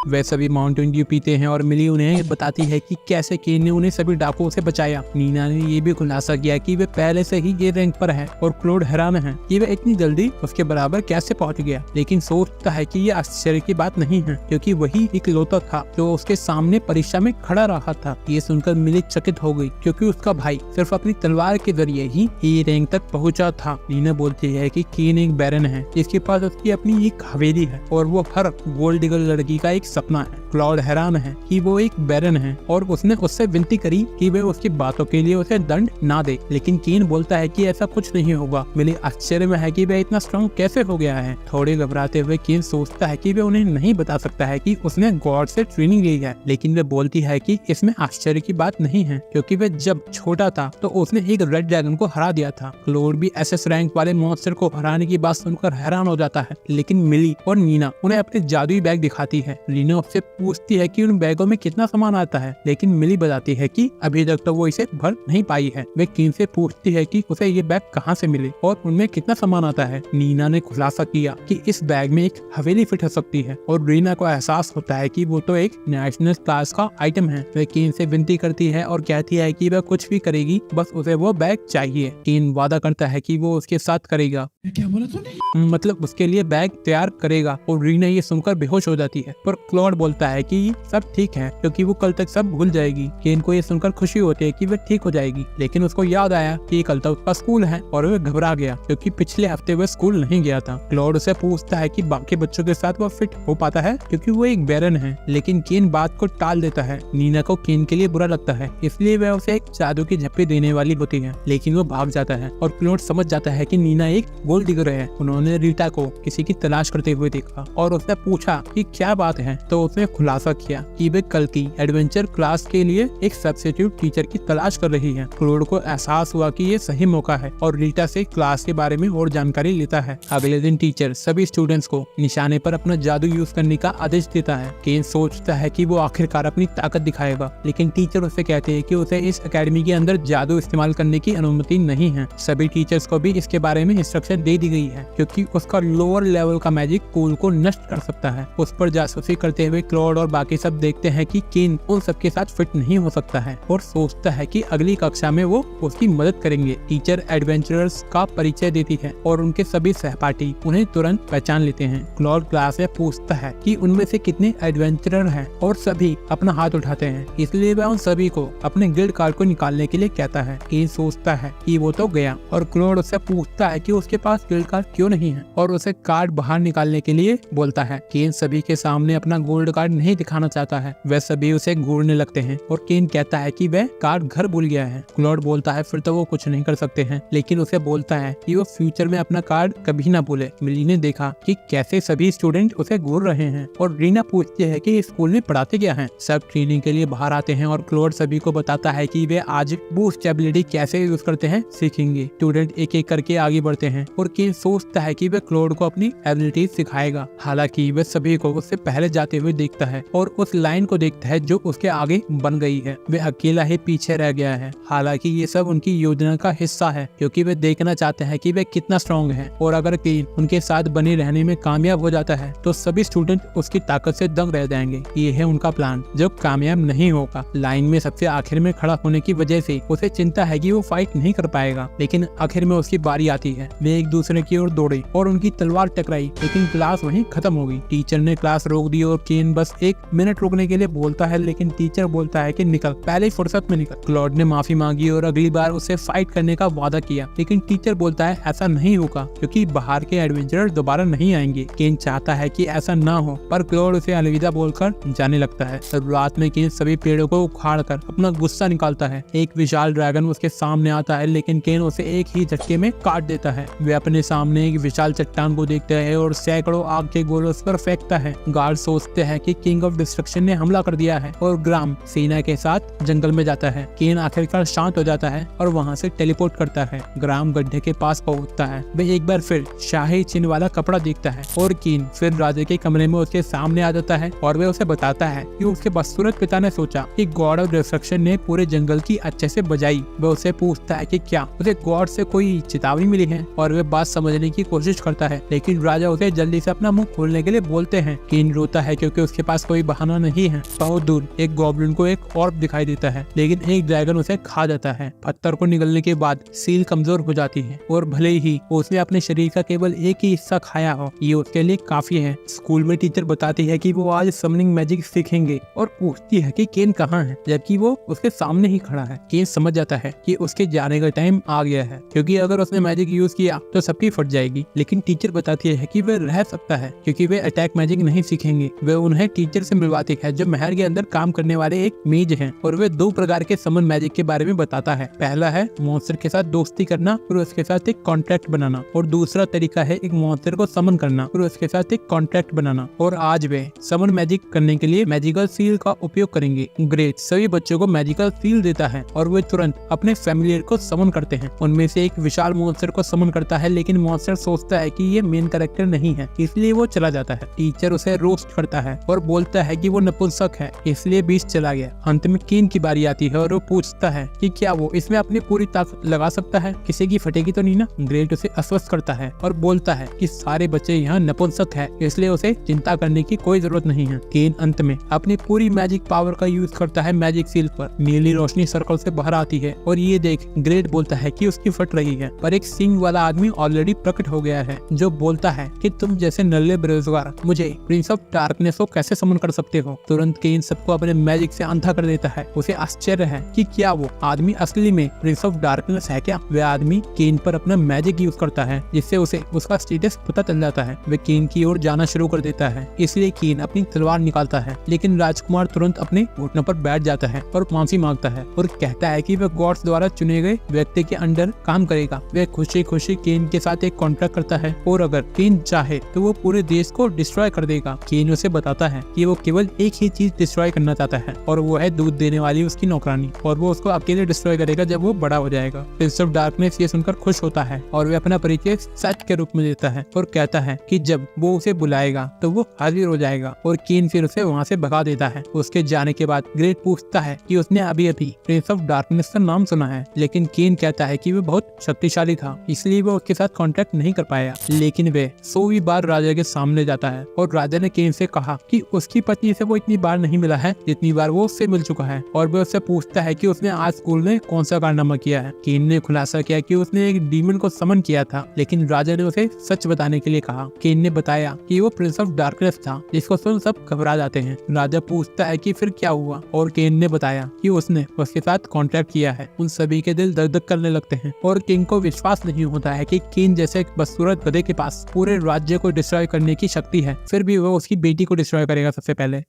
वे सभी माउंटेन ड्यू पीते हैं और मिली उन्हें बताती है कि कैसे केन ने उन्हें सभी डाकुओं से बचाया। नीना ने ये भी खुलासा किया कि वे पहले से ही ये रैंक पर है और क्लॉड हैरान है कि वे इतनी जल्दी उसके बराबर कैसे पहुंच गया, लेकिन सोचता है कि ये आश्चर्य की बात नहीं है क्योंकि वही इकलौता था जो उसके सामने परीक्षा में खड़ा रहा था। ये सुनकर मिली चकित हो गई क्योंकि उसका भाई सिर्फ अपनी तलवार के जरिए ही ये रैंक तक पहुँचा था। नीना बोलती है कि केन एक बैरन है जिसके पास उसकी अपनी एक हवेली है और वो हर गोल्ड डिगर लड़की का एक सपना है। क्लॉड हैरान है कि वो एक बैरन है और उसने उससे विनती करी कि वे उसकी बातों के लिए उसे दंड ना दे, लेकिन केन बोलता है कि ऐसा कुछ नहीं होगा। मिली आश्चर्य में है कि वह इतना स्ट्रॉन्ग कैसे हो गया है। थोड़े घबराते हुए केन सोचता है कि वे उन्हें नहीं बता सकता है कि उसने गॉड से ट्रेनिंग ली है, लेकिन वे बोलती है कि इसमें आश्चर्य की बात नहीं है क्योंकि वे जब छोटा था तो उसने एक रेड ड्रैगन को हरा दिया था। क्लॉड भी एसएस रैंक वाले मॉन्स्टर को हराने की बात सुनकर हैरान हो जाता है, लेकिन मिली और नीना उन्हें अपने जादुई बैग दिखाती है। नीना उससे पूछती है कि उन बैगों में कितना सामान आता है, लेकिन मिली बताती है कि अभी तक तो वो इसे भर नहीं पाई है। वे केन से पूछती है कि उसे ये बैग कहाँ से मिले और उनमें कितना सामान आता है। नीना ने खुलासा किया कि इस बैग में एक हवेली फिट हो सकती है और रीना को एहसास होता है कि वो तो एक नेशनल क्लास का आइटम है। वे केन से विनती करती है और कहती है कि वह कुछ भी करेगी, बस उसे वो बैग चाहिए। केन वादा करता है कि वो उसके साथ करेगा, क्या बोला तूने? मतलब उसके लिए बैग तैयार करेगा। और रीना ये सुनकर बेहोश हो जाती है, पर क्लॉड बोलता है कि सब ठीक है क्योंकि वो कल तक सब भूल जाएगी। केन को ये सुनकर खुशी होती है कि वह ठीक हो जाएगी, लेकिन उसको याद आया कि कल तक उसका स्कूल है और वह घबरा गया क्योंकि पिछले हफ्ते वह स्कूल नहीं गया था। क्लॉड उसे पूछता है कि बाकी बच्चों के साथ वह फिट हो पाता है क्योंकि वो एक बैरन है, लेकिन केन बात को टाल देता है। नीना को केन के लिए बुरा लगता है, इसलिए वह उसे एक जादू की झप्पी देने वाली होती है, लेकिन वो भाग जाता है और क्लॉड समझ जाता है कि नीना एक गोल्ड डिगर है। उन्होंने रीटा को किसी की तलाश करते हुए देखा और उसने पूछा कि क्या बात है, तो उसने खुलासा किया कि वे कल की एडवेंचर क्लास के लिए एक सब्स्टिट्यूट टीचर की तलाश कर रही है। क्लॉड को एहसास हुआ कि ये सही मौका है और रीटा से क्लास के बारे में और जानकारी लेता है। अगले दिन टीचर सभी स्टूडेंट्स को निशाने पर अपना जादू यूज करने का आदेश देता है। केन सोचता है कि वो आखिरकार अपनी ताकत दिखाएगा, लेकिन टीचर उससे कहते हैं कि उसे इस एकेडमी के अंदर जादू इस्तेमाल करने की अनुमति नहीं है। सभी टीचर्स को भी इसके बारे में इंस्ट्रक्शन दे दी गई है क्योंकि उसका लोअर लेवल का मैजिक स्कूल को नष्ट कर सकता है। उस पर जासूसी करते हुए क्लॉड और बाकी सब देखते हैं कि केन उन सबके साथ फिट नहीं हो सकता है और सोचता है कि अगली कक्षा में वो उसकी मदद करेंगे। टीचर एडवेंचरर्स का परिचय देती है और उनके सभी सहपाठी उन्हें तुरंत पहचान लेते हैं। क्लॉड क्लास में पूछता है कि उनमें से कितने एडवेंचरर हैं और सभी अपना हाथ उठाते हैं, इसलिए वह उन सभी को अपने गिल्ड कार्ड को निकालने के लिए कहता है। केन सोचता है कि वो तो गया और क्लॉड उससे पूछता है कि उसके पास गिल्ड कार्ड क्यों नहीं है और उसे कार्ड बाहर निकालने के लिए बोलता है। केन सभी के सामने अपना गोल्ड कार्ड नहीं दिखाना चाहता है। वह सभी उसे घूरने लगते हैं और केन कहता है कि वह कार्ड घर भूल गया है। क्लॉड बोलता है फिर तो वो कुछ नहीं कर सकते हैं, लेकिन उसे बोलता है कि वो फ्यूचर में अपना कार्ड कभी ना भूले। मिली ने देखा कि कैसे सभी स्टूडेंट उसे घूर रहे हैं और रीना पूछती है कि स्कूल में पढ़ाते क्या है। सब ट्रेनिंग के लिए बाहर आते हैं और क्लॉड सभी को बताता है कि वे आज बूस्ट एबिलिटी कैसे यूज करते हैं सीखेंगे। स्टूडेंट एक एक करके आगे बढ़ते हैं और केन सोचता है कि वह क्लॉड को अपनी एबिलिटी सिखाएगा। हालांकि वह सभी को उससे पहले जाते हुए देखता है और उस लाइन को देखता है जो उसके आगे बन गई है। वे अकेला ही पीछे रह गया है। हालांकि ये सब उनकी योजना का हिस्सा है क्योंकि वे देखना चाहते हैं कि वे कितना स्ट्रॉन्ग है और अगर केन उनके साथ बने रहने में कामयाब हो जाता है तो सभी स्टूडेंट उसकी ताकत से दंग रह जाएंगे। ये है उनका प्लान जो कामयाब नहीं होगा। लाइन में सबसे आखिर में खड़ा होने की वजह से उसे चिंता है कि वो फाइट नहीं कर पाएगा, लेकिन आखिर में उसकी बारी आती है। वे एक दूसरे की ओर दौड़े और उनकी तलवार टकराई, लेकिन क्लास वहीं खत्म हो गई। टीचर ने क्लास रोक दी और केन बस 1 मिनट रुकने के लिए बोलता है, लेकिन टीचर बोलता है कि निकल, पहले ही फुर्सत में निकल। क्लॉड ने माफी मांगी और अगली बार उसे फाइट करने का वादा किया, लेकिन टीचर बोलता है ऐसा नहीं होगा क्योंकि बाहर के एडवेंचरर दोबारा नहीं आएंगे। केन चाहता है कि ऐसा ना हो, पर क्लॉड उसे अलविदा बोलकर जाने लगता है। रात में केन सभी पेड़ों को उखाड़ कर अपना गुस्सा निकालता है। एक विशाल ड्रैगन उसके सामने आता है, लेकिन केन उसे एक ही झटके में काट देता है। वे अपने सामने एक विशाल चट्टान को देखते हैं और सैकड़ों आग के गोले उस पर फेंकता है। गार्ड सोचते हैं कि किंग ऑफ डिस्ट्रक्शन ने हमला कर दिया है और ग्राम सेना के साथ जंगल में जाता है। केन आखिरकार शांत हो जाता है और वहाँ से टेलीपोर्ट करता है। ग्राम गड्ढे के पास पहुँचता है। वह एक बार फिर शाही चिन्ह वाला कपड़ा देखता है और केन फिर राजा के कमरे में उसके सामने आ जाता है और वह उसे बताता है कि उसके बदसूरत पिता ने सोचा कि गॉड ऑफ डिस्ट्रक्शन ने पूरे जंगल की अच्छे से बजाई। वह उसे पूछता है कि क्या उसे गॉड से कोई चेतावनी मिली है और वह बात समझने की कोशिश करता है, लेकिन राजा उसे जल्दी से अपना मुंह खोलने के लिए बोलते हैं। केन रोता है क्योंकि उसके पास कोई बहाना नहीं है। बहुत दूर एक गॉब्लिन को एक ऑर्ब दिखाई देता है, लेकिन एक ड्रैगन उसे खा जाता है। पत्थर को निगलने के बाद सील कमजोर हो जाती है और भले ही उसने अपने शरीर का केवल एक ही हिस्सा खाया हो, ये उसके लिए काफी है। स्कूल में टीचर बताती है कि वो आज समनिंग मैजिक सीखेंगे और पूछती है कि केन कहाँ है, जबकि वो उसके सामने ही खड़ा है। केन समझ जाता है कि उसके जाने का टाइम आ गया है, क्योंकि अगर उसने मैजिक यूज किया तो सबकी फट जाएगी। लेकिन टीचर बताती है कि वह रह सकता है क्योंकि वे अटैक मैजिक नहीं सीखेंगे। वे उन्हें टीचर से मिलवाती है जो महल के अंदर काम करने वाले एक मेज हैं और वे 2 प्रकार के समन मैजिक के बारे में बताता है। पहला है मॉन्स्टर के साथ दोस्ती करना और उसके साथ एक कॉन्ट्रैक्ट बनाना, और दूसरा तरीका है एक मॉन्स्टर को समन करना और उसके साथ एक कॉन्ट्रैक्ट बनाना। और आज वे समन मैजिक करने के लिए मैजिकल सील का उपयोग करेंगे। ग्रेट सभी बच्चों को मैजिकल सील देता है और वे तुरंत अपने फैमिलियर को समन करते हैं। उनमें से एक विशाल मॉन्स्टर को समन करता है, लेकिन मॉन्स्टर सोचता है कि ये मेन कैरेक्टर नहीं है, इसलिए वो चला जाता है। टीचर उसे रोस्ट करता है और बोलता है कि वो नपुंसक है, इसलिए बीच चला गया। अंत में केन की बारी आती है और वो पूछता है कि क्या वो इसमें अपनी पूरी ताकत लगा सकता है, किसी की फटेगी तो नहीं ना। ग्रेट उसे आश्वस्त करता है और बोलता है कि सारे बच्चे यहाँ नपुंसक है, इसलिए उसे चिंता करने की कोई जरूरत नहीं है। केन अंत में अपनी पूरी मैजिक पावर का यूज करता है मैजिक सील पर। नीली रोशनी सर्कल से बाहर आती है और ये देख ग्रेट बोलता है कि उसकी फट रही है, पर एक सिंग वाला आदमी ऑलरेडी प्रकट हो गया है जो बोलता है कि तुम जैसे नल्ले बेरोजगार मुझे प्रिंस ऑफ डार्कनेस को कैसे समन कर सकते हो। तुरंत केन सबको अपने मैजिक से अंधा कर देता है। उसे आश्चर्य है कि क्या वो आदमी असली में प्रिंस ऑफ डार्कनेस है क्या। वह आदमी केन पर अपना मैजिक यूज करता है जिससे उसे उसका स्टेटस पता चल जाता है। वह केन की ओर जाना शुरू कर देता है, इसलिए केन अपनी तलवार निकालता है, लेकिन राजकुमार तुरंत अपने घुटनों पर बैठ जाता है और माफी मांगता है और कहता है कि वह गॉड्स द्वारा चुने गए व्यक्ति के अंडर काम करेगा। वह खुशी खुशी केन के साथ एक कॉन्ट्रैक्ट करता है और अगर केन चाहे तो वो पूरे देश को डिस्ट्रॉय कर देगा। केन उसे बताता है कि वो केवल एक ही चीज डिस्ट्रॉय करना चाहता है और वो है दूध देने वाली उसकी नौकरानी, और वो उसको अकेले डिस्ट्रॉय करेगा जब वो बड़ा हो जाएगा। प्रिंस ऑफ डार्कनेस ये सुनकर खुश होता है और वे अपना परिचय सच के रूप में देता है और कहता है कि जब वो उसे बुलाएगा तो वो हाजिर हो जाएगा, और केन फिर उसे वहाँ से भगा देता है। उसके जाने के बाद ग्रेट पूछता है कि उसने अभी अभी प्रिंस ऑफ डार्कनेस का नाम सुना है, लेकिन केन कहता है कि वो बहुत शक्तिशाली था, इसलिए वो उसके साथ कॉन्टेक्ट नहीं कर पाया। लेकिन वे 100वीं बार राजा के सामने जाता है और राजा ने केन से कहा कि उसकी पत्नी से वो इतनी बार नहीं मिला है जितनी बार वो उससे मिल चुका है, और वो उससे पूछता है कि उसने आज स्कूल में कौन सा कारनामा किया है। केन ने खुलासा किया कि उसने एक डीमन को समन किया था, लेकिन राजा ने उसे सच बताने के लिए कहा। केन ने बताया कि वो प्रिंस ऑफ डार्कनेस था, जिसको सुन सब घबरा जाते हैं। राजा पूछता है कि फिर क्या हुआ, और केन ने बताया कि उसने उसके साथ कॉन्ट्रैक्ट किया है। उन सभी के दिल दर्द करने लगते हैं और किंग को विश्वास नहीं होता है कि केन जैसे एक बदसूरत गधे के पास पूरे राज्य को डिस्ट्रॉय करने की शक्ति है, फिर भी वो उसकी बेटी को डिस्ट्रॉय करेगा सबसे पहले।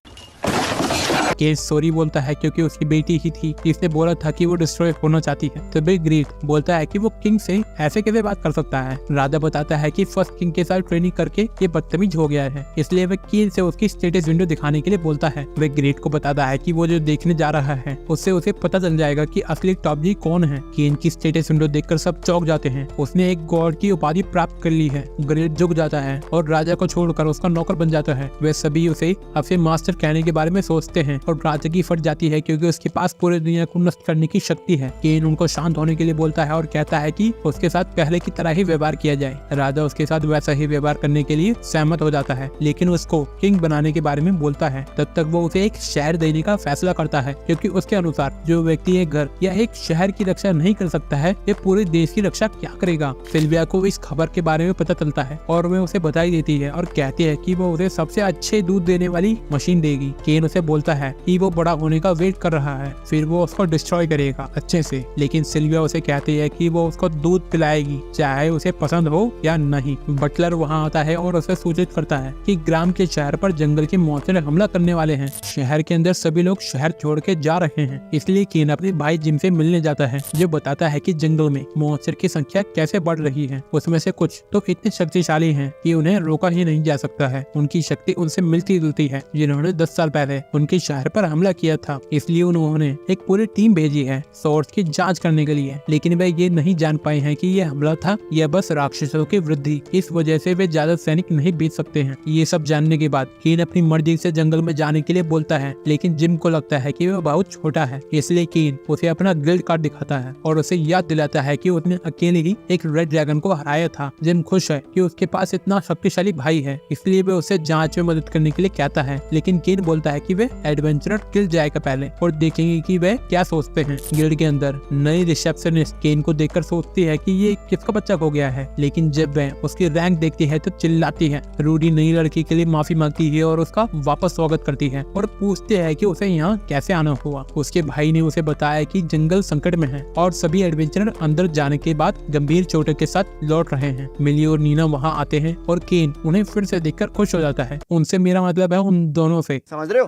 केन सॉरी बोलता है क्योंकि उसकी बेटी ही थी जिसने बोला था कि वो डिस्ट्रॉय होना चाहती है। तो बिग ग्रेट बोलता है कि वो किंग से ऐसे कैसे बात कर सकता है। राजा बताता है कि फर्स्ट किंग के साथ ट्रेनिंग करके ये बदतमीज हो गया है, इसलिए वह केन से उसकी स्टेटस विंडो दिखाने के लिए बोलता है। वह ग्रेट को बताता है कि वो जो देखने जा रहा है उससे उसे पता चल जाएगा कि असली टॉप जी कौन है। केन की स्टेटस विंडो देखकर सब चौंक जाते हैं। उसने एक गॉड की उपाधि प्राप्त कर ली है। ग्रेट झुक जाता है और राजा को छोड़कर उसका नौकर बन जाता है। वे सभी उसे अपने मास्टर कहने के बारे में सोचते हैं और राजा की फट जाती है क्योंकि उसके पास पूरी दुनिया को नष्ट करने की शक्ति है। केन उनको शांत होने के लिए बोलता है और कहता है कि उसके साथ पहले की तरह ही व्यवहार किया जाए। राजा उसके साथ वैसा ही व्यवहार करने के लिए सहमत हो जाता है, लेकिन उसको किंग बनाने के बारे में बोलता है। तब तक वो उसे एक शहर देने का फैसला करता है, क्योंकि उसके अनुसार जो व्यक्ति एक घर या एक शहर की रक्षा नहीं कर सकता है, ये पूरे देश की रक्षा क्या करेगा। सिल्विया को इस खबर के बारे में पता चलता है और वह उसे बधाई देती है और कहती है कि वो उसे सबसे अच्छे दूध देने वाली मशीन देगी। केन उसे बोलता है कि वो बड़ा होने का वेट कर रहा है, फिर वो उसको डिस्ट्रॉय करेगा अच्छे से। लेकिन सिल्विया उसे कहती है कि वो उसको दूध पिलाएगी चाहे उसे पसंद हो या नहीं। बटलर वहाँ आता है और उसे सूचित करता है कि ग्राम के शहर पर जंगल के मॉन्स्टर हमला करने वाले हैं। शहर के अंदर सभी लोग शहर छोड़ के जा रहे हैं, इसलिए केन अपने भाई जिम से मिलने जाता है, जो बताता है कि जंगल में मॉन्स्टर की संख्या कैसे बढ़ रही है। उसमें से कुछ तो इतने शक्तिशाली हैं कि उन्हें रोका ही नहीं जा सकता है। उनकी शक्ति उनसे मिलती जुलती है, जिन्होंने 10 साल पहले उनके शहर पर हमला किया था। इसलिए उन्होंने एक पूरी टीम भेजी है सोर्स की जांच करने के लिए, लेकिन वे ये नहीं जान पाए हैं कि ये हमला था या बस राक्षसों की वृद्धि। इस वजह से वे ज्यादा सैनिक नहीं भेज सकते हैं। ये सब जानने के बाद केन अपनी मर्जी से जंगल में जाने के लिए बोलता है, लेकिन जिम को लगता है कि वह बहुत छोटा है, इसलिए केन उसे अपना गिल्ड कार्ड दिखाता है और उसे याद दिलाता है कि उसने अकेले ही एक रेड ड्रैगन को हराया था। जिम खुश है कि उसके पास इतना शक्तिशाली भाई है, इसलिए वे उसे जांच में मदद करने के लिए कहता है। लेकिन केन बोलता है कि वे एडवेंचरर गिल्ड जाएगा पहले और देखेंगे कि वे क्या सोचते हैं। गिल्ड के अंदर नई रिसेप्शनिस्ट केन को देखकर सोचती है कि ये किसका बच्चा खो गया है, लेकिन जब वह उसकी रैंक देखती है तो चिल्लाती है। रूडी नई लड़की के लिए माफी मांगती है और उसका वापस स्वागत करती है और पूछती है कि उसे यहाँ कैसे आना हुआ। उसके भाई ने उसे बताया कि जंगल संकट में है और सभी एडवेंचरर अंदर जाने के बाद गंभीर चोटों के साथ लौट रहे हैं। मिली और नीना वहाँ आते हैं और केन उन्हें फिर से देखकर खुश हो जाता है। उनसे मेरा मतलब है उन दोनों से। समझ रहे हो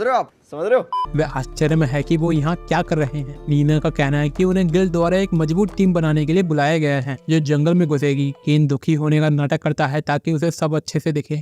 आप समझ रहे हो। वे आश्चर्य में है कि वो यहाँ क्या कर रहे हैं। नीना का कहना है कि उन्हें गिल्ड द्वारा एक मजबूत टीम बनाने के लिए बुलाया गया है जो जंगल में घुसेगी। केन दुखी होने का नाटक करता है ताकि उसे सब अच्छे से दिखे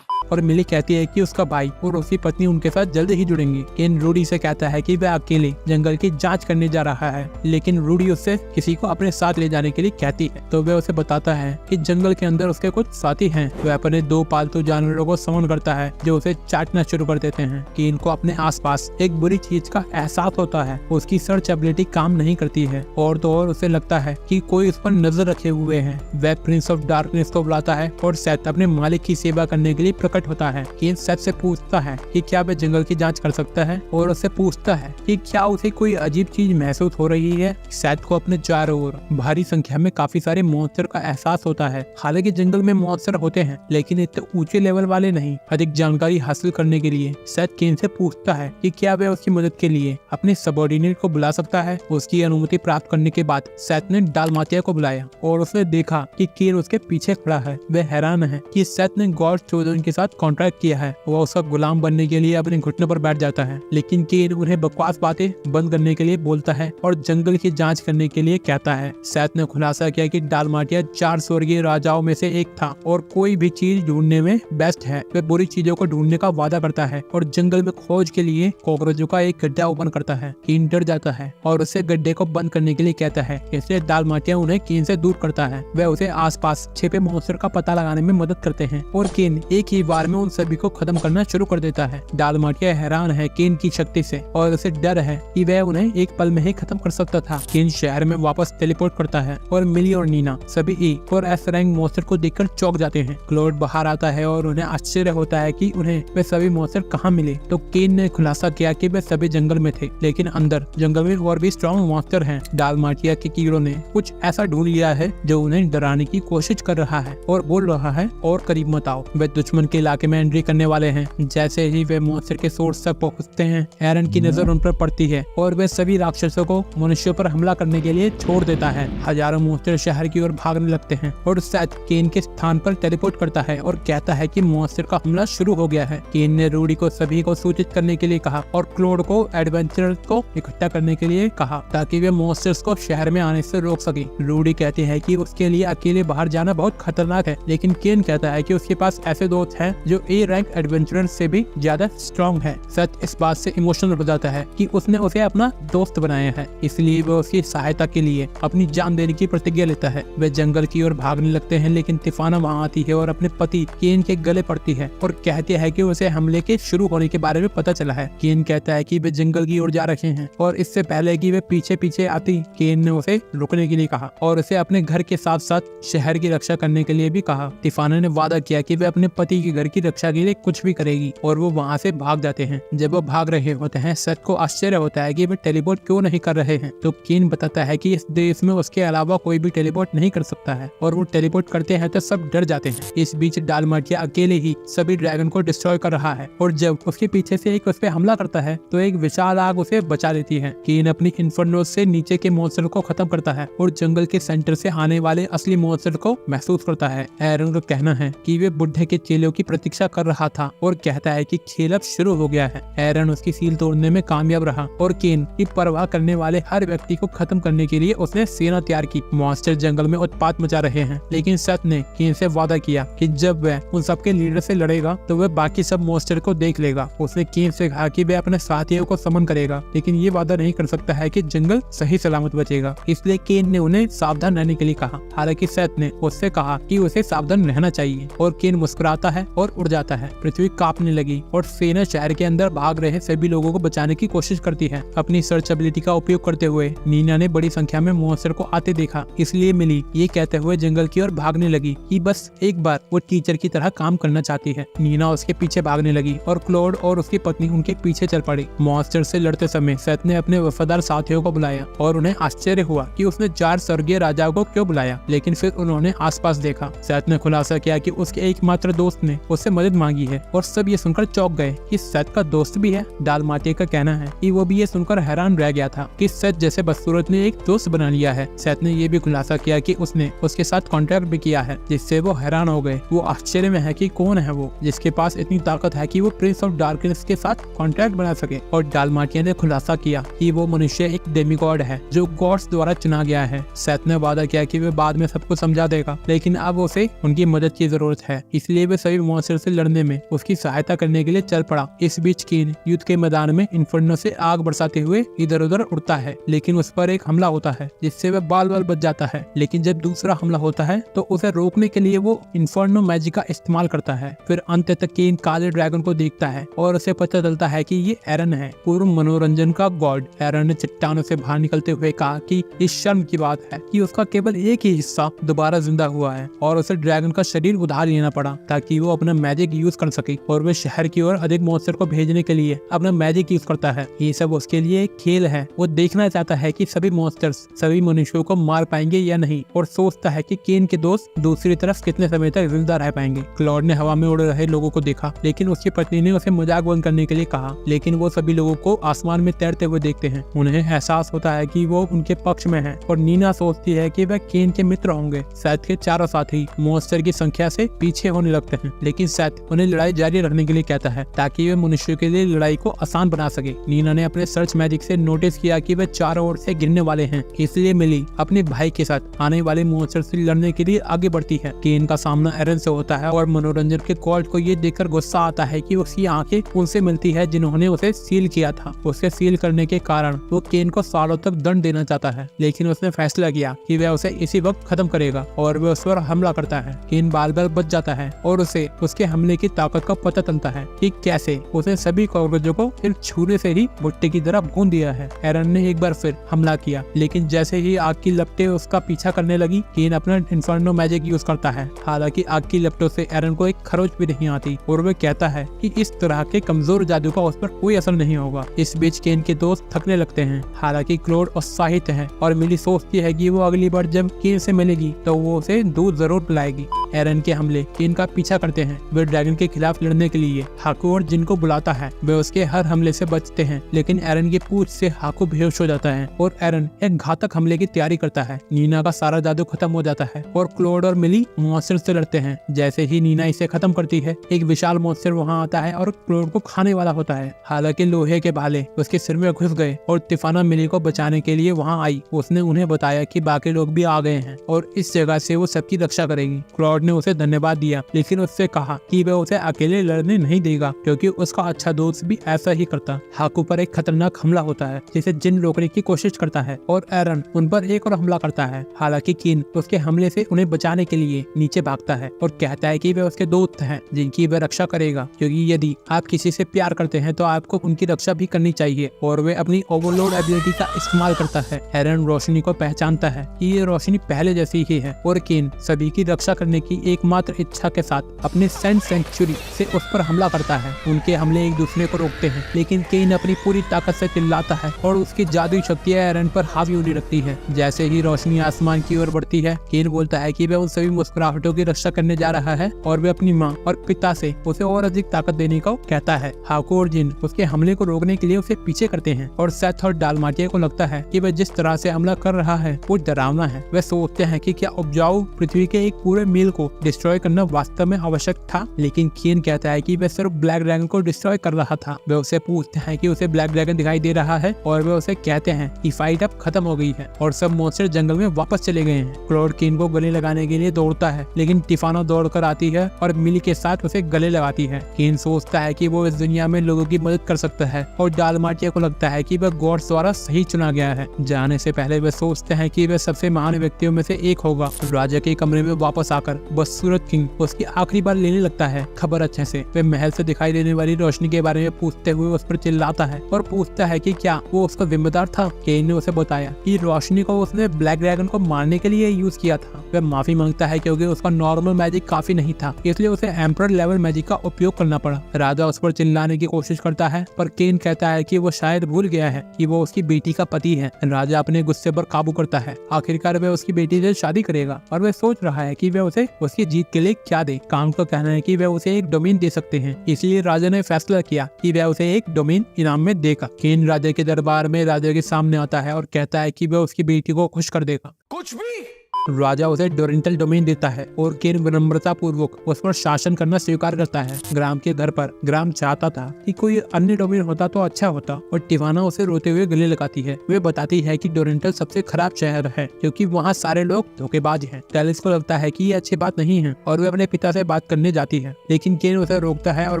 और मिली कहती है कि उसका भाई और उसकी पत्नी उनके साथ जल्द ही जुड़ेंगे। केन रूडी से कहता है कि वह अकेले जंगल की जांच करने जा रहा है, लेकिन रूडी उससे किसी को अपने साथ ले जाने के लिए कहती है, तो वह उसे बताता है कि जंगल के अंदर उसके कुछ साथी हैं। वह अपने 2 पालतू जानवरों को समन करता है जो उसे चाटना शुरू कर देते हैं। केन को अपने आसपास एक बुरी चीज का एहसास होता है। उसकी सर्च एबिलिटी काम नहीं करती है और तो और उसे लगता है कि कोई उस पर नजर रखे हुए है। वह प्रिंस ऑफ डार्कनेस को बुलाता है और सेथ अपने मालिक की सेवा करने के लिए प्रकट होता है। केन सेथ से पूछता है कि क्या वह जंगल की जांच कर सकता है और उससे पूछता है कि क्या उसे कोई अजीब चीज महसूस हो रही है। सेथ को अपने चारों ओर भारी संख्या में काफी सारे मॉन्स्टर का एहसास होता है। हालांकि जंगल में मॉन्स्टर होते हैं, लेकिन इतने ऊंचे लेवल वाले नहीं। अधिक जानकारी हासिल करने के लिए सेथ केन से पूछता है कि क्या वह उसकी मदद के लिए अपने सबऑर्डिनेट को बुला सकता है। उसकी अनुमति प्राप्त करने के बाद सेथ ने डालमातिया को बुलाया और उसने देखा कि केन उसके पीछे खड़ा है। वह हैरान है कि सेथ ने गॉड चोदन के साथ कॉन्ट्रैक्ट किया है। वह उसका गुलाम बनने के लिए अपने घुटने पर बैठ जाता है, लेकिन केन उन्हें बकवास बातें बंद करने के लिए बोलता है और जंगल की जांच करने के लिए कहता है। सेथ ने खुलासा किया कि डालमाटिया 4 स्वर्गीय राजाओं में से एक था और कोई भी चीज ढूंढने में बेस्ट है। वह बुरी चीजों को ढूंढने का वादा करता है और जंगल में खोज के लिए कॉकरोचों का एक गड्ढा ओपन करता है। केन डर जाता है और उसे गड्ढे को बंद करने के लिए कहता है, इसलिए डालमाटिया उन्हें केन से दूर करता है। वह उसे आसपास छिपे मॉन्स्टर का पता लगाने में मदद करते हैं और केन एक ही बार में उन सभी को खत्म करना शुरू कर देता है। डालमाटिया हैरान है केन की शक्ति से और उसे डर है कि वह उन्हें एक पल में ही खत्म कर सकता था। केन शहर में वापस टेलीपोर्ट करता है और मिली और नीना सभी E और S रैंक मॉन्स्टर को देखकर चौंक जाते हैं। क्लोड बाहर आता है और उन्हें आश्चर्य होता है कि उन्हें वे सभी मॉन्स्टर कहाँ मिले। तो केन ने खुलासा किया कि वे सभी जंगल में थे, लेकिन अंदर जंगल में और भी स्ट्रॉन्ग मॉन्स्टर हैं। डालमाटिया के कीड़ों ने कुछ ऐसा ढूंढ लिया है जो उन्हें डराने की कोशिश कर रहा है और बोल रहा है और करीब मत आओ। वे दुश्मन के इलाके में एंट्री करने वाले हैं। जैसे ही वे मॉन्स्टर के सोर्स तक पहुंचते हैं, एरन की नजर उन पर पड़ती है और वे सभी राक्षसों को मनुष्यों पर हमला करने के लिए छोड़ देता है। हजारों मॉन्स्टर शहर की ओर भागने लगते हैं और सेथ केन के स्थान पर टेलीपोर्ट करता है और कहता है कि मॉन्स्टर का हमला शुरू हो गया है। केन ने रूडी को सभी को सूचित करने के लिए कहा और क्लोड को एडवेंचरर्स को इकट्ठा करने के लिए कहा ताकि वे मॉन्स्टर्स को शहर में आने से रोक सके। रूडी कहती है कि उसके लिए अकेले बाहर जाना बहुत खतरनाक है, लेकिन केन कहता है कि उसके पास ऐसे दोस्त हैं जो A रैंक एडवेंचरर्स से भी ज्यादा स्ट्रॉन्ग है। सेथ इस बात से इमोशनल हो जाता है कि उसने उसे अपना दोस्त बनाया है, इसलिए वो उसकी सहायता के लिए अपनी जान देने की प्रतिज्ञा लेता है। वे जंगल की ओर भागने लगते हैं, लेकिन तिफाना वहाँ आती है और अपने पति केन के गले पड़ती है और कहती है कि उसे हमले के शुरू होने के बारे में पता चला है। केन कहता है कि वे जंगल की ओर जा रहे हैं और इससे पहले कि वे पीछे पीछे आती, केन ने उसे रुकने के लिए कहा और उसे अपने घर के साथ साथ शहर की रक्षा करने के लिए भी कहा। तिफाना ने वादा किया कि वे अपने पति के घर की रक्षा के लिए कुछ भी करेगी और वो वहाँ से भाग जाते हैं। जब वो भाग रहे होते हैं, सेथ को आश्चर्य होता है कि वे टेलीपोर्ट क्यों नहीं कर रहे हैं, तो केन बताता है कि इस देश में उसके अलावा कोई भी टेलीपोर्ट नहीं कर सकता है और वो टेलीपोर्ट करते हैं तो सब डर जाते हैं। इस बीच डालमाटिया अकेले ही सभी ड्रैगन को डिस्ट्रॉय कर रहा है और जब उसके पीछे पीछे से एक उस पे हमला करता है तो एक विशाल आग उसे बचा लेती है। केन अपनी इन्फर्नो से नीचे के मॉन्स्टर को खत्म करता है और जंगल के सेंटर से आने वाले असली मॉन्स्टर को महसूस करता है। एरन का कहना है कि वे बुढ़े के चेलों की प्रतीक्षा कर रहा था और कहता है कि खेल अब शुरू हो गया है। एरन उसकी सील तोड़ने में कामयाब रहा और केन की परवाह करने वाले हर व्यक्ति को खत्म करने के लिए उसने सेना तैयार की। मॉन्स्टर जंगल में उत्पात मचा रहे हैं, लेकिन सेथ ने केन से वादा किया कि जब वह उन सबके लीडर से लड़ेगा तो वह बाकी सब मॉन्स्टर को देख लेगा। उसने केन से कहा कि वह अपने साथियों को समन करेगा, लेकिन ये वादा नहीं कर सकता है कि जंगल सही सलामत बचेगा। इसलिए केन ने उन्हें सावधान रहने के लिए कहा। हालांकि सेथ ने उससे कहा कि उसे सावधान रहना चाहिए और केन मुस्कुराता है और उड़ जाता है। पृथ्वी कांपने लगी और सेना शहर के अंदर भाग रहे सभी लोगों को बचाने की कोशिश करती है। अपनी सर्च एबिलिटी का उपयोग करते हुए नीना ने बड़ी संख्या में मॉन्स्टर को आते देखा, इसलिए मिली ये कहते हुए जंगल की ओर भागने लगी कि बस एक बार वो टीचर की तरह काम करना चाहती है। नीना उसके पीछे भागने लगी और क्लोड और उसकी पत्नी उनके पीछे चल पड़ी। मॉन्स्टर से लड़ते समय सेथ ने अपने वफादार साथियों को बुलाया और उन्हें आश्चर्य हुआ कि उसने 4 स्वर्गीय राजाओं को क्यों बुलाया, लेकिन फिर उन्होंने आसपास देखा। सेथ ने खुलासा किया कि उसके एकमात्र दोस्त ने उससे मदद मांगी है और सब ये सुनकर चौंक गए कि सेथ का दोस्त भी है। डालमाटिया का कहना है कि वो भी ये सुनकर हैरान रह गया था कि सेथ जैसे बदसूरत ने एक दोस्त बना लिया है। सेथ ने ये भी खुलासा किया कि उसने उसके साथ कॉन्ट्रैक्ट भी किया है, जिससे वो हैरान हो गए। वो आश्चर्य में है कि कौन है वो जिसके पास इतनी ताकत है कि वो प्रिंस ऑफ डार्कनेस के साथ कॉन्ट्रैक्ट बना सके। और डालमाटिया ने खुलासा किया कि वो मनुष्य एक डेमीगॉड है जो गॉड्स द्वारा चुना गया है। सेथ ने वादा किया कि वे बाद में सबको समझा देगा, लेकिन अब उसे उनकी मदद की जरूरत है, इसलिए वे सभी मॉन्स्टर से लड़ने में उसकी सहायता करने के लिए चल पड़ा। इस बीच केन युद्ध के मैदान में इन्फर्नो से आग बरसाते हुए इधर उधर उड़ता है, लेकिन उस पर एक हमला होता है जिससे वह बाल बाल बच जाता है। लेकिन जब दूसरा हमला होता है तो उसे रोकने के लिए वो इन्फर्नो मैजिक का इस्तेमाल करता है। फिर अंत तक केन काले ड्रैगन को देखता है और उसे पता चलता है कि ये एरन है, पूर्व मनोरंजन का गॉड। एरन ने चट्टानों से बाहर निकलते हुए कहा कि इस शर्म की बात है कि उसका केवल एक ही हिस्सा दोबारा जिंदा हुआ है और उसे ड्रैगन का शरीर उधार लेना पड़ा ताकि वो अपना मैजिक यूज कर सके। और वे शहर की ओर अधिक मॉन्स्टर को भेजने के लिए अपना मैजिक यूज करता है। ये सब उसके लिए एक खेल है। वो देखना चाहता है कि सभी मॉन्स्टर्स सभी मनुष्यों को मार पाएंगे या नहीं, और सोचता है कि केन के दोस्त दूसरी तरफ कितने समय तक जिंदा रह पाएंगे। क्लॉड ने हवा में उड़ रहे लोगों को देखा, लेकिन उसकी पत्नी ने उसे मजाक बंद करने के लिए कहा, लेकिन वो सभी लोगों को आसमान में तैरते हुए देखते हैं। उन्हें एहसास होता है कि वो उनके पक्ष में है और नीना सोचती है कि वह केन के मित्र होंगे। सेथ के चारों साथी मॉन्स्टर की संख्या से पीछे होने लगते हैं, लेकिन सेथ उन्हें लड़ाई जारी रखने के लिए कहता है ताकि वे मनुष्यों के लिए लड़ाई को आसान बना सके। नीना ने अपने सर्च मैजिक से नोटिस किया कि वे चारों ओर से गिरने वाले हैं, इसलिए मिली अपने भाई के साथ आने वाले मॉन्स्टर से लड़ने के लिए आगे बढ़ती है। केन का सामना एरन से होता है और मनोरंजन के गॉड को ये देखकर गुस्सा आता है कि उसकी आंखें उनसे मिलती है जिन्होंने उसे सील किया था। उसे सील करने के कारण वो केन को सालों तक दंड देना चाहता है, लेकिन उसने फैसला किया कि वह उसे इसी वक्त खत्म करेगा और वह उस पर हमला करता है। केन बाल बाल बच जाता है और उसे उसके हमले की ताकत का पता चलता है कि कैसे उसने सभी कॉकरोचों को सिर्फ छूने से ही भुट्टे की तरह भून दिया है। एरन ने एक बार फिर हमला किया, लेकिन जैसे ही आग की लपटें उसका पीछा करने लगी, केन अपना इन्फर्नो मैजिक यूज करता है। हालांकि आग की लपटों से एरन को एक खरोच भी नहीं आती और वह कहता है कि इस तरह के कमजोर जादू का उस पर कोई असर नहीं होगा। इस बीच केन के दोस्त थकने लगते हैं। हालांकि क्लोड उत्साहित है और मिली सोचती है कि वो अगली बार जब केन से मिलेगी तो वो उसे दूध जरूर पिलाएगी। एरन के हमले केन का पीछा करते हैं। वे ड्रैगन के खिलाफ लड़ने के लिए हाकू और जिनको बुलाता है। वे उसके हर हमले से बचते हैं, लेकिन एरन की पूंछ से हाकू बेहोश हो जाता है और एरन एक घातक हमले की तैयारी करता है। नीना का सारा जादू खत्म हो जाता है और क्लोड और मिली मॉन्स्टर से लड़ते हैं। जैसे ही नीना इसे खत्म करती है, एक विशाल मॉन्स्टर वहाँ आता है और क्लोड को खाने वाला होता है। हालांकि लोहे के भाले उसके सिर में घुस गए और तिफाना मिली को बचाने के लिए वहाँ आई। उसने उन्हें बताया कि बाकी लोग भी आ गए हैं और इस जगह से वो सबकी रक्षा करेगी। क्लॉड ने उसे धन्यवाद दिया, लेकिन उससे कहा कि वह उसे अकेले लड़ने नहीं देगा क्योंकि उसका अच्छा दोस्त भी ऐसा ही करता। हाकू पर एक खतरनाक हमला होता है जिसे जिन रोकने की कोशिश करता है और एरन उन पर एक और हमला करता है। हालांकि केन उसके हमले से उन्हें बचाने के लिए नीचे भागता है और कहता है कि वे उसके दोस्त हैं जिनकी वह रक्षा करेगा, क्योंकि यदि आप किसी से प्यार करते हैं तो आपको उनकी रक्षा भी करनी चाहिए। और वे अपनी ओवरलोड एबिलिटी का इस्तेमाल करता है। एरन रोशनी को पहचानता है कि ये रोशनी पहले जैसी ही है और केन सभी की रक्षा करने कि एकमात्र इच्छा के साथ अपने सेंट सेंचुरी से उस पर हमला करता है। उनके हमले एक दूसरे को रोकते हैं, लेकिन केन अपनी पूरी ताकत से चिल्लाता है और उसकी जादुई शक्तियां एरन पर हावी होने लगती है। जैसे ही रोशनी आसमान की ओर बढ़ती है, केन बोलता है कि वह उन सभी मुस्कुराहटों की रक्षा करने जा रहा है और वे अपनी माँ और पिता से उसे और अधिक ताकत देने को कहता है। हाको और जिन उसके हमले को रोकने के लिए उसे पीछे करते हैं और सेथ और डालमाटिया को लगता है कि वह जिस तरह से हमला कर रहा है वो डरावना है। वे सोचते हैं कि क्या उपजाऊ पृथ्वी के एक पूरे मील को डिस्ट्रॉय करना वास्तव में आवश्यक था, लेकिन केन कहता है कि वह सिर्फ ब्लैक ड्रैगन को डिस्ट्रॉय कर रहा था। वे उसे पूछते हैं कि उसे ब्लैक ड्रैगन दिखाई दे रहा है और वे उसे कहते हैं कि फाइट अब खत्म हो गई है और सब मॉन्स्टर जंगल में वापस चले गए हैं। क्लॉड केन को गले लगाने के लिए दौड़ता है, लेकिन टिफानो दौड़कर आती है और मिली के साथ उसे गले लगाती है। केन सोचता है कि वो इस दुनिया में लोगों की मदद कर सकता है और डालमाटिया को लगता है कि वह गॉड्स द्वारा सही चुना गया है। जाने से पहले वे सोचते हैं कि वह सबसे महान व्यक्तियों में से एक होगा। राजा के कमरे में वापस आकर बदसूरत किंग उसकी आखिरी बार लेने लगता है खबर अच्छे से। वे महल से दिखाई देने वाली रोशनी के बारे में पूछते हुए उस पर चिल्लाता है और पूछता है कि क्या वो उसका जिम्मेदार था। केन ने उसे बताया कि रोशनी को उसने ब्लैक ड्रैगन को मारने के लिए यूज किया था। वह माफी मांगता है क्योंकि उसका नॉर्मल मैजिक काफी नहीं था, इसलिए उसे एम्परर लेवल मैजिक का उपयोग करना पड़ा। राजा उस पर चिल्लाने की कोशिश करता है, पर केन कहता है कि वो शायद भूल गया है कि वो उसकी बेटी का पति है। राजा अपने गुस्से पर काबू करता है। आखिरकार वह उसकी बेटी से शादी करेगा और वह सोच रहा है कि वह उसे उसकी जीत के लिए क्या दे। कांग का कहना है कि वह उसे एक डोमेन दे सकते हैं, इसलिए राजा ने फैसला किया कि वह उसे एक डोमेन इनाम में देगा। केन राजा के दरबार में राजा के सामने आता है और कहता है कि वह उसकी बेटी को खुश कर देगा। कुछ भी राजा उसे डोरेंटल डोमेन देता है और केन विनम्रता पूर्वक उस पर शासन करना स्वीकार करता है। ग्राम के घर पर ग्राम चाहता था कि कोई अन्य डोमेन होता तो अच्छा होता और टिवाना उसे रोते हुए गले लगाती है। वे बताती है कि डोरेंटल सबसे खराब शहर है क्योंकि वहाँ सारे लोग धोखेबाज हैं। टेलिस को लगता है कि ये अच्छी बात नहीं है और वे अपने पिता से बात करने जाती है, लेकिन केन उसे रोकता है और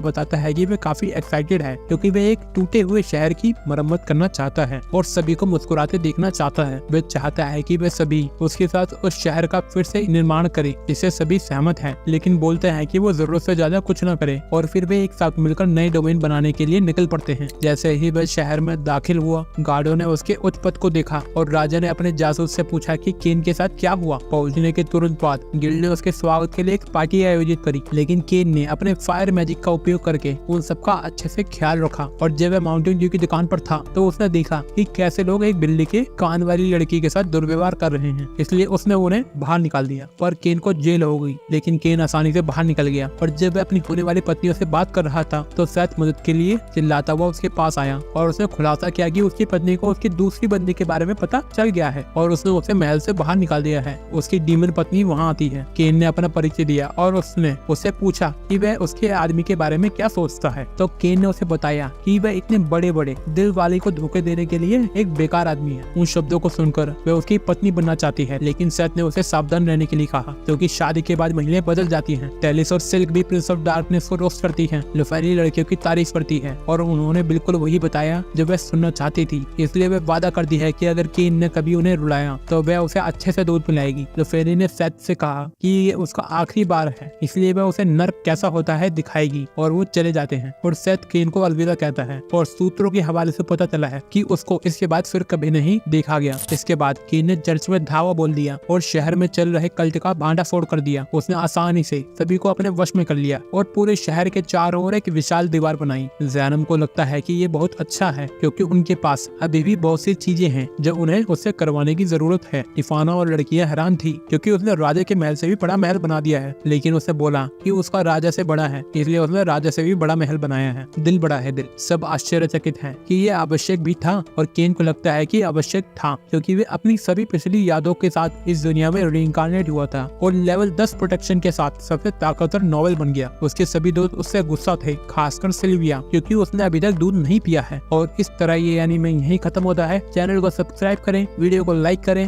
बताता है कि वे काफी एक्साइटेड है क्योंकि वे एक टूटे हुए शहर की मरम्मत करना चाहता है और सभी को मुस्कुराते देखना चाहता है। वे चाहता है कि वे सभी उसके साथ उस शहर का फिर से निर्माण करे जिससे सभी सहमत हैं, लेकिन बोलते हैं कि वो जरूरत से ज्यादा कुछ न करे और फिर वे एक साथ मिलकर नए डोमेन बनाने के लिए निकल पड़ते हैं। जैसे ही वह शहर में दाखिल हुआ, गार्डों ने उसके उत्पत्ति को देखा और राजा ने अपने जासूस से पूछा कि केन के साथ क्या हुआ। पहुंचने के तुरंत बाद गिल्ड ने उसके स्वागत के लिए एक पार्टी आयोजित करी, लेकिन केन ने अपने फायर मैजिक का उपयोग करके उन सबका अच्छे से ख्याल रखा और जब वह माउंटेन ड्यू की दुकान पर था तो उसने देखा कि कैसे लोग एक बिल्ली के कान वाली लड़की के साथ दुर्व्यवहार कर रहे हैं, इसलिए उसने उन्हें बाहर निकाल दिया। पर केन को जेल हो गई, लेकिन केन आसानी से बाहर निकल गया और जब वह अपनी होने वाली पत्नियों से बात कर रहा था तो सेथ मदद के लिए चिल्लाता हुआ उसके पास आया और उसने खुलासा किया कि उसकी पत्नी को उसकी दूसरी बंदी के बारे में पता चल गया है और उसने उसे महल से बाहर निकाल दिया है। उसकी डीमन पत्नी वहाँ आती है। केन ने अपना परिचय दिया और उसने उससे पूछा कि वह उसके आदमी के बारे में क्या सोचता है, तो केन ने उसे बताया कि वह इतने बड़े बड़े दिल वाले को धोखे देने के लिए एक बेकार आदमी है। उन शब्दों को सुनकर वह उसकी पत्नी बनना चाहती है, लेकिन सेथ ने उसे सावधान रहने के लिए कहा क्योंकि शादी के बाद महिलाएं बदल जाती हैं। टेलिस और सिल्क भी प्रिंस ऑफ डार्कनेस को रोस्ट करती हैं, लुफेरी लड़कियों की तारीफ करती है और उन्होंने बिल्कुल वही बताया जो वह सुनना चाहती थी। इसलिए वह वादा करती है कि अगर केन ने कभी उन्हें रुलाया तो वह उसे अच्छे से दूध पिलाएगी। लुफेरी ने सेथ से कहा कि ये उसका आखिरी बार है, इसलिए वह उसे नर्क कैसा होता है दिखाएगी और वो चले जाते हैं और सेथ केन को अलविदा कहता है और सूत्रों के हवाले से पता चला है कि उसको इसके बाद फिर कभी नहीं देखा गया। इसके बाद केन ने चर्च में धावा बोल दिया और शहर में चल रहे कल्ट का भांडाफोड़ कर दिया। उसने आसानी से सभी को अपने वश में कर लिया और पूरे शहर के चारों ओर एक विशाल दीवार बनाई। ज़ैनम को लगता है कि ये बहुत अच्छा है क्योंकि उनके पास अभी भी बहुत सी चीजें हैं जो उन्हें उससे करवाने की जरूरत है। टिफाना और लड़कियां हैरान थी क्योंकि उसने राजा के महल से भी बड़ा महल बना दिया है, लेकिन उसने बोला कि उसका राजा से बड़ा है, इसलिए उसने राजा से भी बड़ा महल बनाया है। दिल बड़ा है दिल। सब आश्चर्यचकित हैं कि ये आवश्यक भी था और केन को लगता है कि आवश्यक था क्योंकि वे अपनी सभी पिछली यादों के साथ इस दुनिया में रीइंकार्नेट हुआ था और लेवल 10 प्रोटेक्शन के साथ सबसे ताकतवर नॉवल बन गया। उसके सभी दोस्त उससे गुस्सा थे, खासकर सिल्विया क्योंकि उसने अभी तक दूध नहीं पिया है। और इस तरह ये एनीमे यहीं खत्म होता है। चैनल को सब्सक्राइब करें, वीडियो को लाइक करें